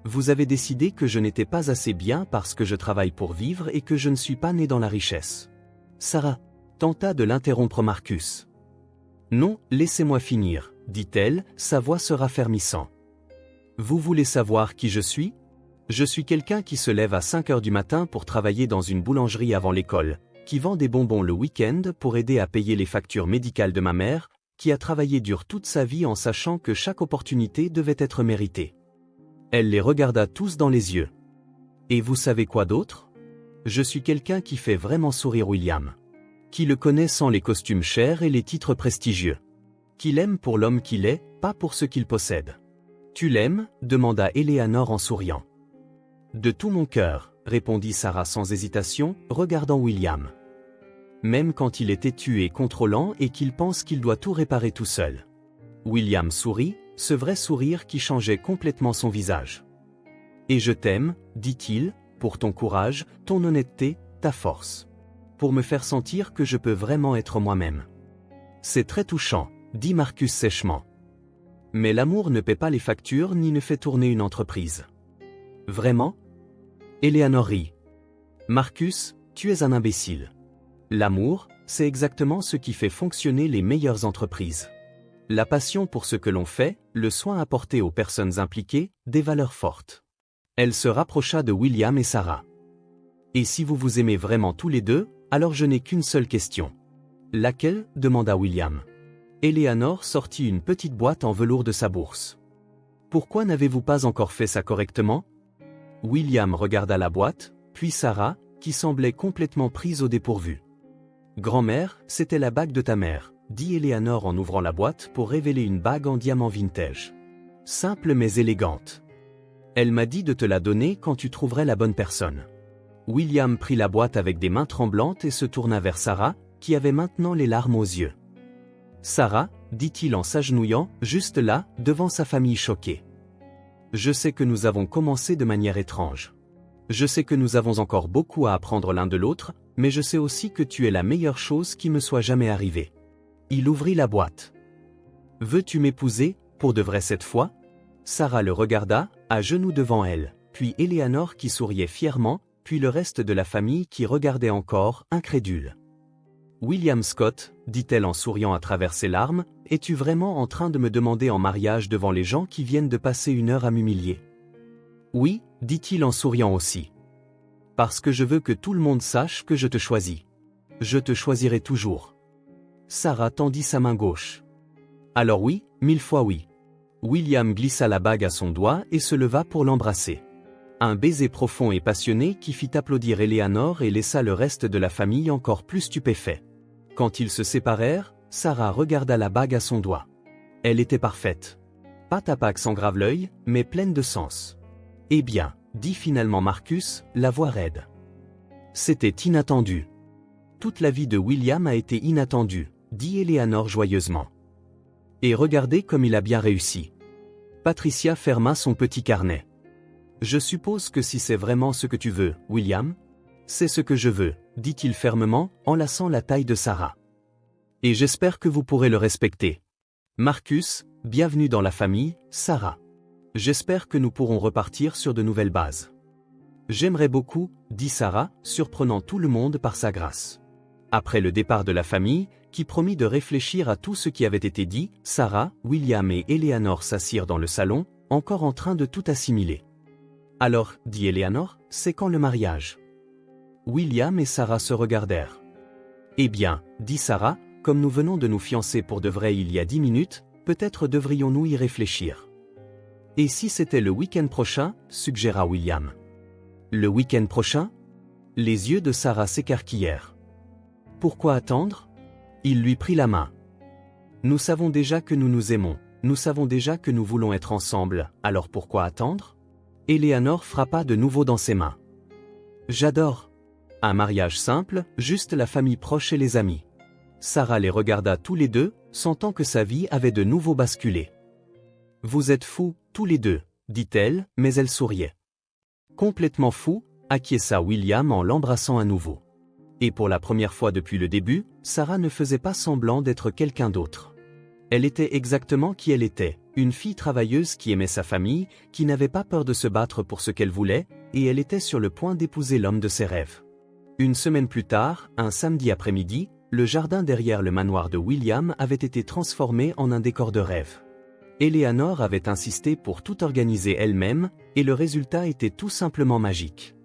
Vous avez décidé que je n'étais pas assez bien parce que je travaille pour vivre et que je ne suis pas né dans la richesse. Sarah tenta de l'interrompre Marcus. Non, laissez-moi finir, dit-elle, sa voix se raffermissant. Vous voulez savoir qui je suis? Je suis quelqu'un qui se lève à 5 heures du matin pour travailler dans une boulangerie avant l'école, qui vend des bonbons le week-end pour aider à payer les factures médicales de ma mère, qui a travaillé dur toute sa vie en sachant que chaque opportunité devait être méritée. Elle les regarda tous dans les yeux. Et vous savez quoi d'autre? Je suis quelqu'un qui fait vraiment sourire William. Qui le connaît sans les costumes chers et les titres prestigieux. Qui l'aime pour l'homme qu'il est, pas pour ce qu'il possède. Tu l'aimes? Demanda Eleanor en souriant. De tout mon cœur, répondit Sarah sans hésitation, regardant William. Même quand il est têtu et contrôlant et qu'il pense qu'il doit tout réparer tout seul. William sourit, ce vrai sourire qui changeait complètement son visage. Et je t'aime, dit-il, pour ton courage, ton honnêteté, ta force. Pour me faire sentir que je peux vraiment être moi-même. C'est très touchant, dit Marcus sèchement. Mais l'amour ne paie pas les factures ni ne fait tourner une entreprise. Vraiment? Eleanor rit. Marcus, tu es un imbécile. L'amour, c'est exactement ce qui fait fonctionner les meilleures entreprises. La passion pour ce que l'on fait, le soin apporté aux personnes impliquées, des valeurs fortes. Elle se rapprocha de William et Sarah. Et si vous vous aimez vraiment tous les deux, alors je n'ai qu'une seule question. Laquelle? Demanda William. Eleanor sortit une petite boîte en velours de sa bourse. Pourquoi n'avez-vous pas encore fait ça correctement? William regarda la boîte, puis Sarah, qui semblait complètement prise au dépourvu. Grand-mère, c'était la bague de ta mère, dit Eleanor en ouvrant la boîte pour révéler une bague en diamant vintage. Simple mais élégante. Elle m'a dit de te la donner quand tu trouverais la bonne personne. William prit la boîte avec des mains tremblantes et se tourna vers Sarah, qui avait maintenant les larmes aux yeux. Sarah, dit-il en s'agenouillant, juste là, devant sa famille choquée. Je sais que nous avons commencé de manière étrange. Je sais que nous avons encore beaucoup à apprendre l'un de l'autre, mais je sais aussi que tu es la meilleure chose qui me soit jamais arrivée. Il ouvrit la boîte. Veux-tu m'épouser, pour de vrai cette fois? Sarah le regarda, à genoux devant elle, puis Eleanor qui souriait fièrement, puis le reste de la famille qui regardait encore, incrédule. William Scott, dit-elle en souriant à travers ses larmes, es-tu vraiment en train de me demander en mariage devant les gens qui viennent de passer 1 heure à m'humilier? Oui, dit-il en souriant aussi. Parce que je veux que tout le monde sache que je te choisis. Je te choisirai toujours. Sarah tendit sa main gauche. Alors oui, 1000 fois oui. William glissa la bague à son doigt et se leva pour l'embrasser. Un baiser profond et passionné qui fit applaudir Eleanor et laissa le reste de la famille encore plus stupéfait. Quand ils se séparèrent, Sarah regarda la bague à son doigt. Elle était parfaite. Pas ta bague sans grave l'œil, mais pleine de sens. Eh bien, dit finalement Marcus, la voix raide. C'était inattendu. Toute la vie de William a été inattendue, dit Eleanor joyeusement. Et regardez comme il a bien réussi. Patricia ferma son petit carnet. Je suppose que si c'est vraiment ce que tu veux, William, c'est ce que je veux, dit-il fermement, enlaçant la taille de Sarah. Et j'espère que vous pourrez le respecter. Marcus, bienvenue dans la famille, Sarah. J'espère que nous pourrons repartir sur de nouvelles bases. J'aimerais beaucoup, dit Sarah, surprenant tout le monde par sa grâce. Après le départ de la famille, qui promit de réfléchir à tout ce qui avait été dit, Sarah, William et Eleanor s'assirent dans le salon, encore en train de tout assimiler. Alors, dit Eleanor, c'est quand le mariage? William et Sarah se regardèrent. Eh bien, dit Sarah, comme nous venons de nous fiancer pour de vrai il y a 10 minutes, peut-être devrions-nous y réfléchir. Et si c'était le week-end prochain, suggéra William. Le week-end prochain? Les yeux de Sarah s'écarquillèrent. Pourquoi attendre? Il lui prit la main. Nous savons déjà que nous nous aimons, nous savons déjà que nous voulons être ensemble, alors pourquoi attendre? Eleanor frappa de nouveau dans ses mains. J'adore. Un mariage simple, juste la famille proche et les amis. Sarah les regarda tous les deux, sentant que sa vie avait de nouveau basculé. Vous êtes fous, tous les deux, dit-elle, mais elle souriait. Complètement fou, acquiesça William en l'embrassant à nouveau. Et pour la première fois depuis le début, Sarah ne faisait pas semblant d'être quelqu'un d'autre. Elle était exactement qui elle était, une fille travailleuse qui aimait sa famille, qui n'avait pas peur de se battre pour ce qu'elle voulait, et elle était sur le point d'épouser l'homme de ses rêves. Une semaine plus tard, un samedi après-midi, le jardin derrière le manoir de William avait été transformé en un décor de rêve. Eleanor avait insisté pour tout organiser elle-même, et le résultat était tout simplement magique.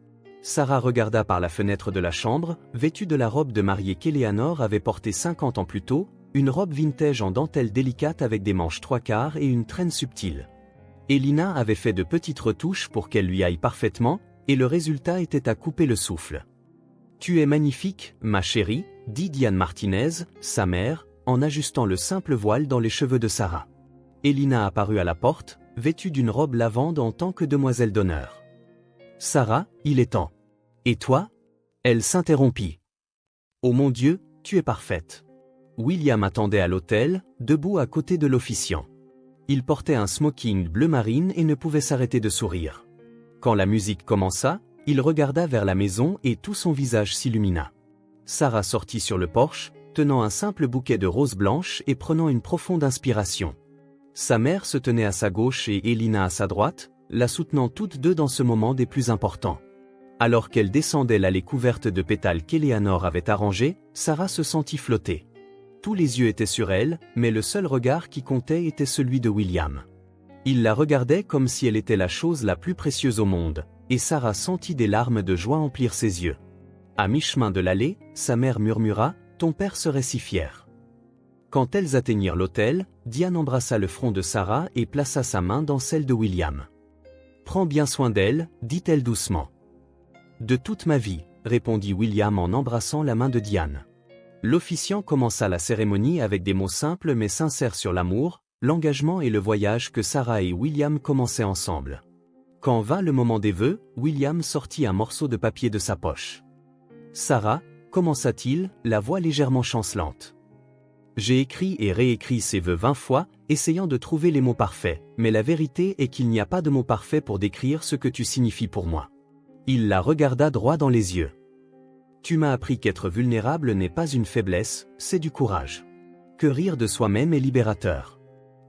Sarah regarda par la fenêtre de la chambre, vêtue de la robe de mariée qu'Eleanor avait portée 50 ans plus tôt, une robe vintage en dentelle délicate avec des manches 3/4 et une traîne subtile. Elina avait fait de petites retouches pour qu'elle lui aille parfaitement, et le résultat était à couper le souffle. « Tu es magnifique, ma chérie », dit Diane Martinez, sa mère, en ajustant le simple voile dans les cheveux de Sarah. Elina apparut à la porte, vêtue d'une robe lavande en tant que demoiselle d'honneur. « Sarah, il est temps. Et toi ?» Elle s'interrompit. « Oh mon Dieu, tu es parfaite. » William attendait à l'hôtel, debout à côté de l'officiant. Il portait un smoking bleu marine et ne pouvait s'arrêter de sourire. Quand la musique commença, il regarda vers la maison et tout son visage s'illumina. Sarah sortit sur le porche, tenant un simple bouquet de roses blanches et prenant une profonde inspiration. Sa mère se tenait à sa gauche et Elina à sa droite, la soutenant toutes deux dans ce moment des plus importants. Alors qu'elle descendait l'allée couverte de pétales qu'Eleanor avait arrangée, Sarah se sentit flotter. Tous les yeux étaient sur elle, mais le seul regard qui comptait était celui de William. Il la regardait comme si elle était la chose la plus précieuse au monde, et Sarah sentit des larmes de joie emplir ses yeux. À mi-chemin de l'allée, sa mère murmura « Ton père serait si fier ». Quand elles atteignirent l'hôtel, Diane embrassa le front de Sarah et plaça sa main dans celle de William. « Prends bien soin d'elle, dit-elle doucement. »« De toute ma vie, » répondit William en embrassant la main de Diane. L'officiant commença la cérémonie avec des mots simples mais sincères sur l'amour, l'engagement et le voyage que Sarah et William commençaient ensemble. Quand vint le moment des vœux, William sortit un morceau de papier de sa poche. « Sarah, » commença-t-il, la voix légèrement chancelante. « J'ai écrit et réécrit ces vœux 20 fois, essayant de trouver les mots parfaits, mais la vérité est qu'il n'y a pas de mots parfaits pour décrire ce que tu signifies pour moi. » Il la regarda droit dans les yeux. « Tu m'as appris qu'être vulnérable n'est pas une faiblesse, c'est du courage. Que rire de soi-même est libérateur.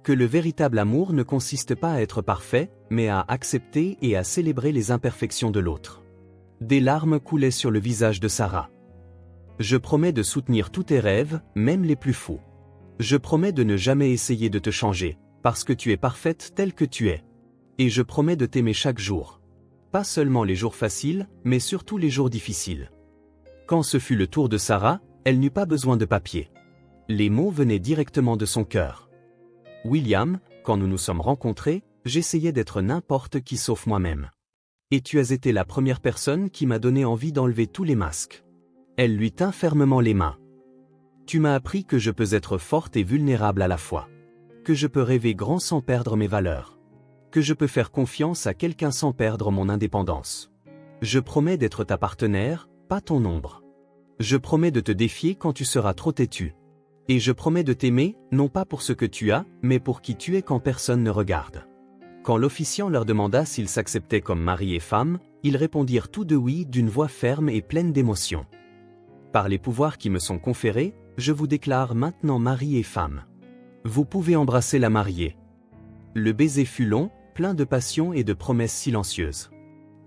Que le véritable amour ne consiste pas à être parfait, mais à accepter et à célébrer les imperfections de l'autre. » Des larmes coulaient sur le visage de Sarah. « Je promets de soutenir tous tes rêves, même les plus fous. Je promets de ne jamais essayer de te changer, parce que tu es parfaite telle que tu es. Et je promets de t'aimer chaque jour. Pas seulement les jours faciles, mais surtout les jours difficiles. » Quand ce fut le tour de Sarah, elle n'eut pas besoin de papier. Les mots venaient directement de son cœur. William, quand nous nous sommes rencontrés, j'essayais d'être n'importe qui sauf moi-même. Et tu as été la première personne qui m'a donné envie d'enlever tous les masques. » Elle lui tint fermement les mains. « Tu m'as appris que je peux être forte et vulnérable à la fois. Que je peux rêver grand sans perdre mes valeurs. Que je peux faire confiance à quelqu'un sans perdre mon indépendance. Je promets d'être ta partenaire, pas ton ombre. Je promets de te défier quand tu seras trop têtu. Et je promets de t'aimer, non pas pour ce que tu as, mais pour qui tu es quand personne ne regarde. » Quand l'officiant leur demanda s'ils s'acceptaient comme mari et femme, ils répondirent tous deux oui d'une voix ferme et pleine d'émotion. « Par les pouvoirs qui me sont conférés, je vous déclare maintenant mari et femme. Vous pouvez embrasser la mariée. » Le baiser fut long, plein de passion et de promesses silencieuses.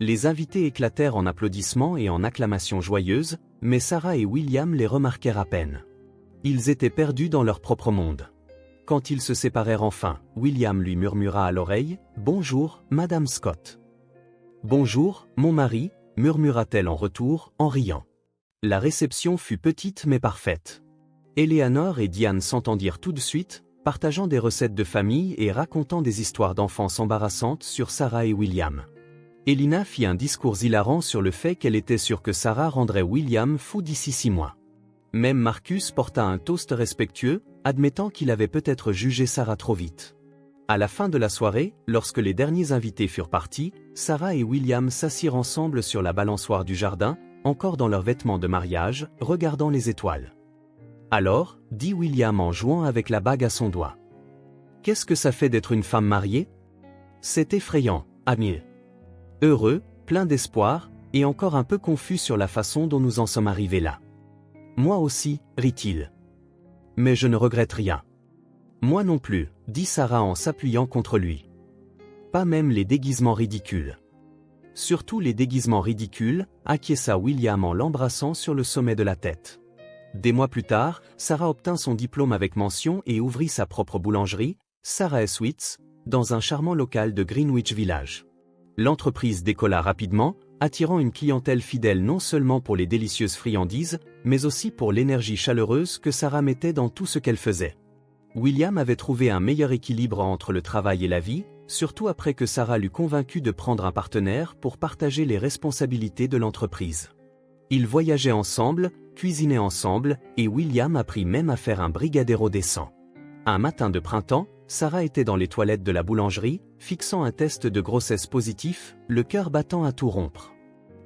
Les invités éclatèrent en applaudissements et en acclamations joyeuses, mais Sarah et William les remarquèrent à peine. Ils étaient perdus dans leur propre monde. Quand ils se séparèrent enfin, William lui murmura à l'oreille « Bonjour, Madame Scott. »« Bonjour, mon mari » murmura-t-elle en retour, en riant. La réception fut petite mais parfaite. Eleanor et Diane s'entendirent tout de suite, partageant des recettes de famille et racontant des histoires d'enfance embarrassantes sur Sarah et William. Elina fit un discours hilarant sur le fait qu'elle était sûre que Sarah rendrait William fou d'ici 6 mois. Même Marcus porta un toast respectueux, admettant qu'il avait peut-être jugé Sarah trop vite. À la fin de la soirée, lorsque les derniers invités furent partis, Sarah et William s'assirent ensemble sur la balançoire du jardin, encore dans leurs vêtements de mariage, regardant les étoiles. « Alors, » dit William en jouant avec la bague à son doigt. « Qu'est-ce que ça fait d'être une femme mariée ? C'est effrayant, ami. » Heureux, plein d'espoir, et encore un peu confus sur la façon dont nous en sommes arrivés là. « Moi aussi, » rit-il. « Mais je ne regrette rien. »« Moi non plus, » dit Sarah en s'appuyant contre lui. « Pas même les déguisements ridicules. »« Surtout les déguisements ridicules, » acquiesça William en l'embrassant sur le sommet de la tête. Des mois plus tard, Sarah obtint son diplôme avec mention et ouvrit sa propre boulangerie, Sarah Sweets, dans un charmant local de Greenwich Village. L'entreprise décolla rapidement, attirant une clientèle fidèle non seulement pour les délicieuses friandises, mais aussi pour l'énergie chaleureuse que Sarah mettait dans tout ce qu'elle faisait. William avait trouvé un meilleur équilibre entre le travail et la vie, surtout après que Sarah l'eut convaincu de prendre un partenaire pour partager les responsabilités de l'entreprise. Ils voyageaient ensemble, cuisinaient ensemble, et William apprit même à faire un brigadeiro décent. Un matin de printemps, Sarah était dans les toilettes de la boulangerie, fixant un test de grossesse positif, le cœur battant à tout rompre.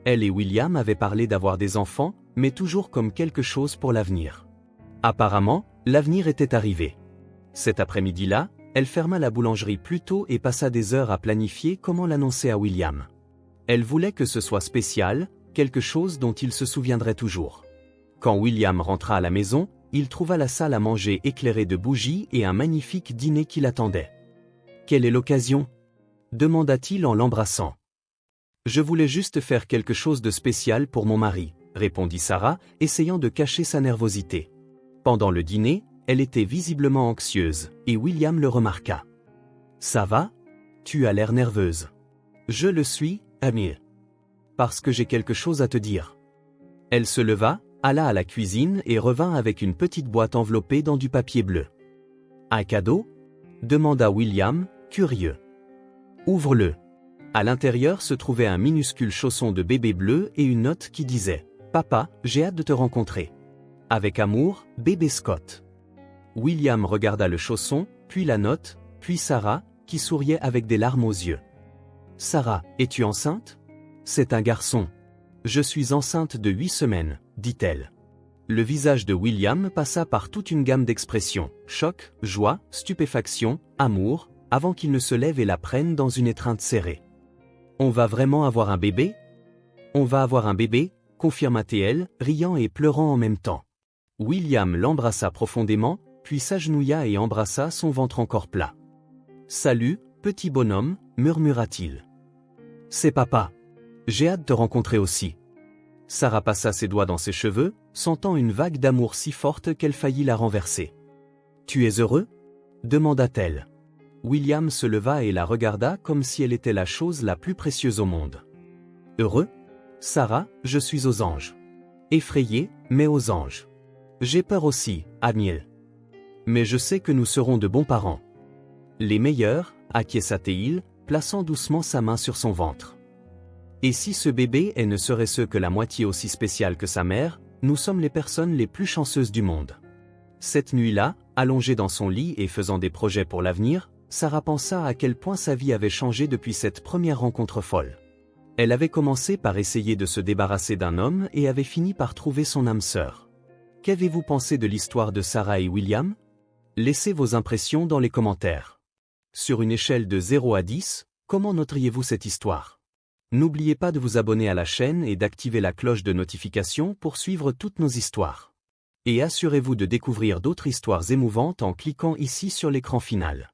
Elle et William avaient parlé d'avoir des enfants, mais toujours comme quelque chose pour l'avenir. Apparemment, l'avenir était arrivé. Cet après-midi-là, elle ferma la boulangerie plus tôt et passa des heures à planifier comment l'annoncer à William. Elle voulait que ce soit spécial, quelque chose dont il se souviendrait toujours. Quand William rentra à la maison, il trouva la salle à manger éclairée de bougies et un magnifique dîner qui l'attendait. « Quelle est l'occasion » demanda-t-il en l'embrassant. « Je voulais juste faire quelque chose de spécial pour mon mari » répondit Sarah, essayant de cacher sa nervosité. Pendant le dîner, elle était visiblement anxieuse, et William le remarqua. « Ça va ? Tu as l'air nerveuse. »« Je le suis, Amir. Parce que j'ai quelque chose à te dire. » Elle se leva, alla à la cuisine et revint avec une petite boîte enveloppée dans du papier bleu. « Un cadeau » demanda William, curieux. « Ouvre-le. » À l'intérieur se trouvait un minuscule chausson de bébé bleu et une note qui disait « Papa, j'ai hâte de te rencontrer. Avec amour, bébé Scott. » William regarda le chausson, puis la note, puis Sarah, qui souriait avec des larmes aux yeux. « Sarah, es-tu enceinte ? » ?»« C'est un garçon. Je suis enceinte de 8 semaines, dit-elle. Le visage de William passa par toute une gamme d'expressions, choc, joie, stupéfaction, amour, avant qu'il ne se lève et la prenne dans une étreinte serrée. « On va vraiment avoir un bébé ? » « On va avoir un bébé, confirma-t-elle, riant et pleurant en même temps. William l'embrassa profondément, puis s'agenouilla et embrassa son ventre encore plat. « Salut, petit bonhomme, murmura-t-il. C'est papa. J'ai hâte de te rencontrer aussi. » Sarah passa ses doigts dans ses cheveux, sentant une vague d'amour si forte qu'elle faillit la renverser. « Tu es heureux ?» demanda-t-elle. William se leva et la regarda comme si elle était la chose la plus précieuse au monde. « Heureux ? Sarah, je suis aux anges. Effrayé, mais aux anges. J'ai peur aussi, Amiel. Mais je sais que nous serons de bons parents. Les meilleurs, acquiesça-t-il, plaçant doucement sa main sur son ventre. Et si ce bébé ne serait-ce que la moitié aussi spécial que sa mère, nous sommes les personnes les plus chanceuses du monde. Cette nuit-là, allongée dans son lit et faisant des projets pour l'avenir, Sarah pensa à quel point sa vie avait changé depuis cette première rencontre folle. Elle avait commencé par essayer de se débarrasser d'un homme et avait fini par trouver son âme sœur. Qu'avez-vous pensé de l'histoire de Sarah et William? Laissez vos impressions dans les commentaires. Sur une échelle de 0 à 10, comment noteriez-vous cette histoire? N'oubliez pas de vous abonner à la chaîne et d'activer la cloche de notification pour suivre toutes nos histoires. Et assurez-vous de découvrir d'autres histoires émouvantes en cliquant ici sur l'écran final.